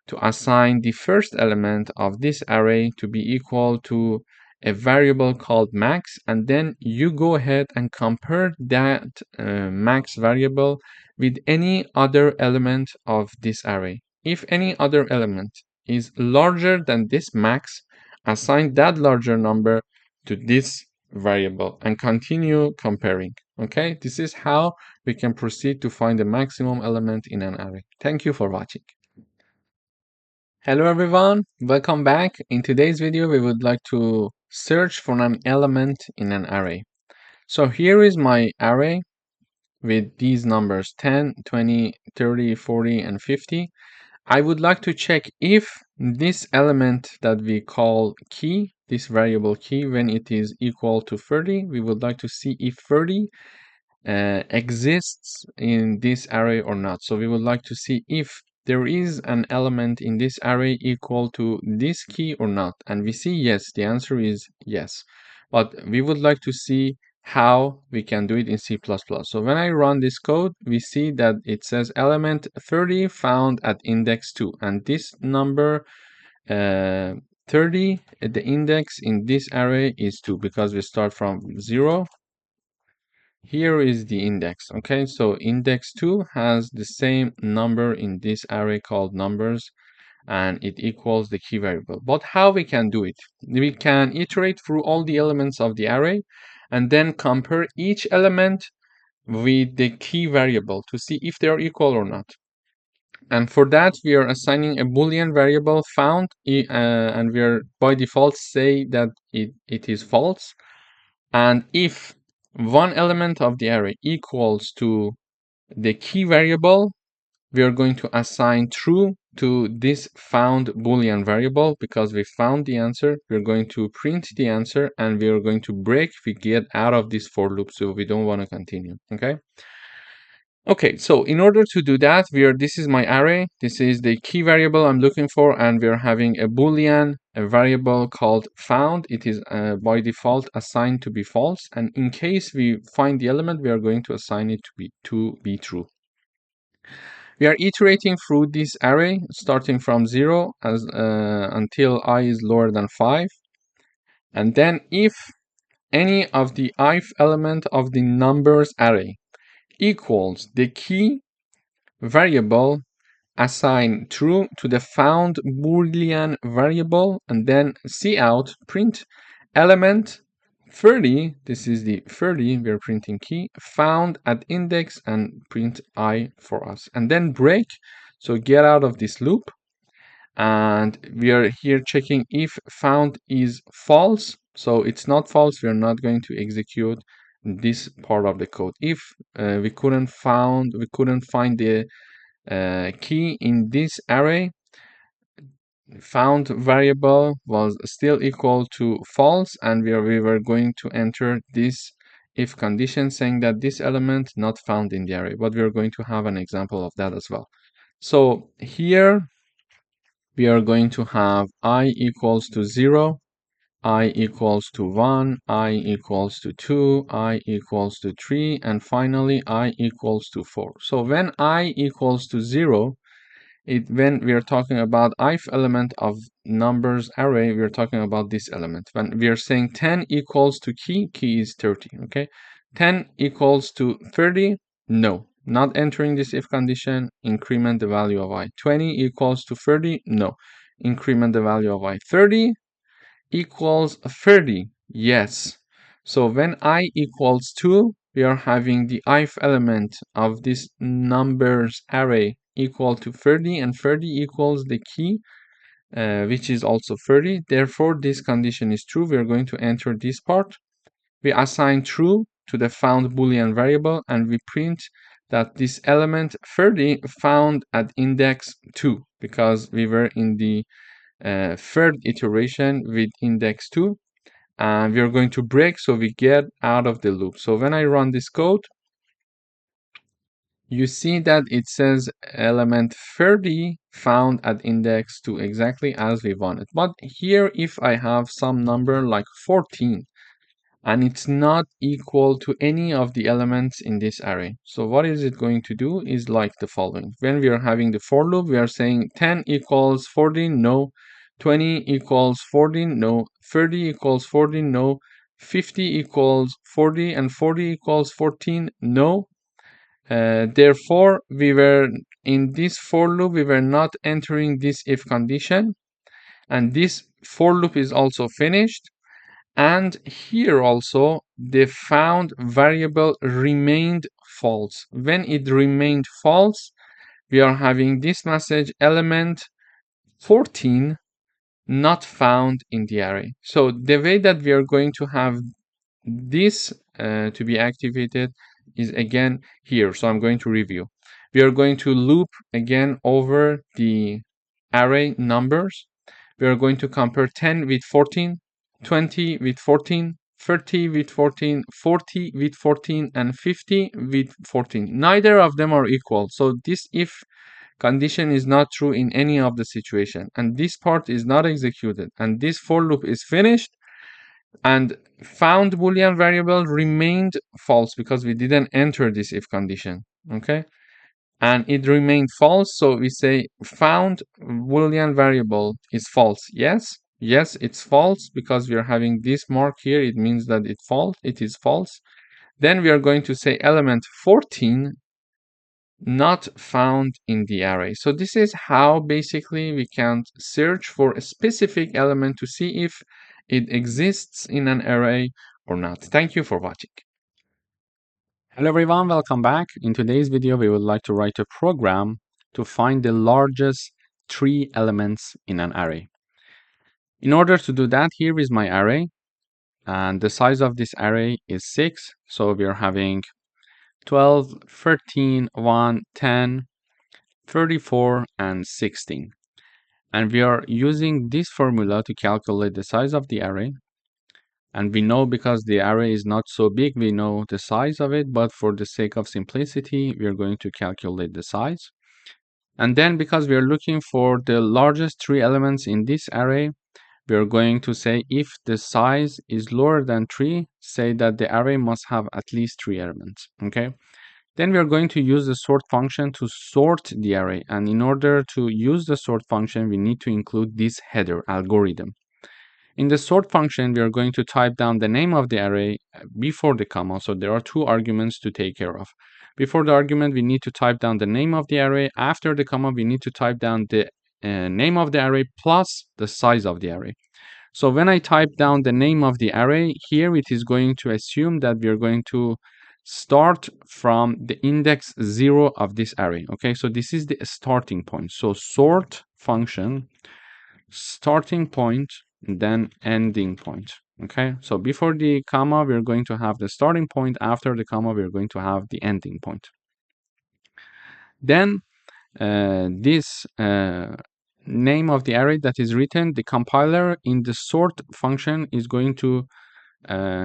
to assign the first element of this array to be equal to a variable called max, and then you go ahead and compare that max variable with any other element of this array. If any other element is larger than this max, assign that larger number to this variable and continue comparing. Okay, this is how we can proceed to find the maximum element in an array. Thank you for watching. Hello everyone, welcome back. In today's video, we would like to search for an element in an array. So here is my array with these numbers 10, 20, 30, 40, and 50. I would like to check if this element that we call key, this variable key, when it is equal to 30, we would like to see if 30 exists in this array or not. So we would like to see if there is an element in this array equal to this key or not. And we see yes, the answer is yes. But we would like to see how we can do it in C++. So when I run this code, we see that it says element 30 found at index 2. And this number 30, the index in this array is 2 because we start from 0. Here is the index. Okay, so index 2 has the same number in this array called numbers, and it equals the key variable. But how we can do it? We can iterate through all the elements of the array and then compare each element with the key variable to see if they are equal or not. And for that, we are assigning a Boolean variable found, and we are by default say that it is false. And if one element of the array equals to the key variable, we are going to assign true to this found Boolean variable because we found the answer. We're going to print the answer and we are going to break. We get out of this for loop, so we don't want to continue. Okay, so in order to do that, this is my array. This is the key variable I'm looking for, and we're having a Boolean, a variable called found. It is by default assigned to be false, and in case we find the element, we are going to assign it to be true. We are iterating through this array, starting from 0 until I is lower than 5, and then if any of the ith element of the numbers array equals the key variable, assign true to the found Boolean variable, and then cout print element 30. This is the 30, we're printing key found at index, and print I for us, and then break. So get out of this loop, and we are here checking if found is false. So it's not false, we are not going to execute this part of the code. If we couldn't find the key in this array, found variable was still equal to false, and we were going to enter this if condition saying that this element not found in the array, but we are going to have an example of that as well. So here we are going to have I equals to 0, I equals to 1, I equals to 2, I equals to 3, and finally I equals to 4. So when I equals to 0, when we are talking about ith element of numbers array, we are talking about this element. When we are saying 10 equals to key is 30. Okay, 10 equals to 30, no, not entering this if condition, increment the value of I. 20 equals to 30, no, increment the value of I. 30 equals 30, yes. So when I equals 2, we are having the ith element of this numbers array equal to 30, and 30 equals the key, which is also 30. Therefore, this condition is true. We are going to enter this part. We assign true to the found Boolean variable, and we print that this element 30 found at index 2 because we were in the third iteration with index 2, and we are going to break so we get out of the loop. So when I run this code, you see that it says element 30 found at index 2, exactly as we wanted. But here, if I have some number like 14 and it's not equal to any of the elements in this array, so what is it going to do is like the following. When we are having the for loop, we are saying 10 equals 14, no. 20 equals 14, no. 30 equals 14, no. 50 equals 40 and 40 equals 14, no. Therefore, we were in this for loop, we were not entering this if condition, and this for loop is also finished. And here also, the found variable remained false. When it remained false, we are having this message element 14 not found in the array. So the way that we are going to have this to be activated is again here. So I'm going to review. We are going to loop again over the array numbers. We are going to compare 10 with 14, 20 with 14, 30 with 14, 40 with 14, and 50 with 14. Neither of them are equal. So this if condition is not true in any of the situation, and this part is not executed, and this for loop is finished, and found Boolean variable remained false because we didn't enter this if condition, okay? And it remained false, so we say found Boolean variable is false. Yes, it's false because we are having this mark here. It means that it is false. Then we are going to say element 14 not found in the array. So this is how basically we can search for a specific element to see if it exists in an array or not. Thank you for watching. Hello everyone, welcome back. In today's video, we would like to write a program to find the largest 3 elements in an array. In order to do that, here is my array, and the size of this array is 6. So we are having 12, 13, 1, 10, 34, and 16. And we are using this formula to calculate the size of the array. And we know because the array is not so big, we know the size of it, but for the sake of simplicity, we are going to calculate the size. And then because we are looking for the largest 3 elements in this array, we are going to say if the size is lower than 3, say that the array must have at least 3 elements, okay? Then we are going to use the sort function to sort the array. And in order to use the sort function, we need to include this header algorithm. In the sort function, we are going to type down the name of the array before the comma. So there are 2 arguments to take care of. Before the argument, we need to type down the name of the array. After the comma, we need to type down the name of the array plus the size of the array. So when I type down the name of the array, here it is going to assume that we are going to start from the index 0 of this array. Okay, so this is the starting point. So sort function, starting point, then ending point. Okay, so before the comma, we're going to have the starting point. After the comma, we're going to have the ending point. Then this name of the array that is written, the compiler in the sort function is going to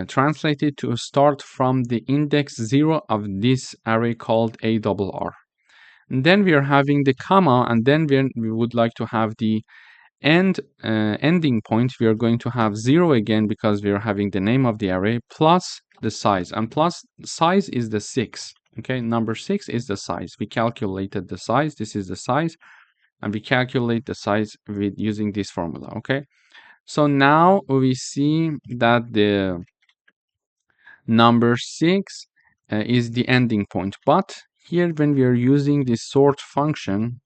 translate it to start from the index 0 of this array called ARR. And then we are having the comma, and then we would like to have the ending point. We are going to have 0 again because we are having the name of the array plus the size, and plus size is the 6. Okay, number 6 is the size. We calculated the size. This is the size, and we calculate the size with using this formula. Okay, so now we see that the number 6 is the ending point. But here, when we are using the sort function,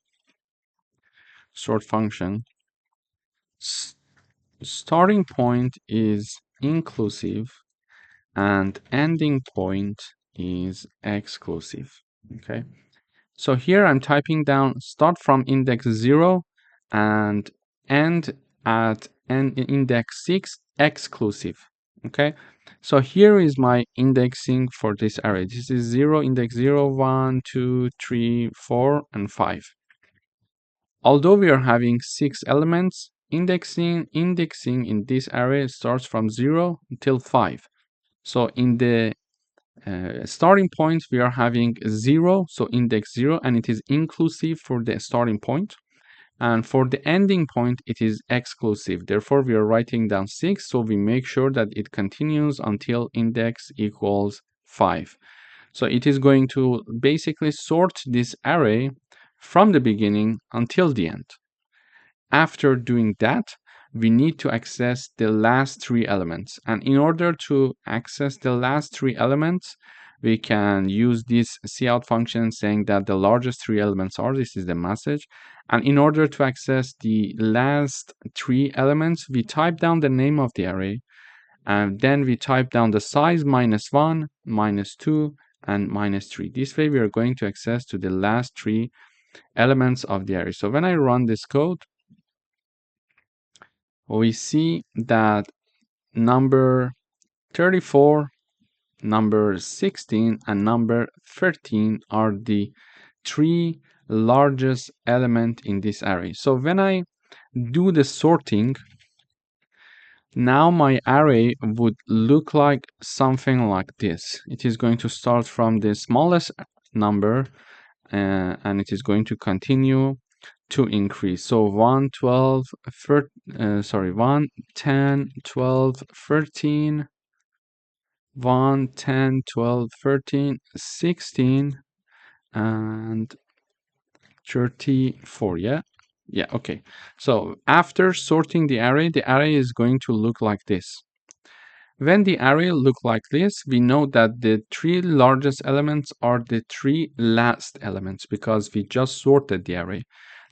starting point is inclusive and ending point is exclusive. Okay, so here I'm typing down start from index 0 and end at index 6 exclusive. Okay, so here is my indexing for this array. This is 0, index 0, 1, 2, 3, 4, and 5. Although we are having 6 elements, indexing in this array starts from 0 until 5. So in the starting point, we are having 0, so index 0, and it is inclusive for the starting point. And for the ending point, it is exclusive. Therefore, we are writing down 6, so we make sure that it continues until index equals 5. So it is going to basically sort this array from the beginning until the end. After doing that, we need to access the last 3 elements. And in order to access the last 3 elements, we can use this cout function saying that the largest 3 elements are, this is the message. And in order to access the last 3 elements, we type down the name of the array, and then we type down the size -1, -2, and -3. This way we are going to access to the last 3 elements of the array. So when I run this code, we see that number 34, number 16, and number 13 are the 3 largest element in this array. So when I do the sorting, now my array would look like something like this. It is going to start from the smallest number and it is going to continue to increase. So 1, 12, 1, 10, 12, 13, 1, 10, 12, 13, 16, and 34. Yeah, okay. So after sorting the array is going to look like this. When the array look like this, we know that the 3 largest elements are the 3 last elements because we just sorted the array.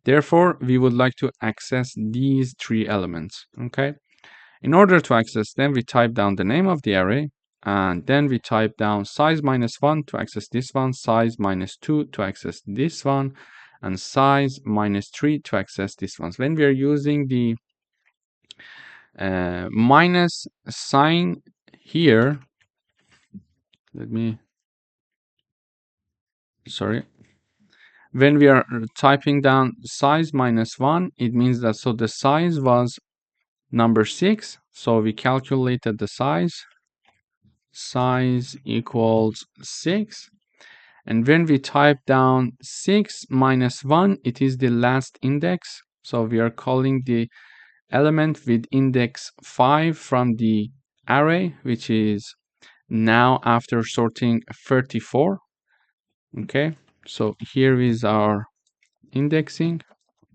Therefore, we would like to access these 3 elements, okay? In order to access them, we type down the name of the array, and then we type down size -1 to access this one, size -2 to access this one, and size -3 to access this one. So when we are using the minus sign here, when we are typing down size -1, it means that so the size was number 6, so we calculated the size equals 6, and when we type down 6 -1, it is the last index, so we are calling the element with index 5 from the array, which is now after sorting 34. Okay, so here is our indexing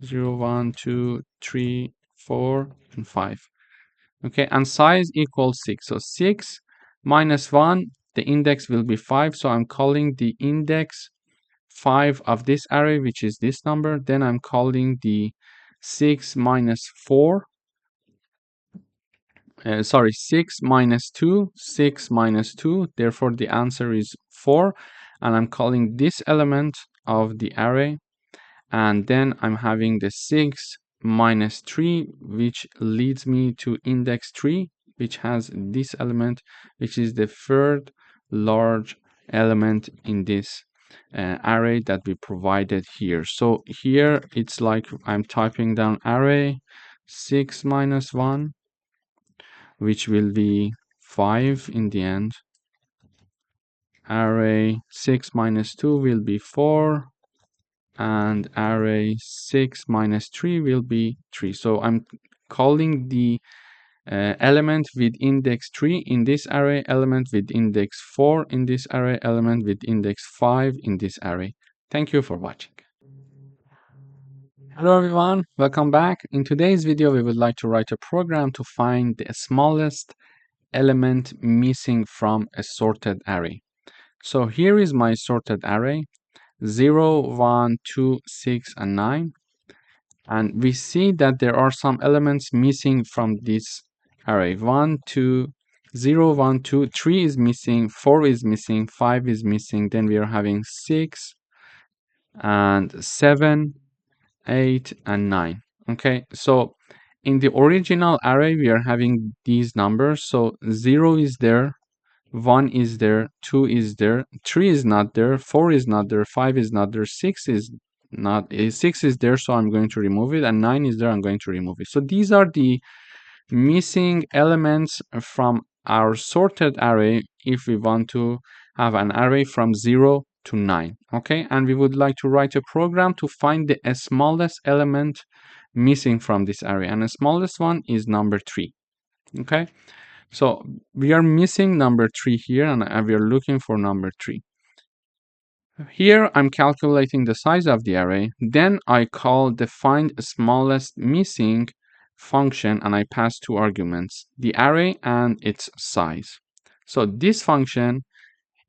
0, 1, 2, 3, 4, and 5. Okay, and size equals 6. So 6 -1, the index will be 5. So I'm calling the index 5 of this array, which is this number. Then I'm calling the 6 -4. 6 -2, 6 -2. Therefore, the answer is 4. And I'm calling this element of the array. And then I'm having the 6 -3, which leads me to index 3, which has this element, which is the third large element in this array that we provided here. So here it's like I'm typing down array 6 -1, which will be 5 in the end. Array 6 -2 will be 4, and array 6 -3 will be 3. So I'm calling the element with index 3 in this array, element with index 4 in this array, element with index 5 in this array. Thank you for watching. Hello everyone, welcome back. In today's video, we would like to write a program to find the smallest element missing from a sorted array. So here is my sorted array, 0, 1, 2, 6, and 9. And we see that there are some elements missing from this array. 1, 2, 0, 1, 2, 3 is missing, 4 is missing, 5 is missing. Then we are having 6 and 7, 8, and 9. Okay, so in the original array, we are having these numbers. So 0 is there, 1 is there, 2 is there, 3 is not there, 4 is not there, 5 is not there, 6 is not 6 is there, so I'm going to remove it, and 9 is there, I'm going to remove it. So these are the missing elements from our sorted array if we want to have an array from 0 to 9. Okay, and we would like to write a program to find the smallest element missing from this array, and the smallest one is number 3. Okay, so we are missing number 3 here, and we are looking for number 3. Here I'm calculating the size of the array, then I call the find smallest missing function, and I pass 2 arguments, the array and its size. So this function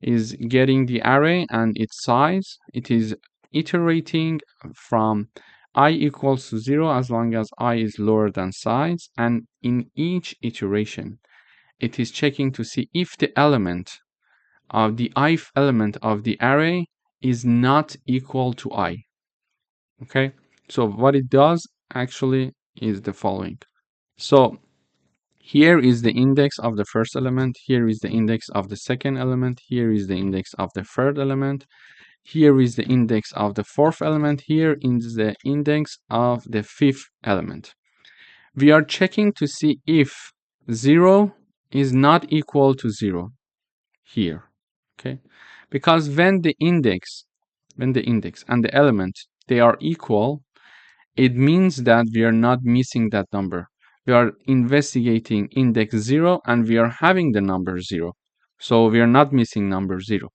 is getting the array and its size. It is iterating from I equals to 0 as long as I is lower than size, and in each iteration it is checking to see if the element of the ith element of the array is not equal to I. Okay, so what it does actually is the following. So here is the index of the first element, here is the index of the second element, here is the index of the third element, here is the index of the fourth element, here is the index of the fifth element. We are checking to see if 0 is not equal to 0 here. Okay, because when the index and the element, they are equal, it means that we are not missing that number. We are investigating index 0 and we are having the number 0. So we are not missing number 0.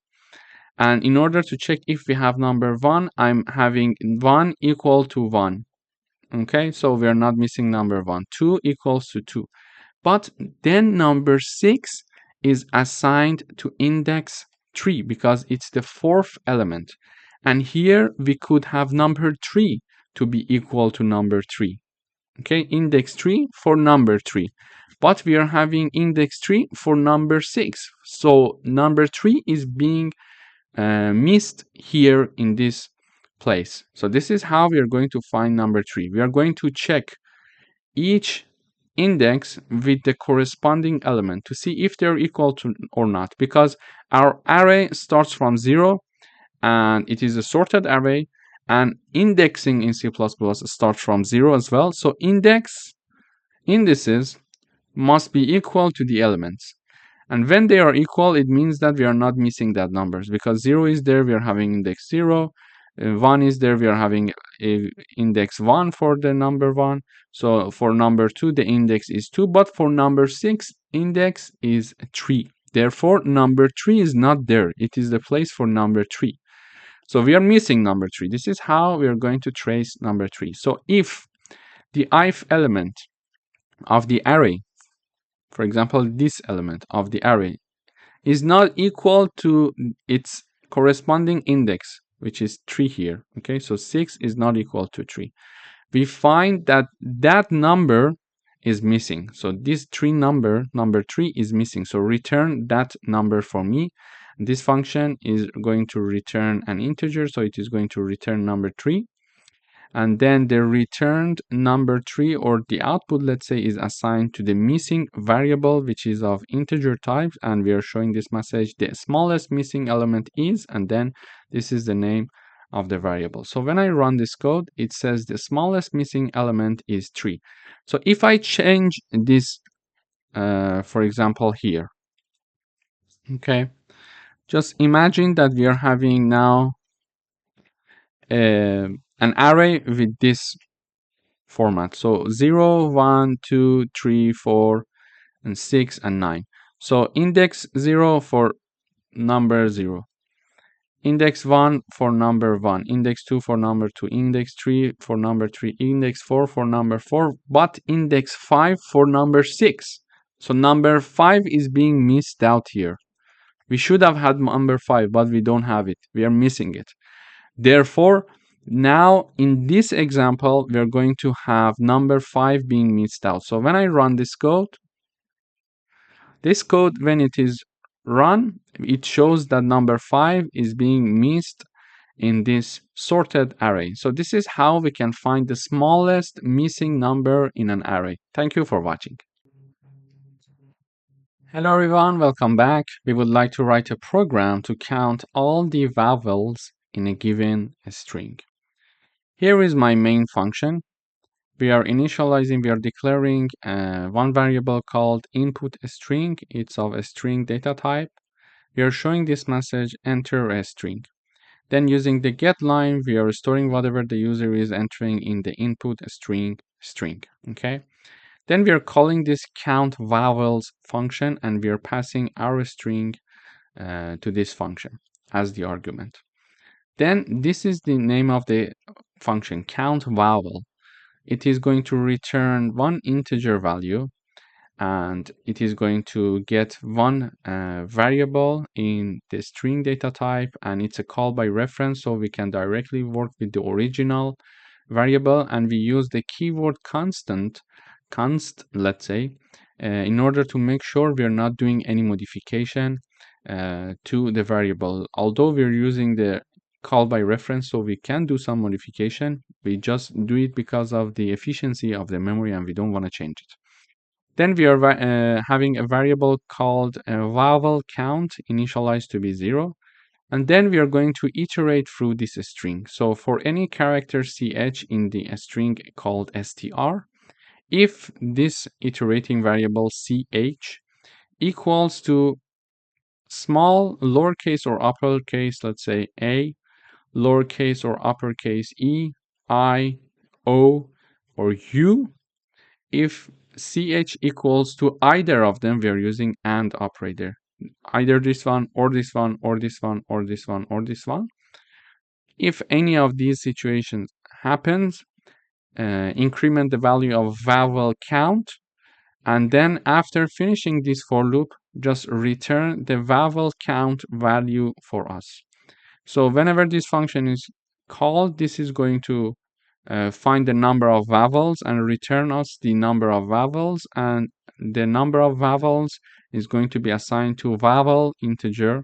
And in order to check if we have number 1, I'm having 1 equal to 1. Okay, so we are not missing number 1. 2 equals to 2. But then number 6 is assigned to index 3 because it's the fourth element. And here we could have number 3 to be equal to number 3. Okay, index 3 for number 3. But we are having index 3 for number 6. So number 3 is being missed here in this place. So this is how we are going to find number 3. We are going to check each index with the corresponding element to see if they're equal to or not, because our array starts from 0 and it is a sorted array, and indexing in C++ starts from 0 as well. So indices must be equal to the elements, and when they are equal, it means that we are not missing that numbers, because 0 is there, we are having index 0, 1 is there, we are having index 1 for the number 1. So for number 2 the index is 2, but for number 6 index is 3. Therefore number 3 is not there, it is the place for number 3. So we are missing number 3. This is how we are going to trace number 3. So if the ith element of the array, for example this element of the array, is not equal to its corresponding index, which is 3 here, okay, so 6 is not equal to 3, we find that that number is missing. So this number 3 is missing, so return that number for me. This function is going to return an integer, so it is going to return number 3, and then the returned number 3, or the output, let's say, is assigned to the missing variable, which is of integer type, and we are showing this message, the smallest missing element is, and then this is the name of the variable. So when I run this code, it says the smallest missing element is 3. So if I change this, for example here, okay, just imagine that we are having now an array with this format. So 0, 1, 2, 3, 4, and 6, and 9. So index 0 for number 0. Index 1 for number 1. Index 2 for number 2. Index 3 for number 3. Index 4 for number 4. But index 5 for number 6. So number 5 is being missed out here. We should have had number 5, but we don't have it. We are missing it. Therefore, now in this example, we are going to have number 5 being missed out. So when I run this code, when it is run, it shows that number 5 is being missed in this sorted array. So this is how we can find the smallest missing number in an array. Thank you for watching. Hello everyone, welcome back. We would like to write a program to count all the vowels in a given string. Here is my main function. We are declaring one variable called input string. It's of a string data type. We are showing this message, enter a string. Then using the get line, we are storing whatever the user is entering in the input string. Okay. Then we are calling this count vowels function, and we are passing our string to this function as the argument. Then this is the name of the function, count vowel. It is going to return one integer value, and it is going to get one variable in the string data type, and it's a call by reference, so we can directly work with the original variable, and we use the keyword const, let's say, in order to make sure we're not doing any modification to the variable. Although we're using the call by reference, so we can do some modification, we just do it because of the efficiency of the memory, and we don't want to change it. Then we are having a variable called vowel count initialized to be 0. And then we are going to iterate through this string. So for any character ch in the string called str, if this iterating variable ch equals to small, lowercase or uppercase, let's say a, lowercase or uppercase e, I, o, or u, if ch equals to either of them, we are using AND operator. Either this one, or this one, or this one, or this one, or this one. If any of these situations happens, increment the value of vowel count, and then after finishing this for loop, just return the vowel count value for us. So whenever this function is called, this is going to find the number of vowels and return us the number of vowels, and the number of vowels is going to be assigned to vowel integer,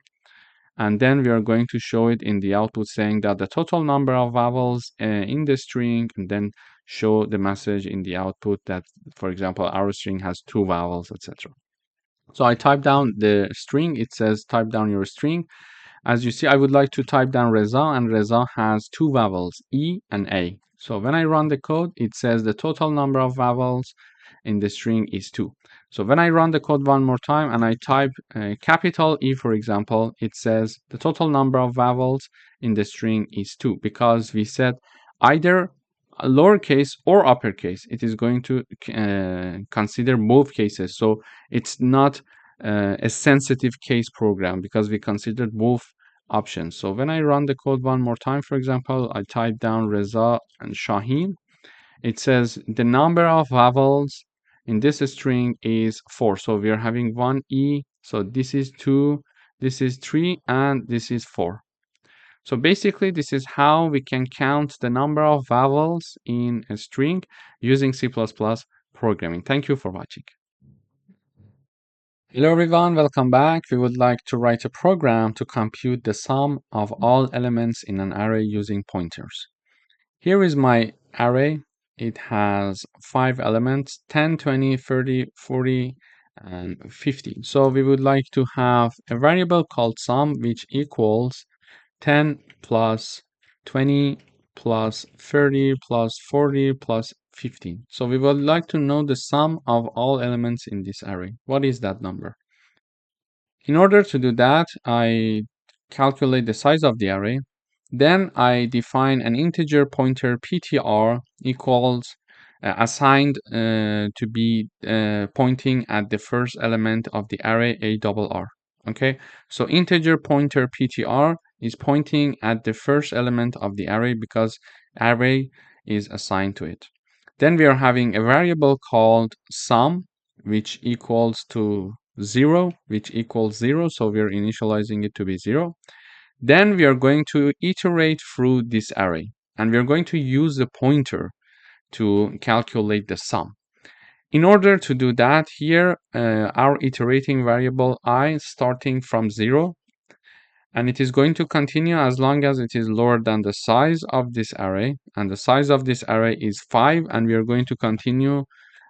and then we are going to show it in the output saying that the total number of vowels in the string, and then show the message in the output that, for example, our string has 2 vowels, etc. So I type down the string. It says type down your string. As you see, I would like to type down Reza, and Reza has 2 vowels, E and A. So when I run the code, it says the total number of vowels in the string is 2. So when I run the code one more time and I type capital E, for example, it says the total number of vowels in the string is 2, because we said either lowercase or uppercase. It is going to consider both cases. So it's not a sensitive case program, because we considered both options. So when I run the code one more time, for example, I type down Reza and Shaheen. It says the number of vowels in this string is 4. So we are having 1 E. So this is 2, this is 3, and this is 4. So basically, this is how we can count the number of vowels in a string using C++ programming. Thank you for watching. Hello everyone, welcome back. We would like to write a program to compute the sum of all elements in an array using pointers. Here is my array. It has 5 elements, 10, 20, 30, 40, and 50. So we would like to have a variable called sum, which equals 10 plus 20 plus 30 plus 40 plus 15. So we would like to know the sum of all elements in this array. What is that number? In order to do that, I calculate the size of the array. Then I define an integer pointer ptr equals assigned to be pointing at the first element of the array arr. Okay, so integer pointer ptr is pointing at the first element of the array because array is assigned to it. Then we are having a variable called sum, which equals to 0, which equals 0. So we are initializing it to be 0. Then we are going to iterate through this array, and we are going to use the pointer to calculate the sum. In order to do that, here our iterating variable I starting from 0, and it is going to continue as long as it is lower than the size of this array, and the size of this array is 5, and we are going to continue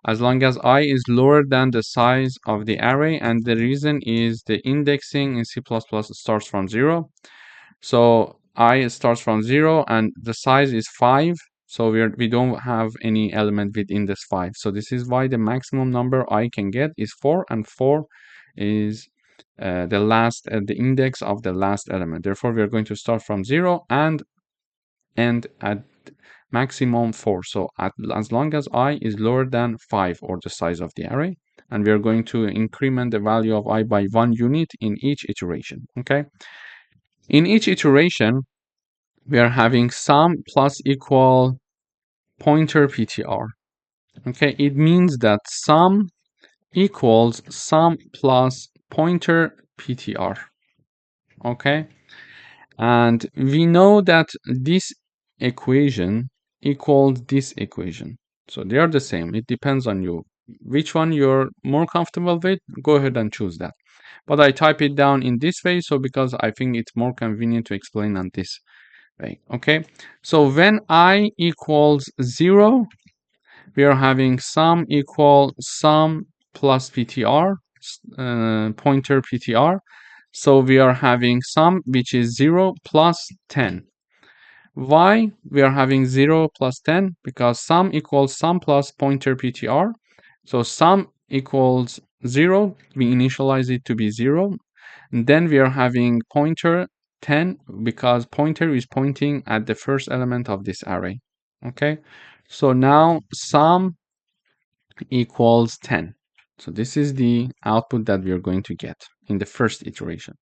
as long as I is lower than the size of the array, and the reason is the indexing in C++ starts from 0. So I starts from 0 and the size is 5, So we don't have any element with index 5. So this is why the maximum number I can get is 4, and 4 is the index of the last element. Therefore, we are going to start from 0 and end at maximum 4. So as long as I is lower than 5, or the size of the array, and we are going to increment the value of I by 1 unit in each iteration. Okay. In each iteration, we are having sum plus equal pointer PTR. Okay, it means that sum equals sum plus pointer PTR. Okay, and we know that this equation equals this equation. So they are the same. It depends on you. Which one you're more comfortable with, go ahead and choose that. But I type it down in this way, so because I think it's more convenient to explain on this way. Okay, so when I equals 0, we are having sum equal sum plus PTR, pointer PTR. So we are having sum which is 0 plus 10. Why we are having 0 plus 10? Because sum equals sum plus pointer PTR. So sum equals 0, we initialize it to be 0. And then we are having pointer 10 because pointer is pointing at the first element of this array. Okay, so now sum equals 10. So this is the output that we are going to get in the first iteration.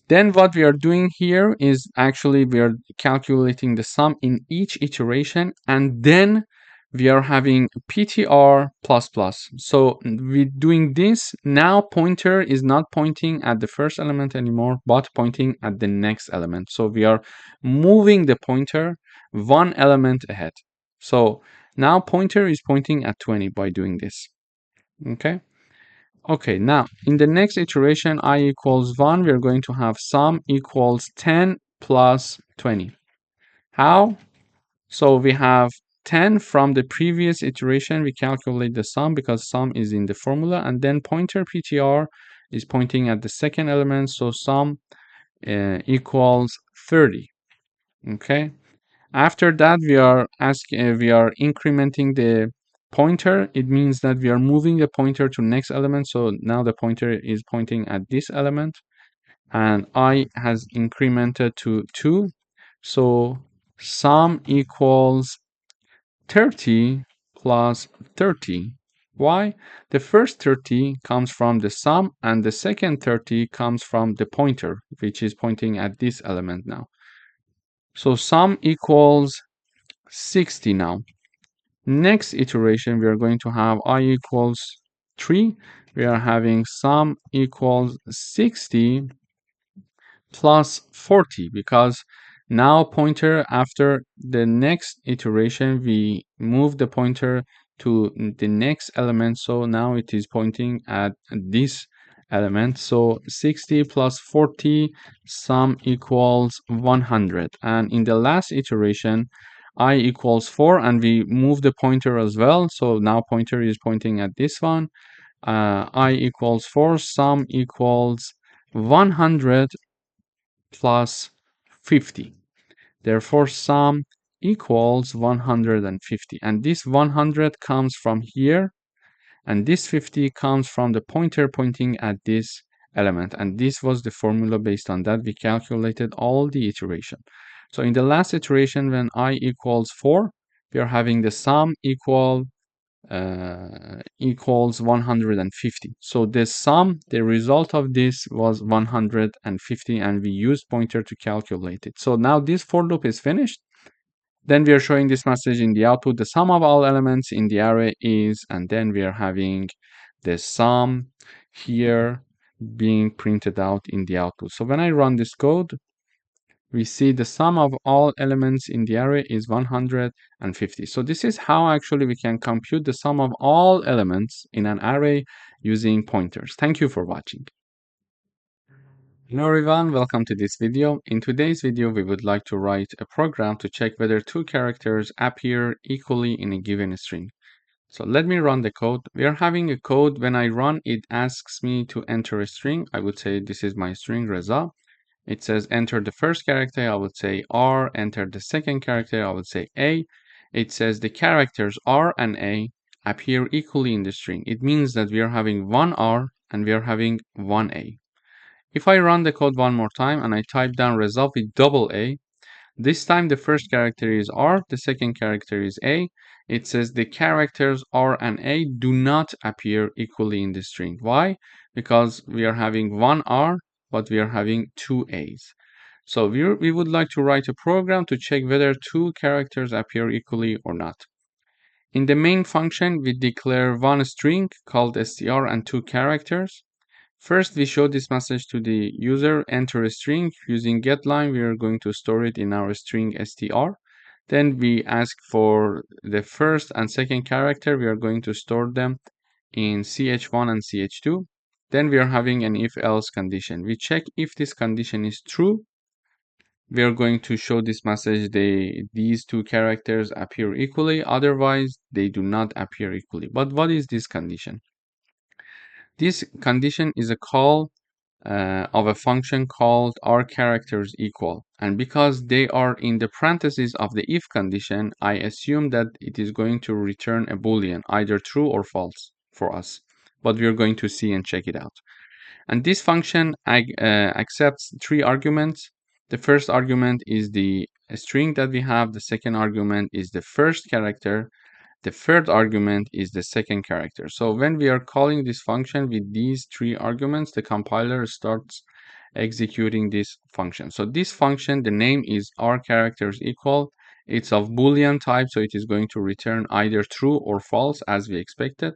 Then what we are doing here is actually we are calculating the sum in each iteration, and then we are having PTR plus plus. So we're doing this now. Pointer is not pointing at the first element anymore, but pointing at the next element. So we are moving the pointer one element ahead. So now pointer is pointing at 20 by doing this. Okay. Okay, now in the next iteration, I equals 1, we're going to have sum equals 10 plus 20. How? So we have 10 from the previous iteration. We calculate the sum because sum is in the formula, and then pointer PTR is pointing at the second element. So sum equals 30. Okay. After that, we are incrementing the pointer. It means that we are moving the pointer to next element. So now the pointer is pointing at this element, and I has incremented to 2. So sum equals 30 plus 30. Why? The first 30 comes from the sum, and the second 30 comes from the pointer, which is pointing at this element now. So sum equals 60 now. Next iteration, we are going to have I equals 3. We are having sum equals 60 plus 40, because now pointer after the next iteration, we move the pointer to the next element. So now it is pointing at this element. So 60 plus 40, sum equals 100. And in the last iteration, I equals 4, and we move the pointer as well. So now pointer is pointing at this one. I equals 4, sum equals 100 plus 50. Therefore, sum equals 150. And this 100 comes from here, and this 50 comes from the pointer pointing at this element. And this was the formula. Based on that, we calculated all the iteration. So in the last iteration, when I equals 4, we are having the sum equals 150. So the sum, the result of this was 150, and we used pointer to calculate it. So now this for loop is finished. Then we are showing this message in the output. The sum of all elements in the array is, and then we are having the sum here being printed out in the output. So when I run this code, we see the sum of all elements in the array is 150. So this is how actually we can compute the sum of all elements in an array using pointers. Thank you for watching. Hello everyone, welcome to this video. In today's video, we would like to write a program to check whether two characters appear equally in a given string. So let me run the code. We are having a code. When I run, it asks me to enter a string. I would say this is my string Reza. It says enter the first character, I would say R, enter the second character, I would say A. It says the characters R and A appear equally in the string. It means that we are having one R and we are having one A. If I run the code one more time and I type down result with double A, this time the first character is R, the second character is A. It says the characters R and A do not appear equally in the string. Why? Because we are having one R, but we are having two A's. So we would like to write a program to check whether two characters appear equally or not. In the main function, we declare one string called str and two characters. First, we show this message to the user, enter a string. Using getLine, we are going to store it in our string str. Then we ask for the first and second character. We are going to store them in ch1 and ch2. Then we are having an if-else condition. We check if this condition is true. We are going to show this message, these two characters appear equally. Otherwise, they do not appear equally. But what is this condition? This condition is a call of a function called are characters equal, and because they are in the parentheses of the if condition, I assume that it is going to return a boolean, either true or false for us, but we are going to see and check it out. And this function accepts three arguments. The first argument is the string that we have, the second argument is the first character, the third argument is the second character. So when we are calling this function with these three arguments, the compiler starts executing this function. So this function, the name is are characters equal. It's of Boolean type, so it is going to return either true or false as we expected.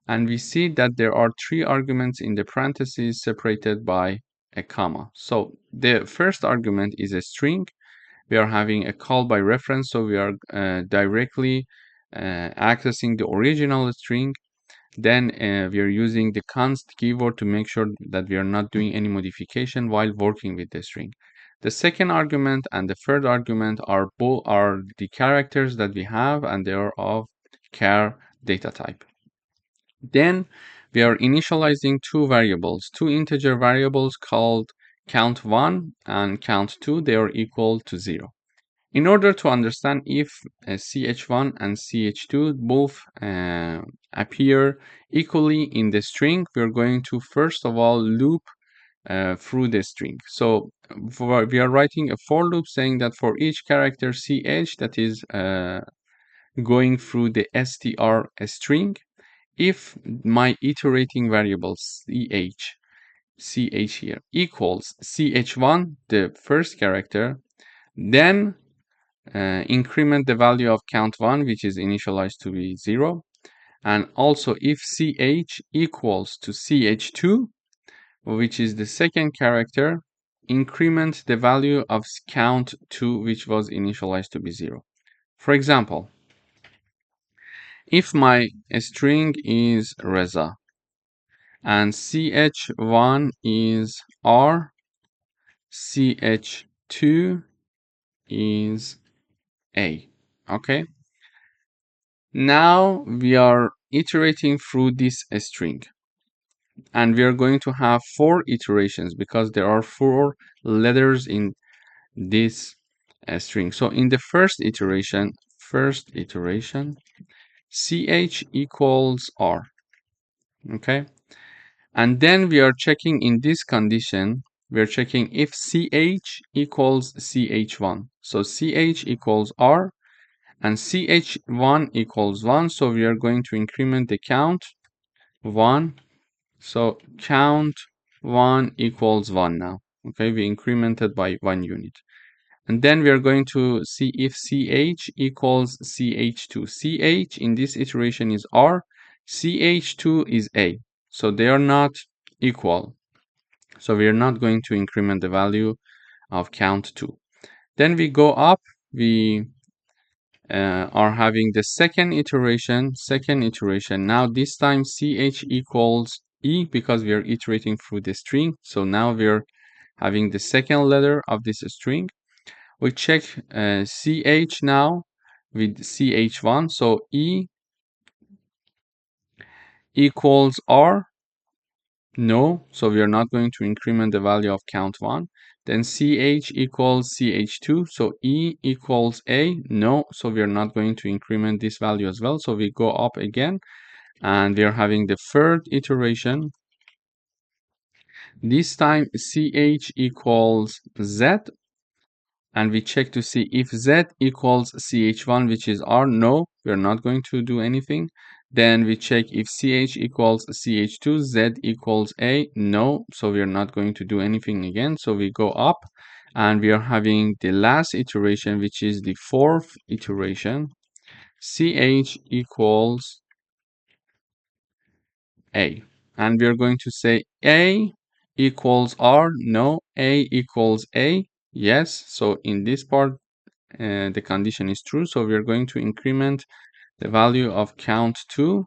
And we see that there are three arguments in the parentheses separated by a comma. So the first argument is a string. We are having a call by reference, so we are directly accessing the original string. Then we are using the const keyword to make sure that we are not doing any modification while working with the string. The second argument and the third argument are the characters that we have, and they are of char data type. Then we are initializing two variables, two integer variables called count1 and count2. They are equal to 0. In order to understand if ch1 and ch2 both appear equally in the string, we're going to first of all loop through the string. So we are writing a for loop saying that for each character ch that is going through the str string, if my iterating variable ch here equals ch1, the first character, then increment the value of count1, which is initialized to be 0. And also if ch equals to ch2, which is the second character, increment the value of count2, which was initialized to be 0. For example, if my string is Reza and ch1 is R, ch2 is A. Okay. Now we are iterating through this string, and we are going to have 4 iterations because there are 4 letters in this string. So in the first iteration, ch equals R. Okay. And then we are checking in this condition, we are checking if ch equals ch1. So ch equals R and ch1 equals 1. So we are going to increment the count 1. So count 1 equals 1 now. Okay, we incremented by 1 unit. And then we are going to see if ch equals ch2. Ch in this iteration is R, ch2 is A. So they are not equal. So we are not going to increment the value of count2. Then we go up, we are having the second iteration. Now this time ch equals E because we are iterating through the string. So now we are having the second letter of this string. We check ch now with ch1. So E equals R. No, so we are not going to increment the value of count1. then ch equals ch2, so e equals a, no, so we are not going to increment this value as well. So we go up again, and we are having the third iteration. This time ch equals z, and we check to see if z equals ch1, which is r, no, we're not going to do anything. Then we check if ch equals ch2, z equals a, no, so we're not going to do anything again. So we go up, and we are having the last iteration, which is the fourth iteration. Ch equals a, and we are going to say a equals r, no, a equals a, yes. So in this part, the condition is true, so we are going to increment the value of count2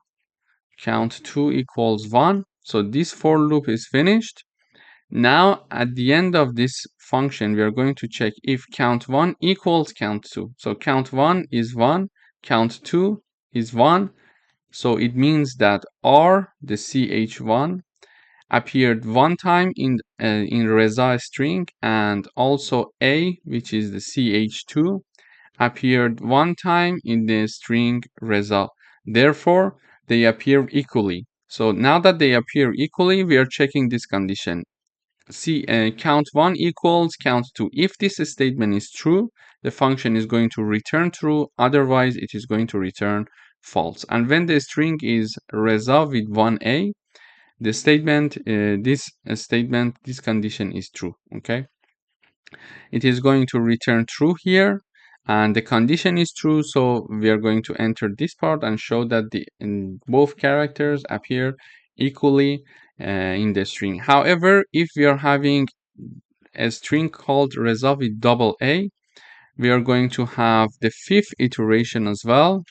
equals 1. So this for loop is finished. Now at the end of this function, we are going to check if count1 equals count2. So count1 is 1, count2 is 1, so it means that r, the ch1, appeared one time in Reza string, and also a, which is the ch2, appeared one time in the string Reza. Therefore, they appear equally. So now that they appear equally, we are checking this condition. See, count1 equals count2. If this statement is true, the function is going to return true. Otherwise, it is going to return false. And when the string is Reza with 1a, the statement, this condition is true. Okay, it is going to return true here, and the condition is true, so we are going to enter this part and show that both characters appear equally in the string. However, if we are having a string called Reza with double A, we are going to have the fifth iteration as well.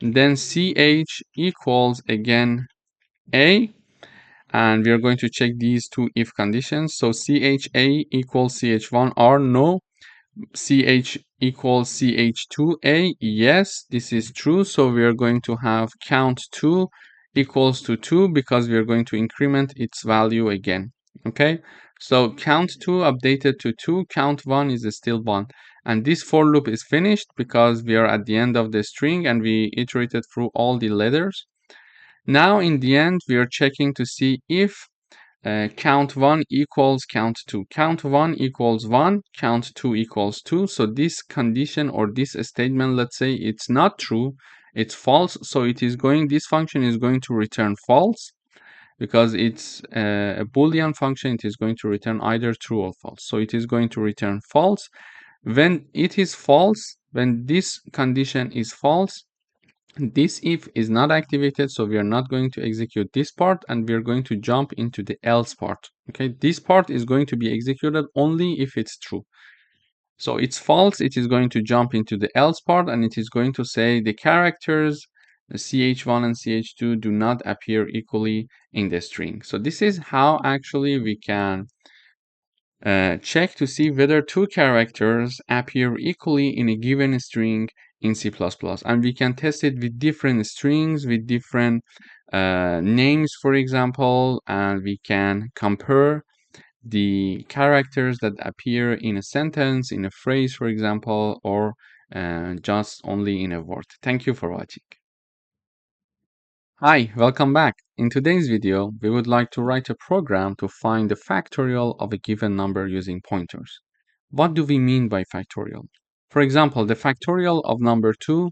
Then ch equals again a, and we are going to check these two if conditions. So cha equals ch1 r, no. Ch equals ch2a, yes, this is true. So we are going to have count2 equals to 2, because we are going to increment its value again. Okay, so count2 updated to 2, count1 is still 1, and this for loop is finished because we are at the end of the string and we iterated through all the letters. Now in the end, we are checking to see if count1 equals count2. Count1 equals 1, count2 equals 2. So this condition or this statement, let's say it's not true, it's false. So this function is going to return false, because it's a Boolean function. It is going to return either true or false. So it is going to return false. When it is false, when this condition is false, this if is not activated, so we are not going to execute this part, and we are going to jump into the else part. Okay, this part is going to be executed only if it's true. So it's false, it is going to jump into the else part, and it is going to say the characters ch1 and ch2 do not appear equally in the string. So this is how actually we can check to see whether two characters appear equally in a given string in C++. And we can test it with different strings, with different names, for example, and we can compare the characters that appear in a sentence, in a phrase, for example, or just only in a word. Thank you for watching. Hi, welcome back. In today's video, we would like to write a program to find the factorial of a given number using pointers. What do we mean by factorial? For example, the factorial of number 2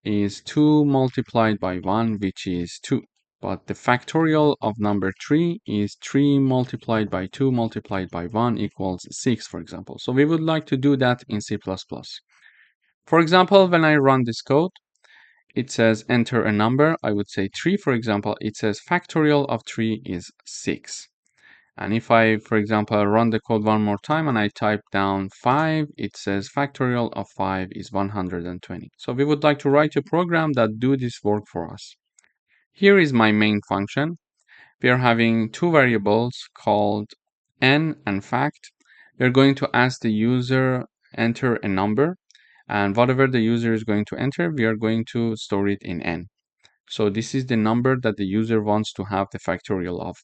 is 2 multiplied by 1, which is 2. But the factorial of number 3 is 3 multiplied by 2 multiplied by 1 equals 6, for example. So we would like to do that in C++. For example, when I run this code, it says enter a number. I would say 3, for example. It says factorial of 3 is 6. And if I, for example, run the code one more time and I type down 5, it says factorial of 5 is 120. So we would like to write a program that do this work for us. Here is my main function. We are having two variables called n and fact. We're going to ask the user enter a number, and whatever the user is going to enter, we are going to store it in n. So this is the number that the user wants to have the factorial of.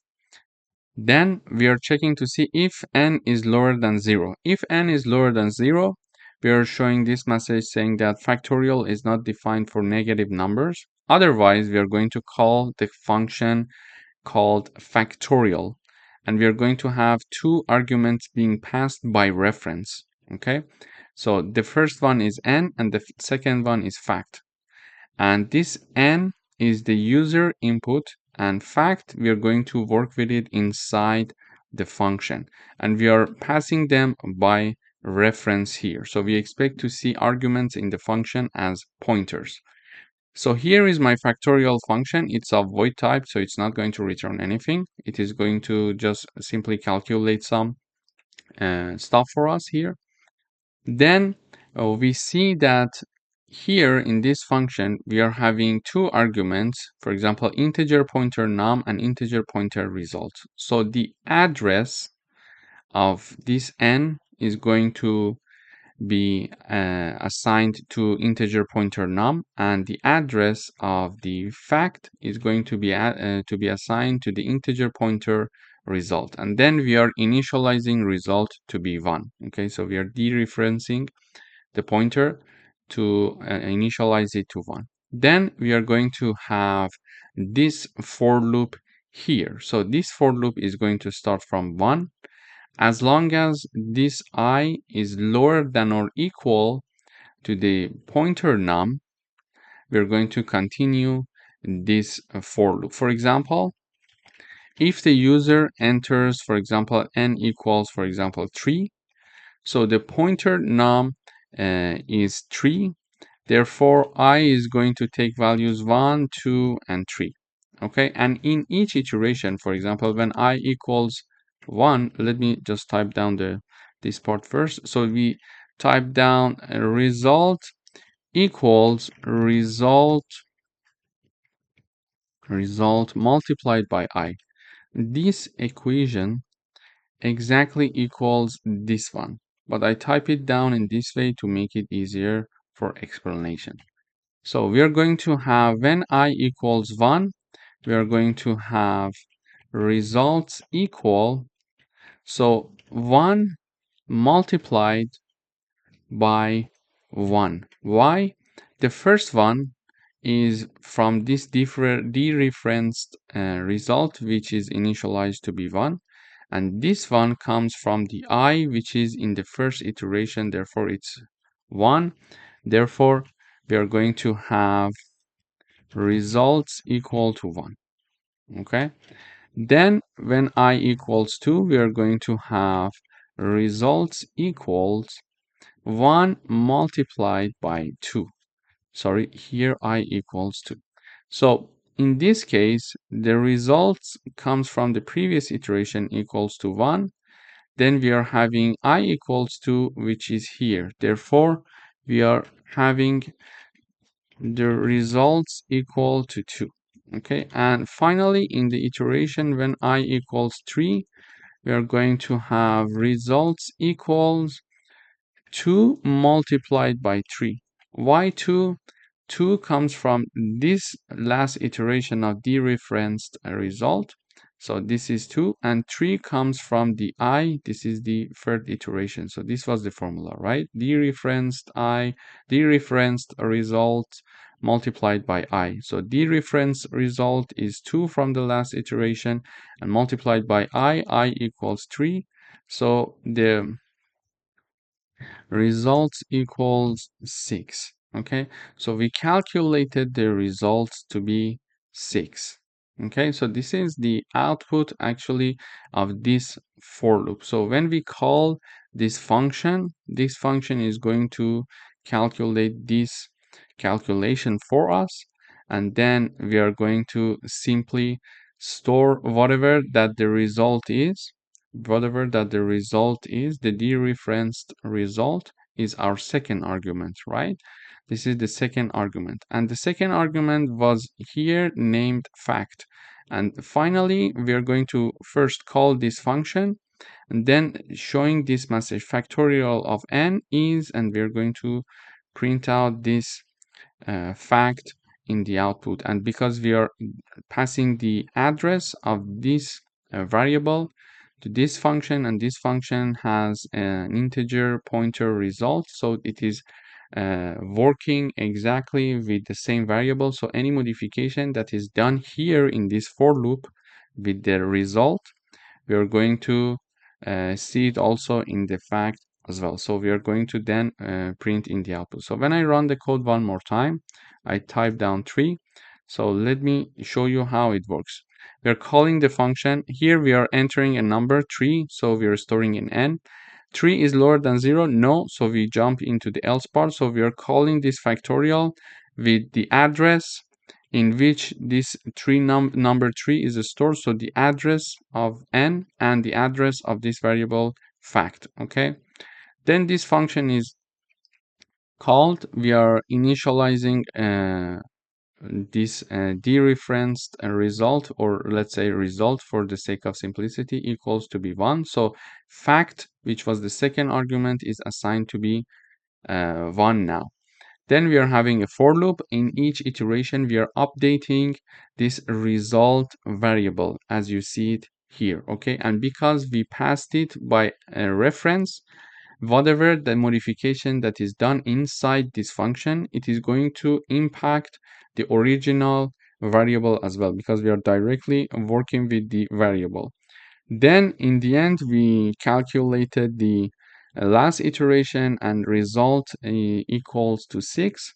Then we are checking to see if n is lower than 0. If n is lower than 0, we are showing this message saying that factorial is not defined for negative numbers. Otherwise, we are going to call the function called factorial, and we are going to have two arguments being passed by reference. Okay, so the first one is n and the second one is fact, and this n is the user input, and fact we are going to work with it inside the function, and we are passing them by reference here. So we expect to see arguments in the function as pointers. So here is my factorial function. It's of void type, so it's not going to return anything. It is going to just simply calculate some stuff for us here. Then we see that here in this function, we are having two arguments, for example, integer pointer num and integer pointer result. So the address of this n is going to be assigned to integer pointer num, and the address of the fact is going to be assigned to the integer pointer result. And then we are initializing result to be 1. Okay, so we are dereferencing the pointer to initialize it to 1. Then we are going to have this for loop here. So this for loop is going to start from 1. As long as this I is lower than or equal to the pointer num, we're going to continue this for loop. For example, if the user enters, for example, n equals, for example, 3, so the pointer num is 3. Therefore, I is going to take values 1, 2, and 3. Okay, and in each iteration, for example, when I equals 1, let me just type down this part first. So we type down result equals result multiplied by I. This equation exactly equals this one, but I type it down in this way to make it easier for explanation. So we are going to have, when I equals 1, we are going to have results equal, so 1 multiplied by 1. Why? The first one is from this dereferenced result, which is initialized to be 1. And this one comes from the I, which is in the first iteration, therefore it's 1. Therefore, we are going to have results equal to 1. Okay. Then when I equals 2, we are going to have results equals 1 multiplied by 2. Sorry, here I equals 2. So in this case, the results comes from the previous iteration equals to 1. Then we are having I equals 2, which is here. Therefore, we are having the results equal to 2. Okay, and finally, in the iteration when I equals 3, we are going to have results equals 2 multiplied by 3. Why 2? 2 comes from this last iteration of dereferenced result. So this is 2, and 3 comes from the I. This is the third iteration. So this was the formula, right? Dereferenced I, dereferenced result multiplied by I. So dereferenced result is 2 from the last iteration, and multiplied by I equals 3. So the results equals 6. Okay, so we calculated the results to be 6. Okay, so this is the output actually of this for loop. So when we call this function is going to calculate this calculation for us, and then we are going to simply store whatever that the result is. The dereferenced result is our second argument, right? This is the second argument, and the second argument was here named fact. And finally, we are going to first call this function, and then showing this message factorial of n is, and we are going to print out this fact in the output. And because we are passing the address of this variable to this function, and this function has an integer pointer result, so it is working exactly with the same variable. So any modification that is done here in this for loop with the result, we are going to see it also in the fact as well. So we are going to then print in the output. So when I run the code one more time, I type down 3. So let me show you how it works. We are calling the function. Here we are entering a number 3, so we are storing an n. 3 is lower than 0? No, so we jump into the else part. So we are calling this factorial with the address in which this number 3 is stored, so the address of n and the address of this variable fact. Okay, then this function is called. We are initializing this dereferenced result, or let's say result for the sake of simplicity, equals to be 1. So fact, which was the second argument, is assigned to be 1 now. Then we are having a for loop. In each iteration, we are updating this result variable as you see it here. Okay, and because we passed it by a reference, whatever the modification that is done inside this function, it is going to impact the original variable as well, because we are directly working with the variable. Then in the end, we calculated the last iteration, and result equals to 6.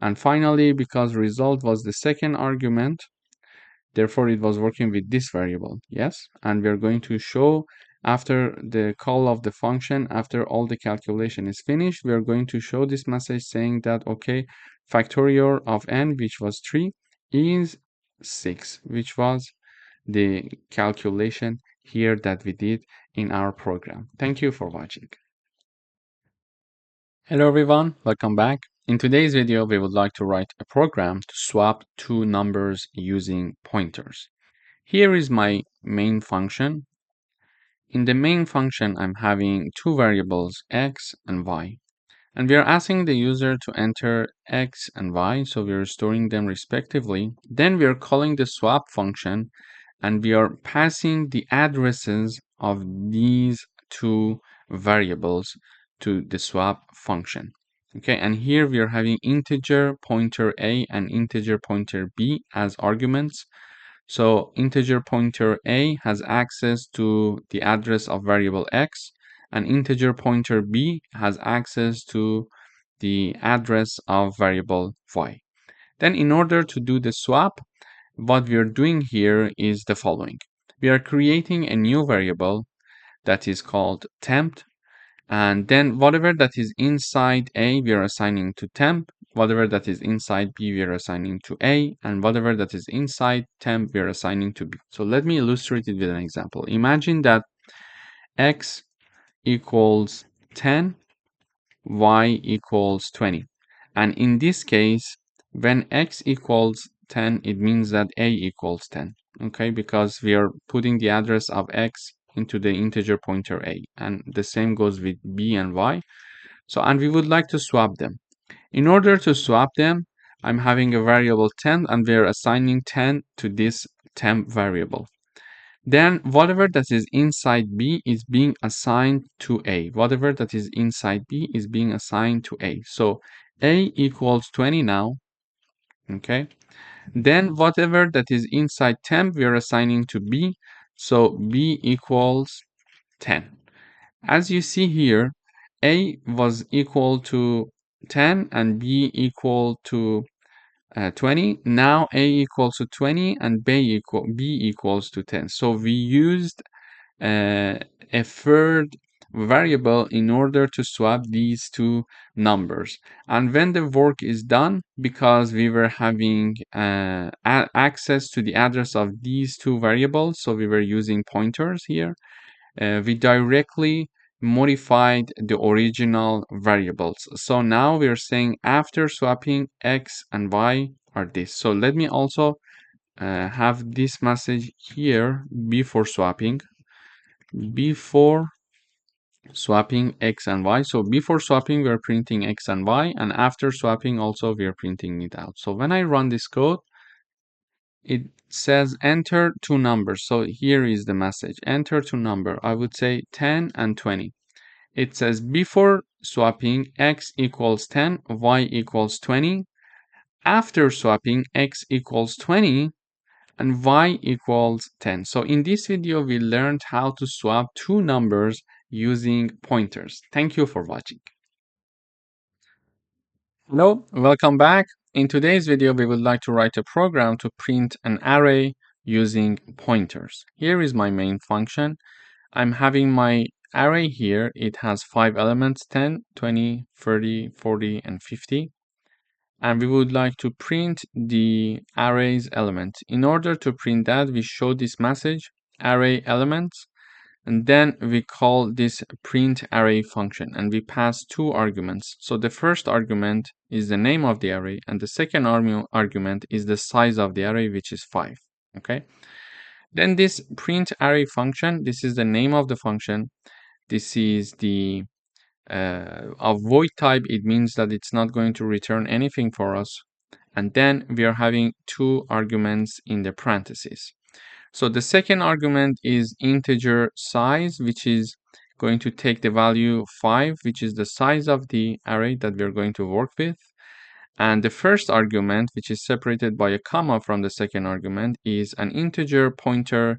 And finally, because result was the second argument, therefore it was working with this variable. Yes, and we are going to show after the call of the function, after all the calculation is finished, we are going to show this message saying that okay, factorial of n, which was 3, is 6, which was the calculation here that we did in our program. Thank you for watching. Hello everyone, welcome back. In today's video, we would like to write a program to swap two numbers using pointers. Here is my main function. In the main function, I'm having two variables, x and y. And we are asking the user to enter x and y, so we are storing them respectively. Then we are calling the swap function, and we are passing the addresses of these two variables to the swap function. Okay, and here we are having integer pointer a and integer pointer b as arguments. So integer pointer a has access to the address of variable x, and integer pointer b has access to the address of variable y. Then in order to do the swap, what we are doing here is the following. We are creating a new variable that is called temp, and then whatever that is inside a, we are assigning to temp. Whatever that is inside b, we are assigning to a, and whatever that is inside temp, we are assigning to b. So let me illustrate it with an example. Imagine that x equals 10, y equals 20. And in this case, when x equals 10, it means that a equals 10. Okay, because we are putting the address of x into the integer pointer a, and the same goes with b and y. So, and we would like to swap them. In order to swap them, I'm having a variable temp, and we're assigning 10 to this temp variable. Then whatever that is inside b is being assigned to a. Whatever that is inside b is being assigned to a. So a equals 20 now. Okay. Then whatever that is inside temp, we are assigning to b. So b equals 10. As you see here, a was equal to 10 and b equal to 20. Now a equals to 20 and b equals to 10. So we used a third variable in order to swap these two numbers. And when the work is done, because we were having access to the address of these two variables, so we were using pointers here, we directly modified the original variables. So now we are saying after swapping x and y are this. So let me also have this message here before swapping x and y. So before swapping, we are printing x and y, and after swapping also we are printing it out. So when I run this code, it says enter two numbers. So here is the message, enter two number. I would say 10 and 20. It says before swapping x equals 10, y equals 20. After swapping x equals 20 and y equals 10. So in this video, we learned how to swap two numbers using pointers. Thank you for watching. Hello, welcome back. In today's video, we would like to write a program to print an array using pointers. Here is my main function. I'm having my array here. It has 5 elements, 10, 20, 30, 40, and 50. And we would like to print the array's element. In order to print that, we show this message, array elements, and then we call this print array function, and we pass two arguments. So the first argument is the name of the array, and the second argument is the size of the array, which is 5. Okay. Then this print array function, this is the name of the function. This is the of void type. It means that it's not going to return anything for us. And then we are having two arguments in the parentheses. So the second argument is integer size, which is going to take the value 5, which is the size of the array that we're going to work with. And the first argument, which is separated by a comma from the second argument, is an integer pointer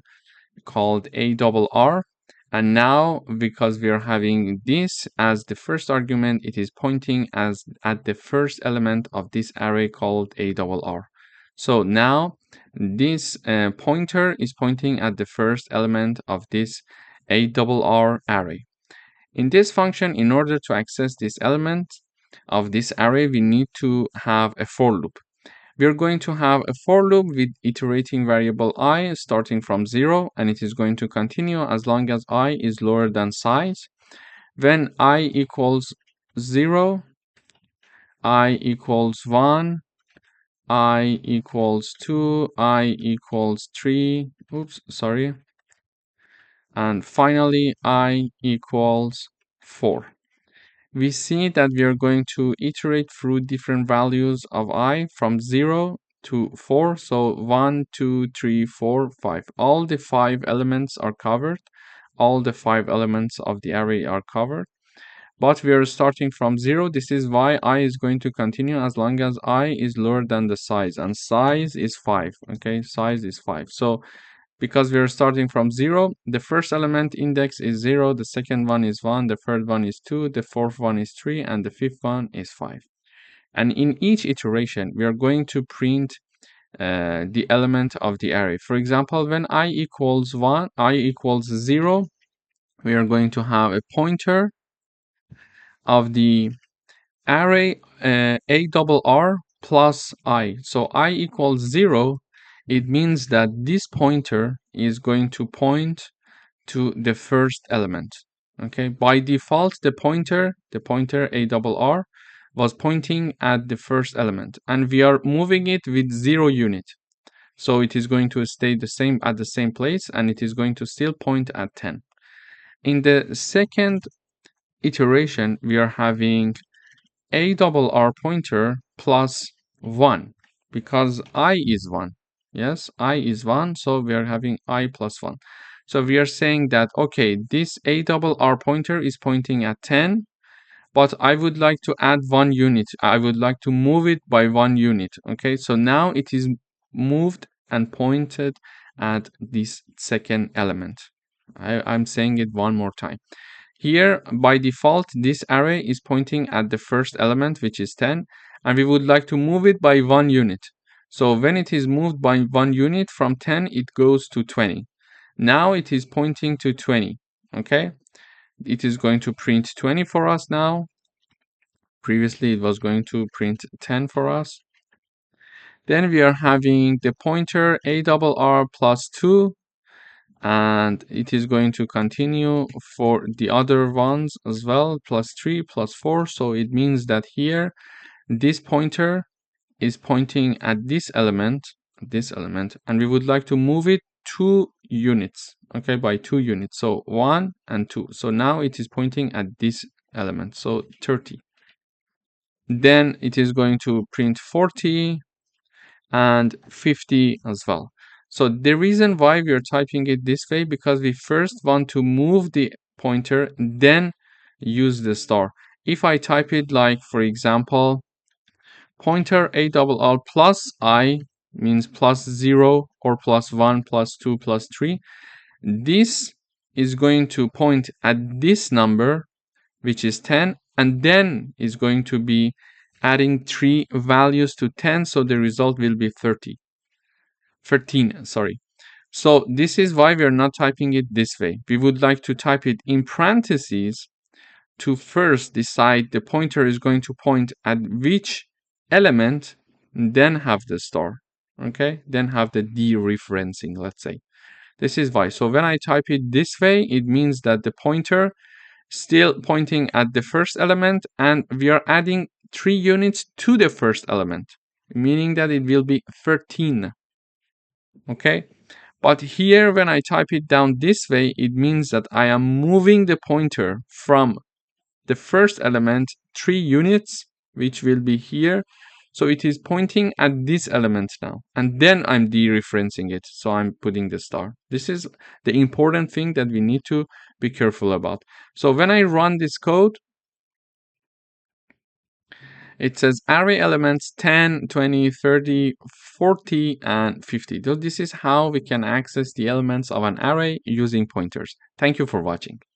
called ARR. And now, because we are having this as the first argument, it is pointing at the first element of this array called ARR. So now this pointer is pointing at the first element of this ARR array. In this function, in order to access this element of this array, we need to have a for loop. We are going to have a for loop with iterating variable I starting from 0, and it is going to continue as long as I is lower than size. When I equals 0, I equals 1, I equals 2, I equals 3, and finally I equals 4. We see that we are going to iterate through different values of I from 0 to 4. So 1, 2, 3, 4, 5. All the 5 elements are covered. All the 5 elements of the array are covered. But we are starting from 0. This is why I is going to continue as long as I is lower than the size. And size is 5. Okay, size is 5. So because we are starting from 0, the first element index is 0, the second one is 1, the third one is 2, the fourth one is 3, and the fifth one is 5. And in each iteration, we are going to print the element of the array. For example, when I equals 0, we are going to have a pointer of the array ARR plus I. So I equals 0. It means that this pointer is going to point to the first element. Okay, by default, the pointer ARR was pointing at the first element, and we are moving it with 0 unit. So it is going to stay the same at the same place, and it is going to still point at 10. In the second iteration, we are having ARR pointer plus 1 because I is 1. Yes, I is 1, so we are having I plus 1. So we are saying that, okay, this ARR pointer is pointing at 10, but I would like to add 1 unit. I would like to move it by 1 unit. Okay, so now it is moved and pointed at this second element. I'm saying it one more time. Here, by default, this array is pointing at the first element, which is 10, and we would like to move it by 1 unit. So when it is moved by 1 unit from 10, it goes to 20. Now it is pointing to 20, okay? It is going to print 20 for us now. Previously, it was going to print 10 for us. Then we are having the pointer ARR plus 2, and it is going to continue for the other ones as well, plus 3, plus 4. So it means that here, this pointer is pointing at this element, and we would like to move it 2 units, okay, by 2 units. So 1 and 2. So now it is pointing at this element, so 30. Then it is going to print 40, and 50 as well. So the reason why we are typing it this way, because we first want to move the pointer, then use the star. If I type it like, for example, pointer ALL plus I means plus 0 or plus 1 plus 2 plus 3, this is going to point at this number, which is 10, and then is going to be adding 3 values to 10, so the result will be 13, sorry. So this is why we are not typing it this way. We would like to type it in parentheses to first decide the pointer is going to point at which element, then have the star, okay? Then have the dereferencing, let's say. This is why. So when I type it this way, it means that the pointer still pointing at the first element, and we are adding 3 units to the first element, meaning that it will be 13, okay? But here, when I type it down this way, it means that I am moving the pointer from the first element 3 units, which will be here. So it is pointing at this element now, and then I'm dereferencing it. So I'm putting the star. This is the important thing that we need to be careful about. So when I run this code, it says array elements 10, 20, 30, 40, and 50. So this is how we can access the elements of an array using pointers. Thank you for watching.